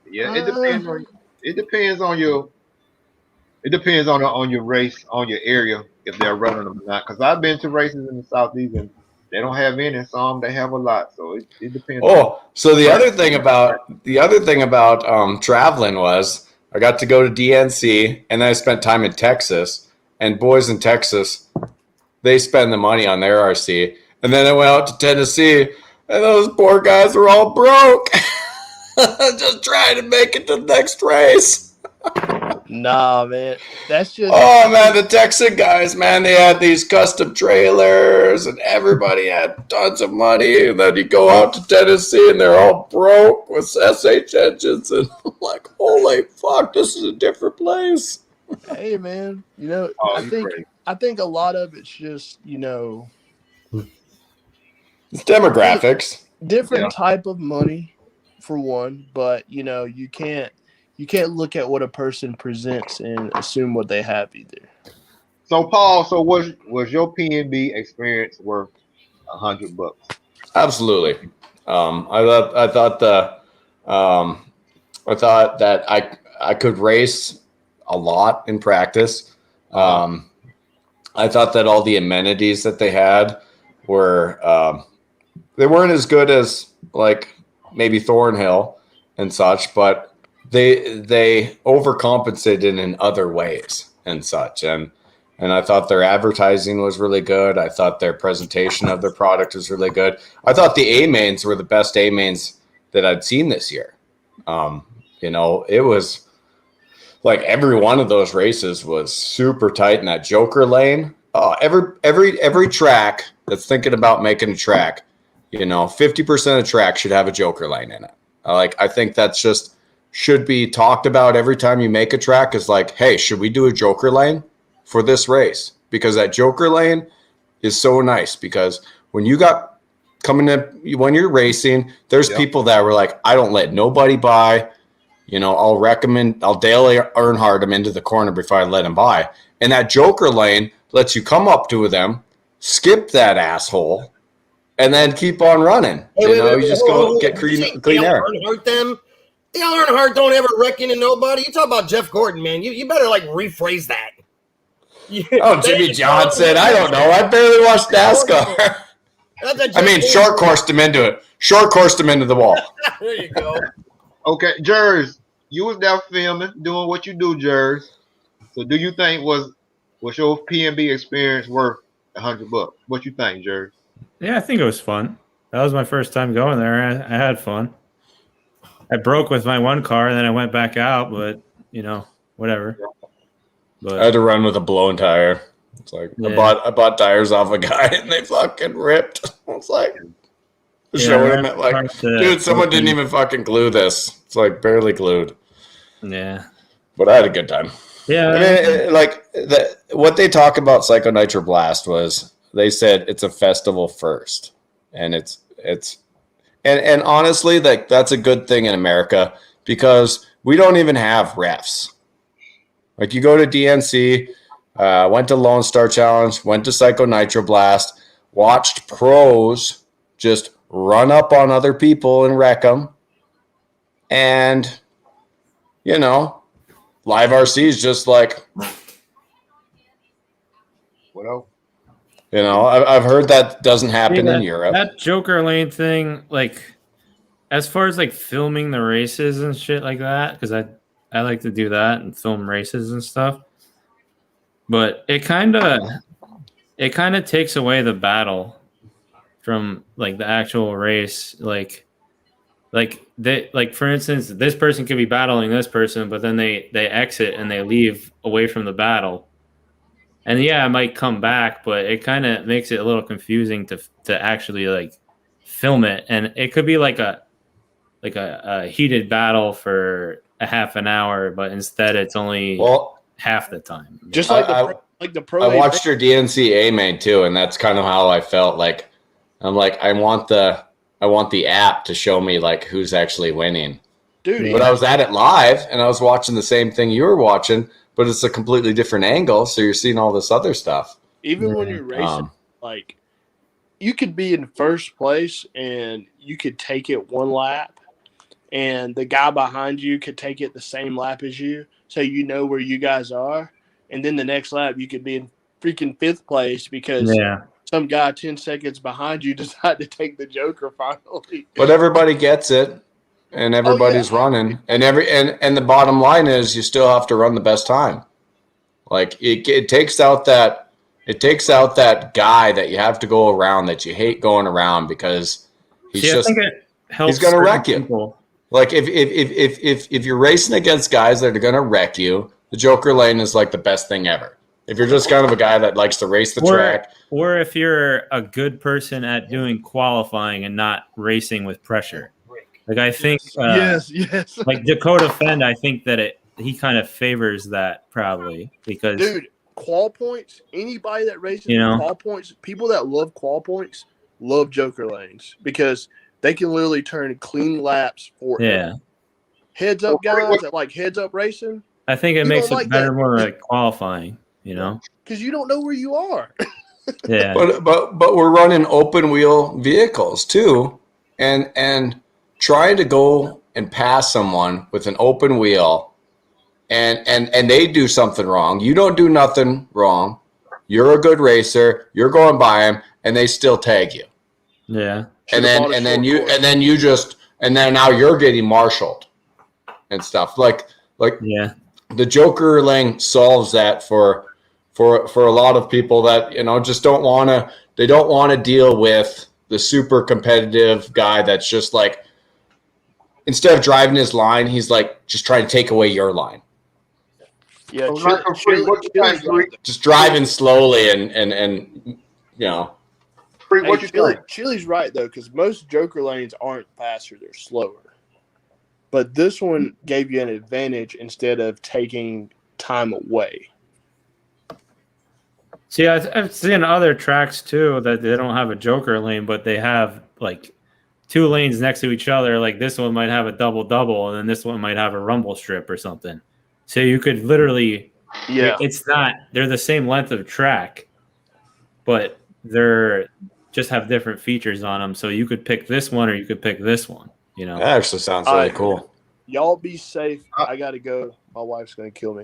Yeah, it depends on your race, on your area, if they're running them or not. Because I've been to races in the Southeast and they don't have any. Some they have a lot, so it depends. So the other thing about traveling was I got to go to DNC, and then I spent time in Texas. And boys in Texas, they spend the money on their RC. And then I went out to Tennessee, and those poor guys were all broke, just trying to make it to the next race. Nah, man, that's just. Oh man, the Texan guys, man, they had these custom trailers, and everybody had tons of money. And then you go out to Tennessee, and they're all broke with SH engines, and I'm like, holy fuck, this is a different place. Hey, man, I think a lot of it's just it's demographics, different type of money, for one, but you can't look at what a person presents and assume what they have either. So Paul, was your PNB experience worth $100? Absolutely. I thought that I could race a lot in practice. I thought that all the amenities that they had were they weren't as good as like maybe Thornhill and such, but they overcompensated in other ways and such. And I thought their advertising was really good. I thought their presentation of their product was really good. I thought the A-mains were the best A-mains that I'd seen this year. It was like every one of those races was super tight in that Joker lane. Every track that's thinking about making a track, 50% of track should have a Joker lane in it. I think that's just should be talked about every time you make a track is like, hey, should we do a Joker lane for this race? Because that Joker lane is so nice, because when you got coming in, when you're racing, there's people that were like, I don't let nobody by, I'll daily Earnhardt them into the corner before I let him by. And that Joker lane lets you come up to them, skip that asshole, and then keep on running. You just go get clean air. Earnhardt them? Dale Earnhardt don't ever wreck into nobody. You talk about Jeff Gordon, man. You better rephrase that. Jimmy Johnson. I don't know. I barely watched NASCAR. Short coursed him into it. Short coursed him into the wall. There you go. Okay, Jers, you was there filming, doing what you do, Jers. So do you think was your PNB experience worth $100? What you think, Jers? Yeah, I think it was fun. That was my first time going there. I had fun. I broke with my one car, and then I went back out, but, whatever. But I had to run with a blown tire. It's like, I bought tires off a guy, and they fucking ripped. It's like, showing him it dude, someone didn't even fucking glue this. It's like barely glued. Yeah. But I had a good time. Yeah. What they talk about Psycho Nitro Blast was, they said it's a festival first. And And honestly, that's a good thing in America, because we don't even have refs. Like, you go to DNC, went to Lone Star Challenge, went to Psycho Nitro Blast, watched pros just run up on other people and wreck them. And, live RC is just like, what else? I've heard that doesn't happen in Europe. That Joker lane thing, as far as filming the races and shit like that, because I like to do that and film races and stuff. But it kind of takes away the battle from the actual race. For instance, this person could be battling this person, but then they exit and they leave away from the battle. And I might come back, but it kind of makes it a little confusing to actually film it. And it could be a heated battle for a half an hour, but instead it's only half the time. Just the pro. I watched your DNC A-main too, and that's kind of how I felt. I'm like, I want the app to show me who's actually winning. Dude, but I was at it live, and I was watching the same thing you were watching, but it's a completely different angle, so you're seeing all this other stuff. Even when you're racing, you could be in first place and you could take it one lap, and the guy behind you could take it the same lap as you, so you know where you guys are. And then the next lap, you could be in freaking fifth place because some guy 10 seconds behind you decided to take the Joker finally. But everybody gets it, and everybody's running, and and the bottom line is you still have to run the best time. Like it takes out that guy that you have to go around that you hate going around because he's he's going to wreck you. People. Like if you're racing against guys that are going to wreck you, the Joker lane is like the best thing ever. If you're just kind of a guy that likes to race the track, or if you're a good person at doing qualifying and not racing with pressure, like I think, yes, like Dakota Fend, I think that he kind of favors that probably because dude, qual points. Anybody that races qual points, people that love qual points love Joker lanes because they can literally turn clean laps for heads up guys that like heads up racing. I think it makes it better more like qualifying, because you don't know where you are. but we're running open wheel vehicles too, and trying to go and pass someone with an open wheel, and they do something wrong. You don't do nothing wrong. You're a good racer. You're going by them, and they still tag you. Yeah. And then now you're getting marshaled and stuff like the Joker lane solves that for a lot of people that just don't want to deal with the super competitive guy that's just like instead of driving his line he's like just trying to take away your line. Just driving slowly and Chili's right though, because most Joker lanes aren't faster; they're slower. But this one gave you an advantage instead of taking time away. See, I've seen other tracks too that they don't have a Joker lane, but they have like two lanes next to each other. Like this one might have a double, and then this one might have a rumble strip or something. So you could literally, it's not, they're the same length of track, but they're just have different features on them. So you could pick this one or you could pick this one, That actually sounds really cool. Y'all be safe. I got to go. My wife's going to kill me.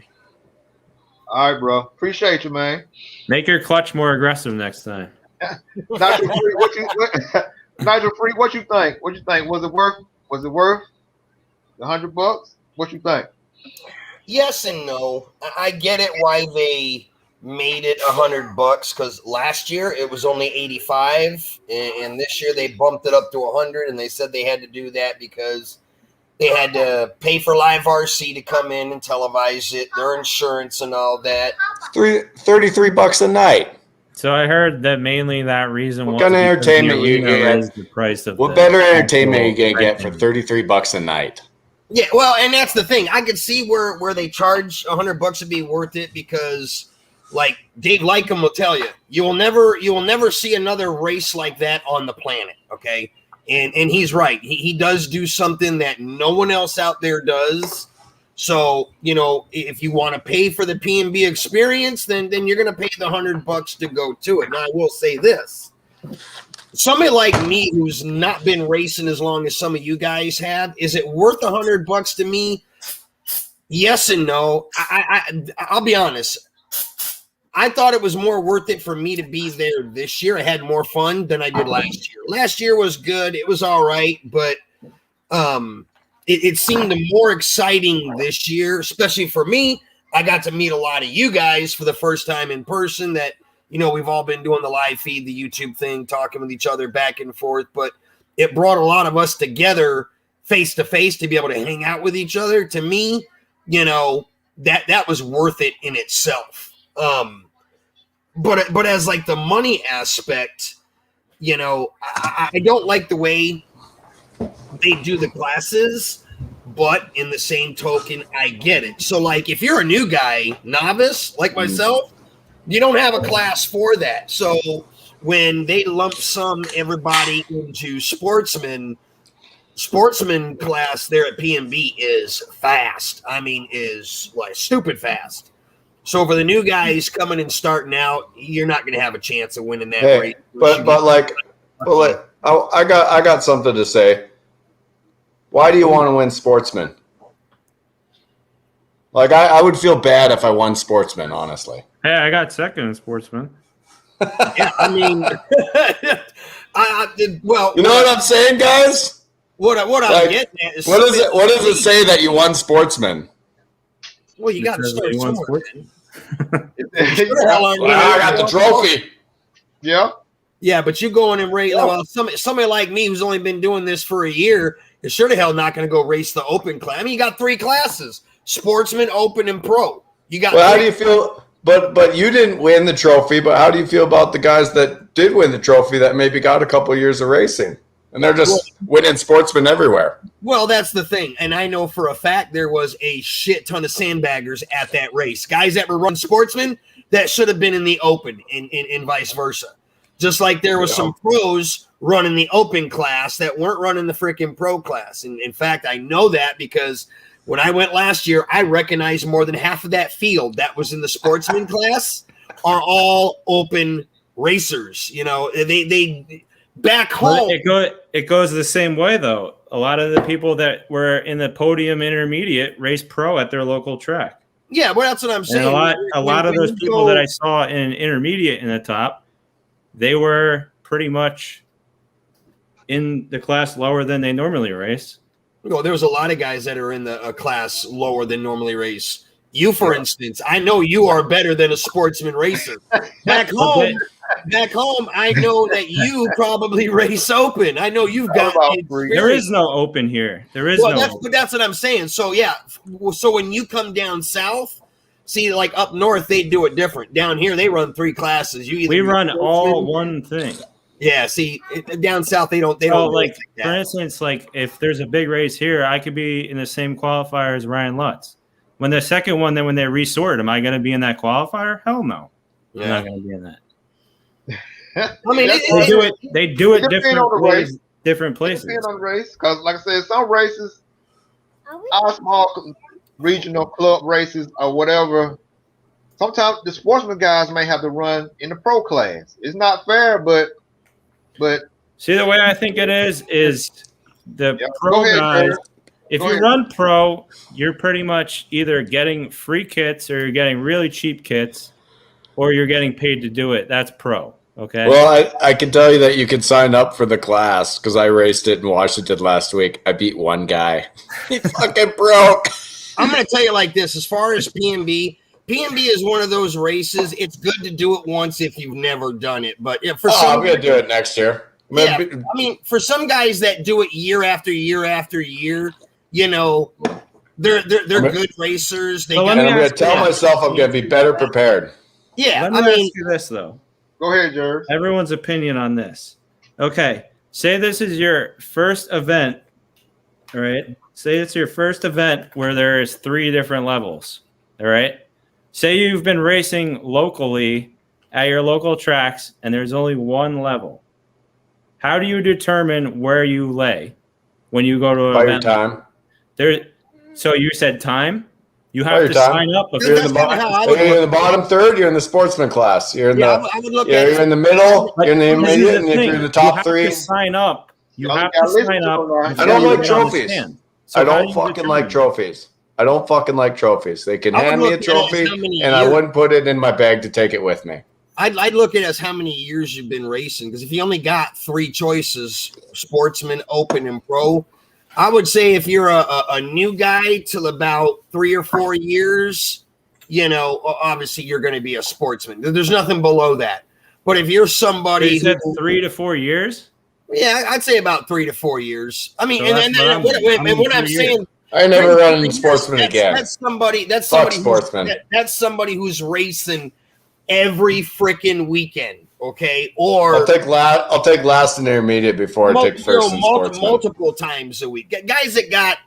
All right, bro. Appreciate you, man. Make your clutch more aggressive next time. Nigel Free, what you think? What you think? Was it worth the $100? What you think? Yes and no. I get it why they made it $100 because last year it was only 85 and this year they bumped it up to 100 and they said they had to do that because they had to pay for Live RC to come in and televise it, their insurance and all that. $33 a night. So I heard that mainly that reason. What kind of entertainment you get? The price of what better entertainment you can get for $33 a night? Yeah, well, and that's the thing. I could see where they charge $100 to be worth it because, like Dave Lycum will tell you, you will never see another race like that on the planet. Okay, and he's right. He does do something that no one else out there does. So if you want to pay for the P&B experience, then you're going to pay the $100 to go to it. Now I will say this. Somebody like me who's not been racing as long as some of you guys have, is it worth $100 to me? Yes and no. I'll be honest. I thought it was more worth it for me to be there this year. I had more fun than I did last year. Last year was good. It was all right, but it seemed more exciting this year, especially for me. I got to meet a lot of you guys for the first time in person that, we've all been doing the live feed, the YouTube thing, talking with each other back and forth, but it brought a lot of us together face to face to be able to hang out with each other. To me, that was worth it in itself. But as like the money aspect, I don't like the way they do the classes, but in the same token, I get it. So like if you're a new guy, novice like myself, you don't have a class for that. So when they lump sum everybody into sportsman class there at P&B is fast. I mean, is like stupid fast. So for the new guys coming and starting out, you're not going to have a chance of winning that race. But like Well, I got something to say. Why do you want to win Sportsman? Like, I would feel bad if I won Sportsman, honestly. Hey, I got second in Sportsman. Yeah, I mean, well, you know what I'm saying, guys? What I'm getting at is what does it say that you won Sportsman? Well, you got to start somewhere. I got the trophy. Yeah. Yeah, but you going and race. Well, somebody like me who's only been doing this for a year is sure the hell not going to go race the open class. I mean, you got 3 classes: Sportsman, Open, and Pro. You got. Well, how do you feel? But you didn't win the trophy. But how do you feel about the guys that did win the trophy that maybe got a couple of years of racing and they're just winning Sportsman everywhere? Well, that's the thing, and I know for a fact there was a shit ton of sandbaggers at that race. Guys that were running Sportsman that should have been in the Open, and vice versa. Just like there was some pros running the Open class that weren't running the freaking Pro class. And in fact, I know that because when I went last year, I recognized more than half of that field that was in the Sportsman class are all Open racers. You know, they back home. It goes the same way, though. A lot of the people that were in the podium intermediate race Pro at their local track. Yeah, well, that's what I'm saying. And a lot of those people that I saw in intermediate in the top, they were pretty much in the class lower than they normally race. Well, there was a lot of guys that are in the class lower than normally race. You, for instance, I know you are better than a Sportsman racer. Back home, I know that you probably race Open. I know you've got. There is no Open here. There is That's what I'm saying. So yeah, so when you come down south. See, like up north, they do it different. Down here, they run 3 classes. We run all one thing. Yeah. See, down south, they don't. Like for instance, like if there's a big race here, I could be in the same qualifier as Ryan Lutz. When the second one, then when they resort, am I going to be in that qualifier? Hell no. Yeah. I'm not going to be in that. I mean, they do it different places. Depending on the race, because like I said, some races, our small regional club races or whatever, sometimes the Sportsman guys may have to run in the Pro class. It's not fair, but see, the way I think it is the Pro guys. If you run Pro, you're pretty much either getting free kits or you're getting really cheap kits, or you're getting paid to do it. That's Pro. Okay. Well, I can tell you that you can sign up for the class because I raced it in Washington last week. I beat one guy. He fucking broke. I'm going to tell you like this. As far as PMB is one of those races. It's good to do it once if you've never done it. But for I'm going to do it next year. Yeah, I mean, for some guys that do it year after year after year, you know, they're good racers. I'm going to tell myself I'm going to be better prepared. Yeah, Let me ask you this, though. Go ahead, Jerry. Everyone's opinion on this. Okay, say this is your first event, all right? Say it's your first event where there is 3 different levels, all right? Say you've been racing locally at your local tracks and there's only 1 level. How do you determine where you lay when you go to an event? Time. So you said time? You have to sign up. If you're in the bottom third, you're in the Sportsman class. You're in you're in the middle, you're in the intermediate, and if you're in the top 3. You have to sign up. You have to sign up. I don't like trophies. I don't fucking like trophies. I don't fucking like trophies. They can hand me a trophy, and I wouldn't put it in my bag to take it with me. I'd look at it as how many years you've been racing, because if you only got 3 choices, Sportsman, Open, and Pro, I would say if you're a new guy till about 3 or 4 years, you know, obviously you're going to be a Sportsman. There's nothing below that. But if you're somebody you said 3 to 4 years, yeah, I'd say about 3 to 4 years. I mean, so what I'm saying, I never run in Sportsman again. That's somebody who's racing every freaking weekend. Okay, or I'll take last in intermediate before I take first in Sportsman. Multiple times a week. Guys that got,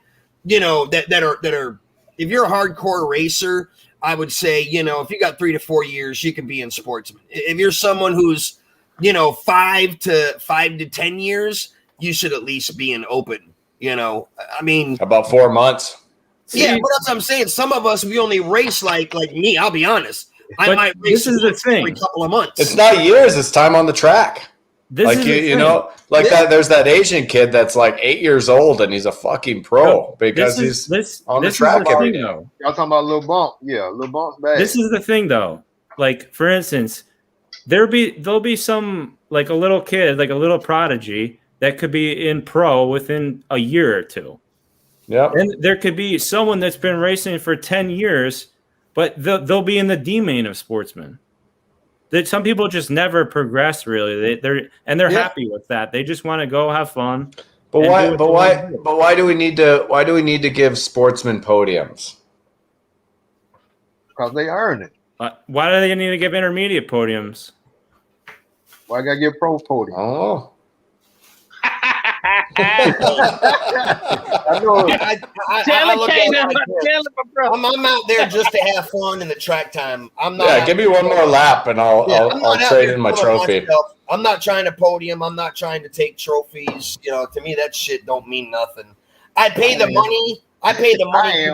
you know, that are. If you're a hardcore racer, I would say, you know, if you got 3 to 4 years, you can be in Sportsman. If you're someone who's, you know, 5 to 10 years, you should at least be in Open. You know, I mean, about 4 months. Yeah, but that's what I'm saying. Some of us, we only race like me. I'll be honest. I might race this is the thing. every couple of months. It's not years. It's time on the track. This is you know, like that. There's that Asian kid that's like 8 years old and he's a fucking pro because he's on the track every day. Y'all talking about Lil Bump? Yeah, Lil Bump's bad. This is the thing, though. Like, for instance, there'll be some, like, a little kid, like a little prodigy that could be in pro within a year or two. Yeah, and there could be someone that's been racing for 10 years, but they'll be in the D main of Sportsman. That some people just never progress really. They're happy with that. They just want to go have fun. But why do we need to give Sportsmen podiums? Because they earn it. Why do they need to give intermediate podiums? Why I gotta give pro podium? Oh. I I'm out there just to have fun in the track time. I'm not. Yeah, give me one more lap and I'll trade in my trophy. I'm not trying to podium. I'm not trying to take trophies. You know, to me that shit don't mean nothing. I pay the money. I pay the money.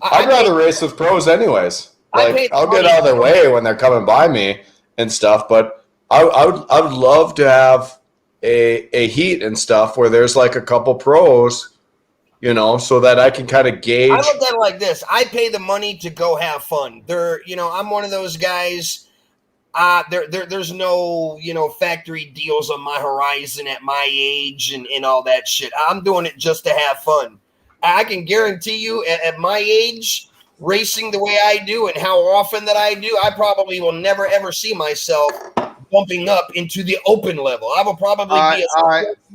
I'd rather race with pros anyways. Like I'll get out of their way when they're coming by me and stuff, but I would love to have a heat and stuff where there's like a couple pros, you know, so that I can kind of gauge. I look at it like this: I pay the money to go have fun. I'm one of those guys. There's no, factory deals on my horizon at my age and all that shit. I'm doing it just to have fun. I can guarantee you, at my age, racing the way I do and how often that I do, I probably will never ever see myself bumping up into the open level. I will probably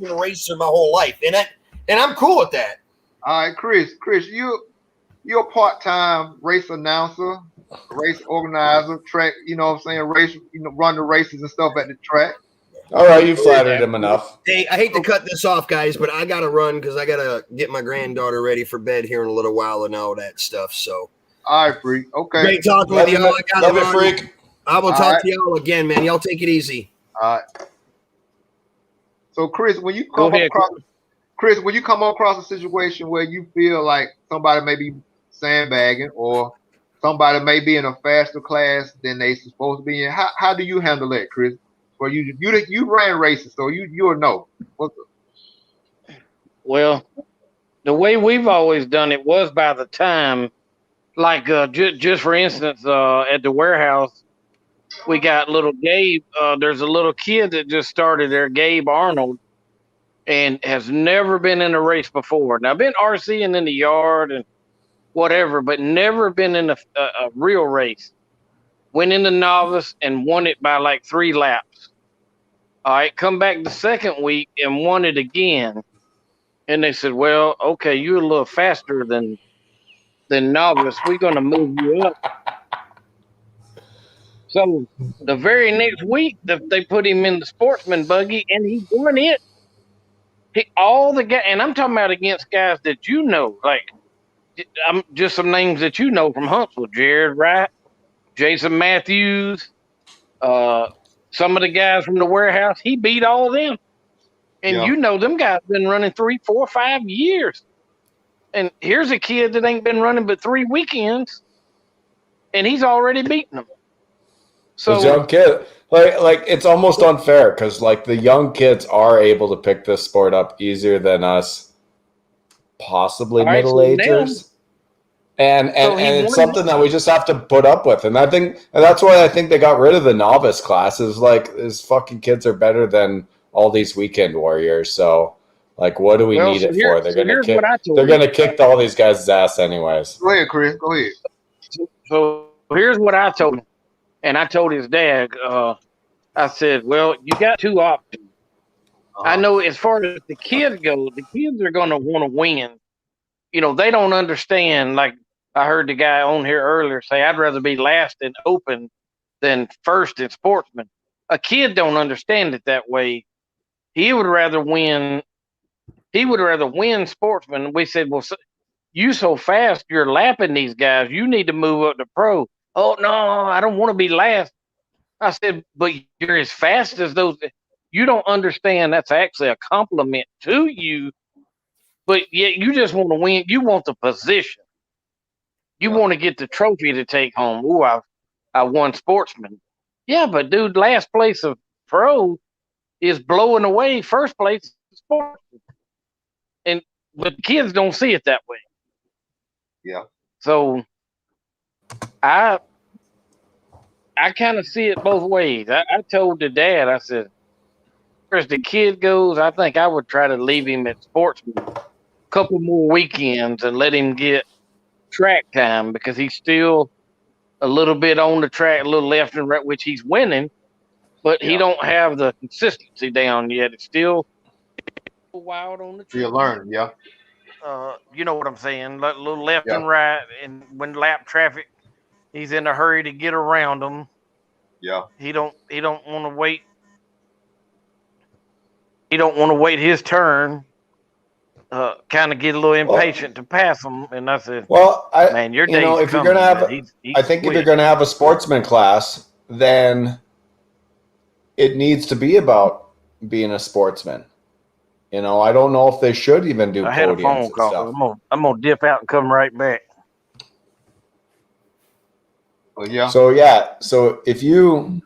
be a racer my whole life, and I'm cool with that. All right, Chris, you're a part-time race announcer, race organizer, track. You know what I'm saying? Race, run the races and stuff at the track. All right, you flattered him enough. Hey, I hate to cut this off, guys, but I gotta run because I gotta get my granddaughter ready for bed here in a little while and all that stuff. So, all right, freak. Okay, great talking with y'all. I gotta run. Freak. I will talk to y'all again, man. Y'all take it easy. All right. So, Chris, when you come across a situation where you feel like somebody may be sandbagging or somebody may be in a faster class than they supposed to be in, how do you handle that, Chris? Well, you ran races, so you'll know. Well, the way we've always done it was by the time, like just for instance, at the warehouse, we got little Gabe. There's a little kid that just started there, Gabe Arnold, and has never been in a race before. Now, I've been RCing in the yard and whatever, but never been in a real race. Went in the novice and won it by like 3 laps. All right, come back the second week and won it again. And they said, well, okay, you're a little faster than novice. We're going to move you up. So the very next week, they put him in the sportsman buggy, and he won it. All the guys, and I'm talking about against guys that you know, like I'm just some names that you know from Huntsville: Jared Wright, Jason Matthews, some of the guys from the warehouse. He beat all of them, and you know them guys been running 3, 4, 5 years. And here's a kid that ain't been running but 3 weekends, and he's already beaten them. So those young kids, like it's almost unfair because like the young kids are able to pick this sport up easier than us, possibly middle-agers, and it's something that we just have to put up with. And that's why I think they got rid of the novice classes. Like, these fucking kids are better than all these weekend warriors. So, like, what do we need it for? They're gonna kick all these guys' ass anyways. Go ahead, Chris. Go ahead. So here's what I told him. And I told his dad, I said, well, you got 2 options. I know as far as the kids go, the kids are going to want to win. You know, they don't understand. Like I heard the guy on here earlier say, I'd rather be last in open than first in sportsman. A kid don't understand it that way. He would rather win. He would rather win sportsman. We said, well, you so fast, you're lapping these guys. You need to move up to pro. Oh, no, I don't want to be last. I said, but you're as fast as those. You don't understand that's actually a compliment to you, but yet you just want to win. You want the position. You want to get the trophy to take home. Ooh, I won sportsman. Yeah, but dude, last place of pro, is blowing away first place sports. But the kids don't see it that way. Yeah. So I kind of see it both ways. I told the dad, I said, as the kid goes, I think I would try to leave him at Sportsman a couple more weekends and let him get track time, because he's still a little bit on the track, a little left and right, which he's winning, but he don't have the consistency down yet. It's still wild on the track. You're learning, yeah. You know what I'm saying? A little left Yeah. and right, and when lap traffic, he's in a hurry to get around them. Yeah. He don't want to wait. He don't want to wait his turn. Kind of get a little impatient to pass him, and I said, Well, man, your you day's know, if you're coming, gonna have, man. I think if you're gonna have a sportsman class, then it needs to be about being a sportsman. You know, I don't know if they should even do I had a podiums phone and call. stuff. I'm gonna dip out and come right back. Well, yeah. So yeah, so if you're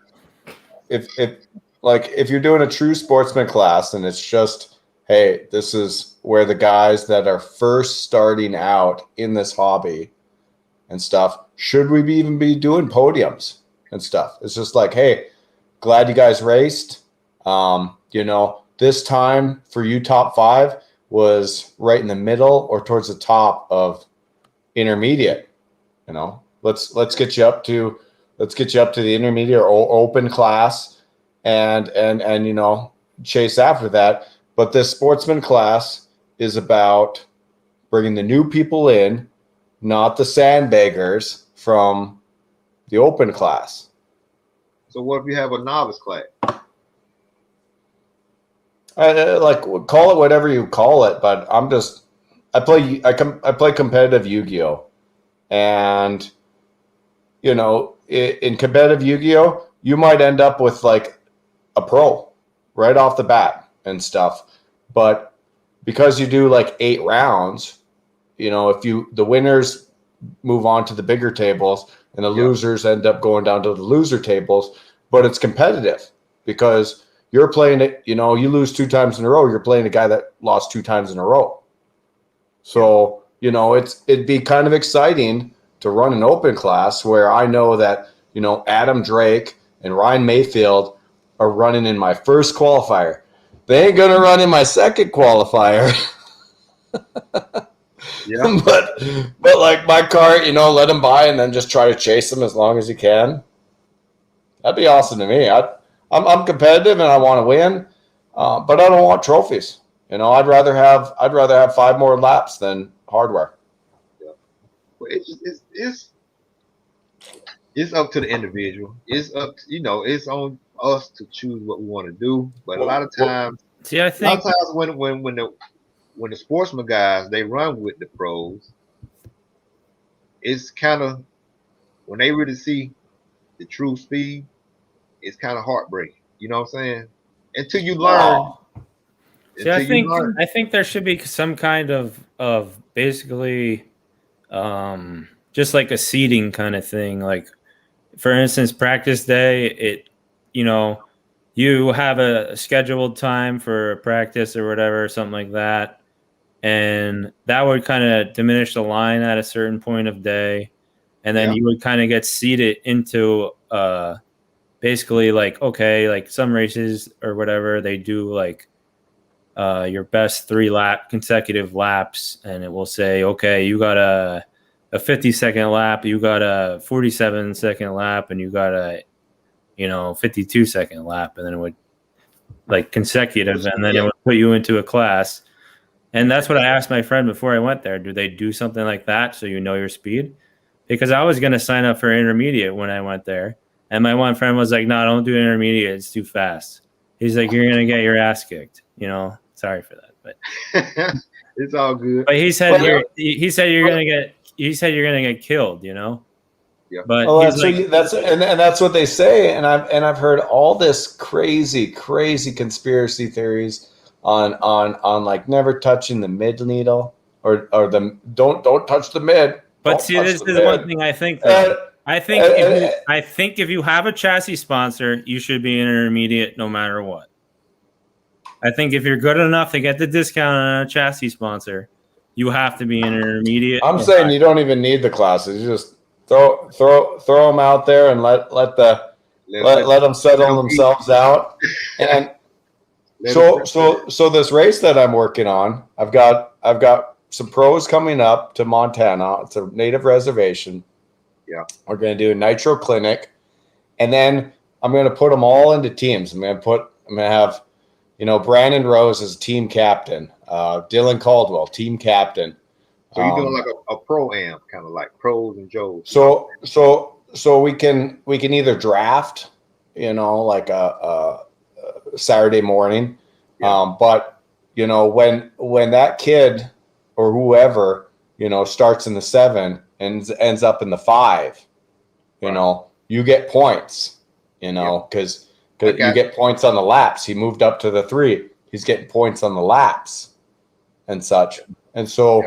doing a true sportsman class and it's just, hey, this is where the guys that are first starting out in this hobby and stuff, should we even be doing podiums and stuff? It's just like, hey, glad you guys raced. You know, this time for you top 5 was right in the middle or towards the top of intermediate. You know, let's get you up to the intermediate or open class and you know, chase after that. But this sportsman class is about bringing the new people in, not the sandbaggers from the open class. So what if you have a novice class? Like, call it whatever you call it, but I play competitive Yu-Gi-Oh, and you know, in competitive Yu-Gi-Oh, you might end up with like a pro right off the bat and stuff, but because you do like 8 rounds, you know, if the winners move on to the bigger tables and the losers end up going down to the loser tables, but it's competitive because you're playing it, you know, you lose 2 times in a row, you're playing a guy that lost 2 times in a row. So, you know, it'd be kind of exciting to run an open class where I know that, you know, Adam Drake and Ryan Mayfield are running in my first qualifier. They ain't gonna run in my second qualifier. Yeah. but like my cart, you know, let them by and then just try to chase them as long as you can. That'd be awesome to me. I'm competitive and I want to win, but I don't want trophies. You know, I'd rather have 5 more laps than hardware. Yeah. Well, it's up to the individual. It's up to, you know, it's on us to choose what we want to do. But a lot of times, when the sportsman guys, they run with the pros, it's kind of, when they really see the true speed, it's kind of heartbreaking. You know what I'm saying? Until you learn. See, I think there should be some kind of basically just like a seating kind of thing. Like, for instance, practice day, you know, you have a scheduled time for practice or whatever, something like that. And that would kind of diminish the line at a certain point of day. And then you would kind of get seated into basically like, okay, like some races or whatever, they do like your best 3 consecutive laps. And it will say, okay, you got a 50-second lap, you got a 47-second lap, and you got a, you know, 52-second lap. And then it would like consecutive. And then it would put you into a class. And that's what I asked my friend before I went there. Do they do something like that so you know your speed? Because I was going to sign up for intermediate when I went there. And my one friend was like, no, don't do intermediate. It's too fast. He's like, you're going to get your ass kicked. You know, sorry for that. But it's all good. But he said you're going to get killed, you know? Yeah. But that's what they say. And I've heard all this crazy conspiracy theories on like never touching the mid needle or the don't touch the mid. But see, this is one thing I think. I think if you have a chassis sponsor, you should be an intermediate no matter what. I think if you're good enough to get the discount on a chassis sponsor, you have to be an intermediate. I'm saying you don't even need the classes. You just throw them out there and let them settle themselves out. And so this race that I'm working on, I've got some pros coming up to Montana. It's a native reservation. Yeah, we're going to do a nitro clinic, and then I'm going to put them all into teams. I'm going to have, Brandon Rose as team captain, Dylan Caldwell team captain. So you're doing like a pro-am, kind of like pros and Joes. So we can either draft, like a Saturday morning, but when that kid or whoever starts in the 7 and ends up in the 5, you get points, because you get points on the laps. He moved up to the 3. He's getting points on the laps and such. And so,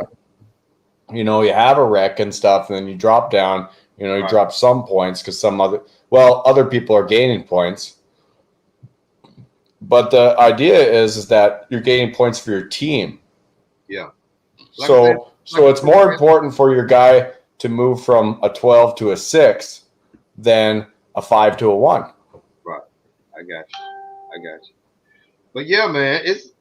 you have a wreck and stuff, and then you drop down, you drop some points because other people are gaining points. But the idea is that you're gaining points for your team. Yeah. So it's more important for your guy to move from a 12 to a 6 than a 5 to a 1. Right. I got you. But yeah, man, it's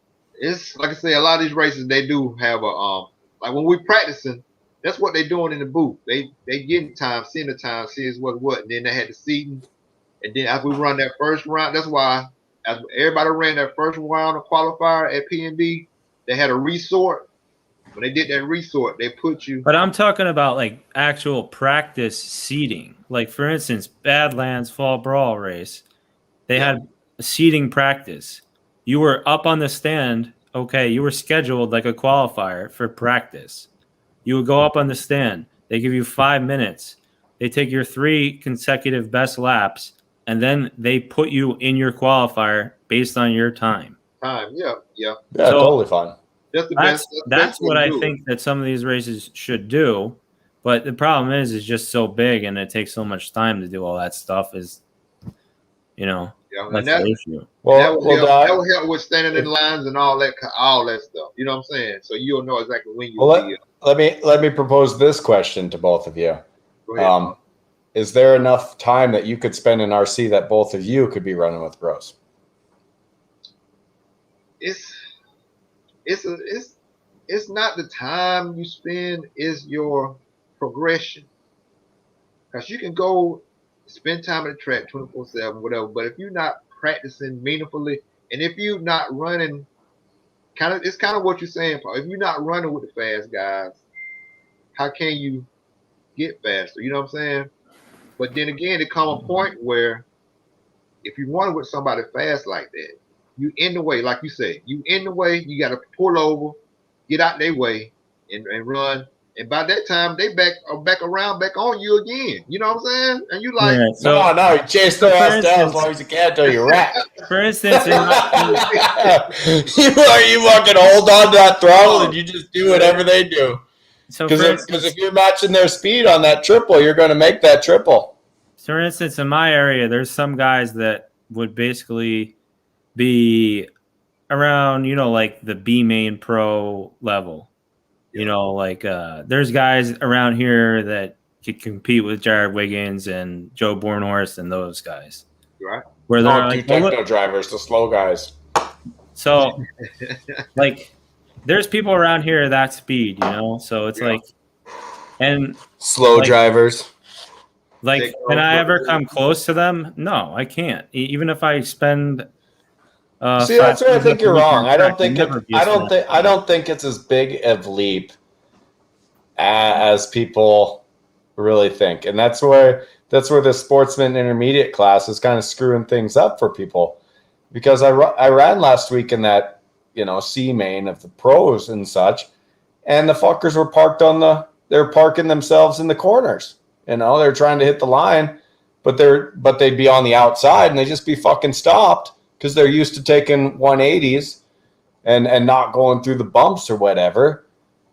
like I say, a lot of these races they do have a like when we practicing, that's what they doing in the booth. They getting time, seeing the time, seeing what, and then they had the seating, and then after we run that first round, that's why as everybody ran that first round of qualifier at PNB, they had a resort. When they did that resort, they put you. But I'm talking about like actual practice seating. Like for instance, Badlands Fall Brawl race, they had a seating practice. You were up on the stand. Okay, you were scheduled like a qualifier for practice. You would go up on the stand. They give you 5 minutes. They take your 3 consecutive best laps, and then they put you in your qualifier based on your time. Yeah, totally fine. That's what I think that some of these races should do. But the problem is it's just so big, and it takes so much time to do all that stuff. That's the issue. That will help with standing in lines and all that stuff. You know what I'm saying? So you'll know exactly when you. Let me propose this question to both of you. Go ahead. Is there enough time that you could spend in RC that both of you could be running with pros? It's not the time you spend, it's your progression. Because you can go spend time at the track 24/7, whatever, but if you're not practicing meaningfully, and if you're not running, it's kind of what you're saying, Paul. If you're not running with the fast guys, how can you get faster? You know what I'm saying? But then again, there come a point where if you run with somebody fast like that, you in the way, like you say, you got to pull over, get out their way, and run. And by that time, they back around back on you again. You know what I'm saying? And you like, no, you chase their ass down as long as you can until you wreck. For instance, you fucking hold on to that throttle and you just do whatever they do. Because if you're matching their speed on that triple, you're going to make that triple. For instance, in my area, there's some guys that would basically be around, like the B main pro level. There's guys around here that could compete with Jared Wiggins and Joe Bornhorst and those guys. Right. Where they're Techno drivers, the slow guys. So, there's people around here that speed, So it's and slow drivers. Can I ever come close to them? No, I can't. Even if I spend. See, that's where I think you're wrong. I don't think it's as big of a leap as people really think, and that's where the sportsman intermediate class is kind of screwing things up for people. Because I ran last week in that C main of the pros and such, and the fuckers were they're parking themselves in the corners. They're trying to hit the line, but they'd be on the outside and they just be fucking stopped. Because they're used to taking 180s and not going through the bumps or whatever.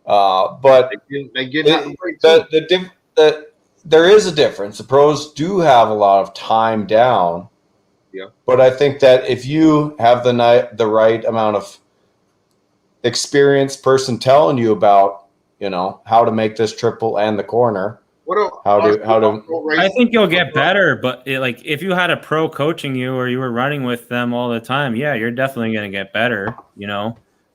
But there is a difference. The pros do have a lot of time down Yeah. But I think that if you have the right amount of experienced person telling you about, how to make this triple and the corner, I think you'll get better, but like if you had a pro coaching you or you were running with them all the time, yeah, you're definitely going to get better,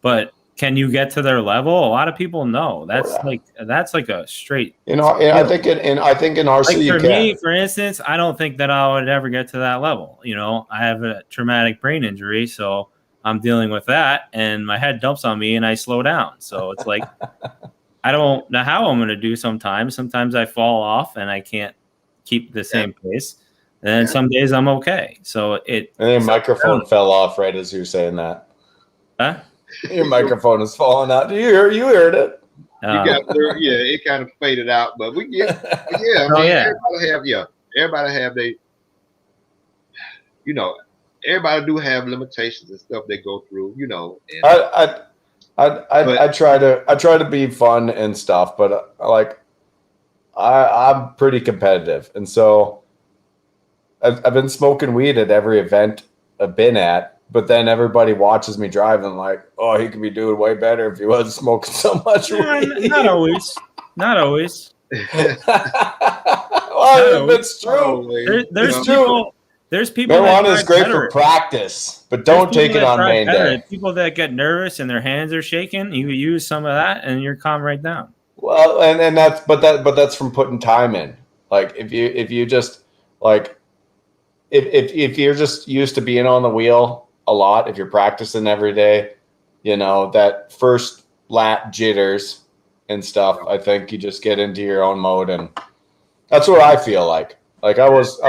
But can you get to their level? A lot of people know. That's like a straight. I think in RC like you for can. me, for instance, I don't think that I would ever get to that level. I have a traumatic brain injury, so I'm dealing with that, and my head dumps on me, and I slow down. So it's like I don't know how I'm going to do sometimes. Sometimes I fall off and I can't keep the same pace. And then some days I'm okay. So And your microphone fell off right as you were saying that. Huh? Your microphone is falling out. You heard it. It kind of faded out, but we get. But everybody have they. Everybody do have limitations and stuff they go through. And, I try to be fun and stuff, but I'm pretty competitive, and so I've been smoking weed at every event I've been at. But then everybody watches me drive and like, oh, he could be doing way better if he wasn't smoking so much weed. Not always. Well, it's true. There's people. There's people. Marijuana is great for practice, but don't take it on main day. People that get nervous and their hands are shaking, you use some of that and you're calm right down. Well, and that's from putting time in. Like if you just like if you're just used to being on the wheel a lot, if you're practicing every day, that first lap jitters and stuff, I think you just get into your own mode, and that's what I feel like. Like I was.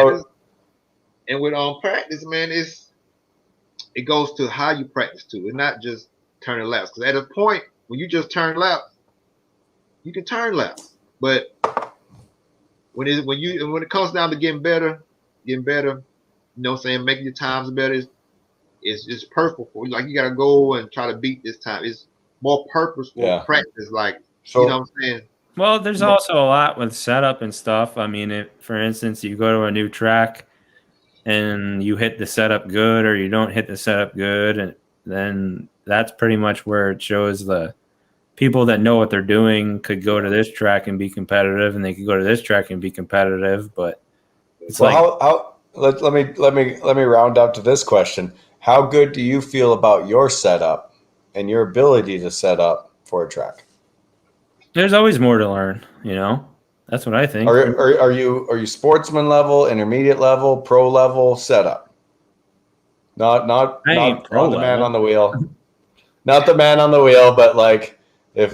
And with practice, man, it goes to how you practice too. It's not just turning laps. Because at a point when you just turn laps, you can turn laps. But when it comes down to getting better, making your times better, it's purposeful for you. Like you gotta go and try to beat this time. It's more purposeful practice, like you know what I'm saying? Well, there's also a lot with setup and stuff. I mean, if for instance you go to a new track and you hit the setup good or you don't hit the setup good, and then that's pretty much where it shows the people that know what they're doing could go to this track and be competitive, and they could go to this track and be competitive. But it's let me round up to this question. How good do you feel about your setup and your ability to set up for a track? There's always more to learn, That's what I think. Are you sportsman level, intermediate level, pro level setup? Not the man on the wheel. Not the man on the wheel, but like if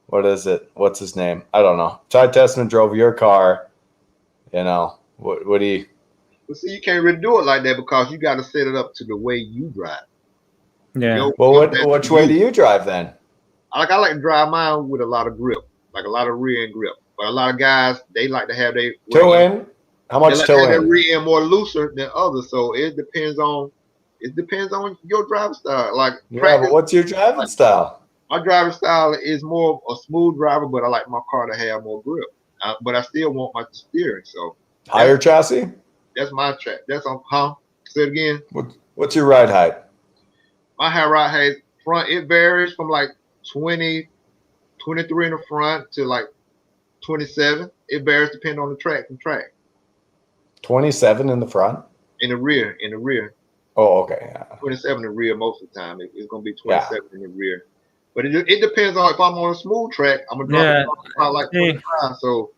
what is it? What's his name? I don't know. Ty Tessman drove your car, what do you? Well, see, you can't really do it like that because you got to set it up to the way you drive. Yeah. Which way do you drive then? I like to drive mine with a lot of grip, like a lot of rear end grip. But a lot of guys, they like to have their toe in. How much toe in? Their rear end more looser than others, so it depends on your driving style. Like but what's your driving style? My driving style is more a smooth driver, but I like my car to have more grip. But I still want my steering. So higher chassis. That's my track. That's on. Say it again. What's your ride height? My ride height front, it varies from like 20, 23 in the front to like 27. It varies depending on the track from track. 27 in the front? In the rear. Oh, okay. Yeah. 27 in the rear most of the time. It's going to be 27 in the rear. But it depends on if I'm on a smooth track, I'm going to drop it out like 25. So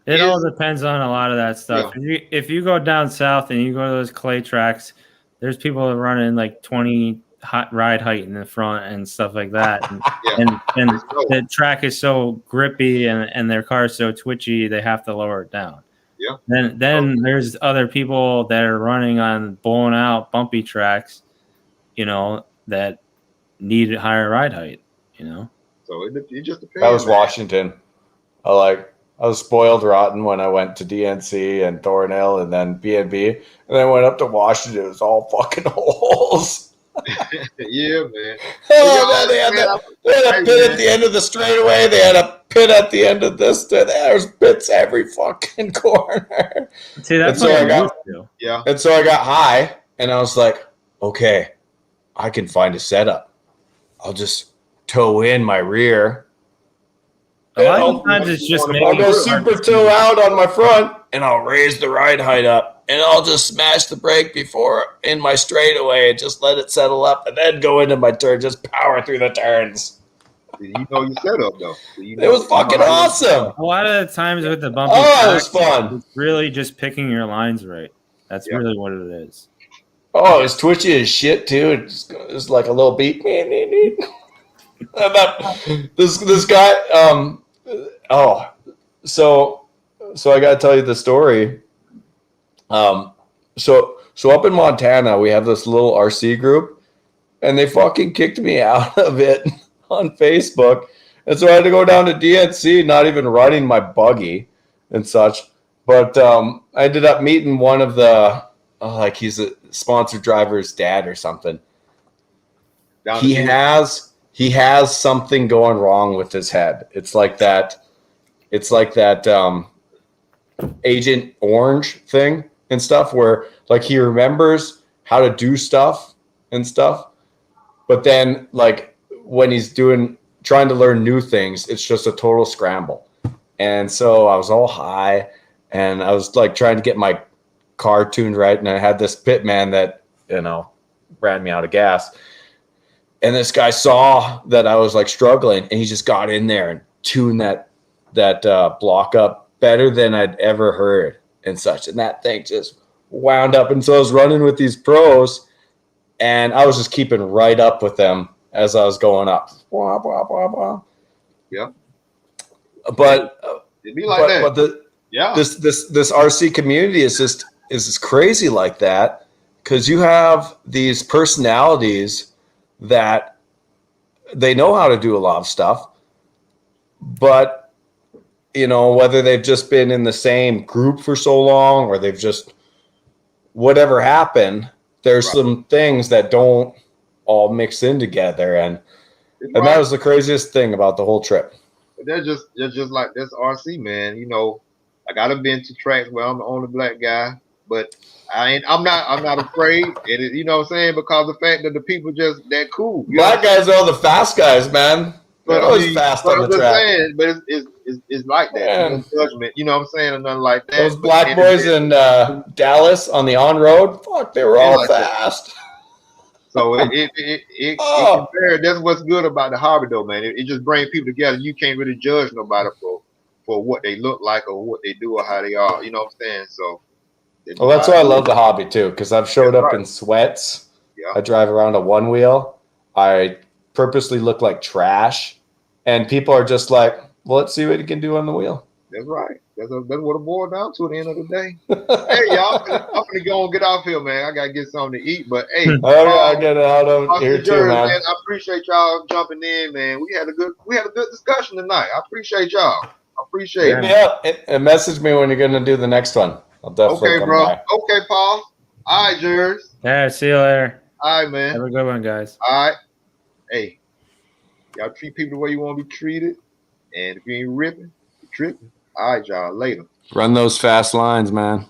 it all depends on a lot of that stuff. Yeah. If you go down south and you go to those clay tracks, there's people that are running like 20 ride height in the front and stuff like that. And, and the track is so grippy and their car is so twitchy, they have to lower it down. Yeah. Then there's other people that are running on blown out bumpy tracks, that need higher ride height, So it just depends. That was Washington. I was spoiled rotten when I went to DNC and Thornhill and then B&B. And then I went up to Washington. It was all fucking holes. Yeah, man. They had a pit at the end of the straightaway. They had a pit at the end of this. There's pits every fucking corner. See, that's And so what I got, Yeah. and so I got high, and I was like, okay, I can find a setup. I'll just tow in my rear. A lot of times it's just I'll go super toe out on my front, and I'll raise the ride height up, and I'll just smash the brake before in my straightaway and just let it settle up, and then go into my turn, just power through the turns. You know your setup though. It was fucking awesome. A lot of the times with the bumpy it was fun. It's really just picking your lines right. That's really what it is. Oh, it was twitchy as shit too. It's like a little beat. This guy. So I gotta tell you the story. So up in Montana, we have this little RC group, and they fucking kicked me out of it on Facebook, and so I had to go down to DNC, not even running my buggy and such. But I ended up meeting one of the he's a sponsored driver's dad or something. He has something going wrong with his head. It's like that Agent Orange thing and stuff, where like he remembers how to do stuff and stuff, but then like when he's trying to learn new things, it's just a total scramble. And so I was all high, and I was like trying to get my car tuned right, and I had this pit man that ran me out of gas. And this guy saw that I was like struggling, and he just got in there and tuned that block up better than I'd ever heard and such. And that thing just wound up. And so I was running with these pros, and I was just keeping right up with them as I was going up. Blah, blah, blah, blah. Yeah. But it'd be like that. But this RC community is just crazy like that, because you have these personalities that they know how to do a lot of stuff, but whether they've just been in the same group for so long, or they've just whatever happened, there's some things that don't all mix in together, and that was the craziest thing about the whole trip. They're just like this RC, man. Like I've been to tracks where I'm the only black guy, but I'm not afraid. And you know what I'm saying? Because the fact that the people just that cool. Black guys are all the fast guys, man. They're always fast on the track. Saying, but it's like that. No judgment. You know what I'm saying? Or nothing like that. Those black boys in Dallas on the on-road, fuck, they were all fast. So it compared. That's what's good about the hobby, though, man. It just brings people together. You can't really judge nobody for what they look like or what they do or how they are. You know what I'm saying? So. Well, that's why I love the hobby too, because I've showed up in sweats. Yeah. I drive around a one wheel. I purposely look like trash, and people are just like, "Well, let's see what you can do on the wheel." That's right. That's what it boils down to at the end of the day. Hey, y'all, I'm gonna go and get off here, man. I gotta get something to eat. But hey, I get out of here too, man. I appreciate y'all jumping in, man. We had a good discussion tonight. I appreciate y'all. I appreciate it. Yeah, and message me when you're gonna do the next one. I'll definitely come by. Okay, Paul. All right, Jers. Yeah, see you later. All right, man. Have a good one, guys. All right. Hey, y'all treat people the way you want to be treated. And if you ain't ripping, you're tripping. All right, y'all. Later. Run those fast lines, man.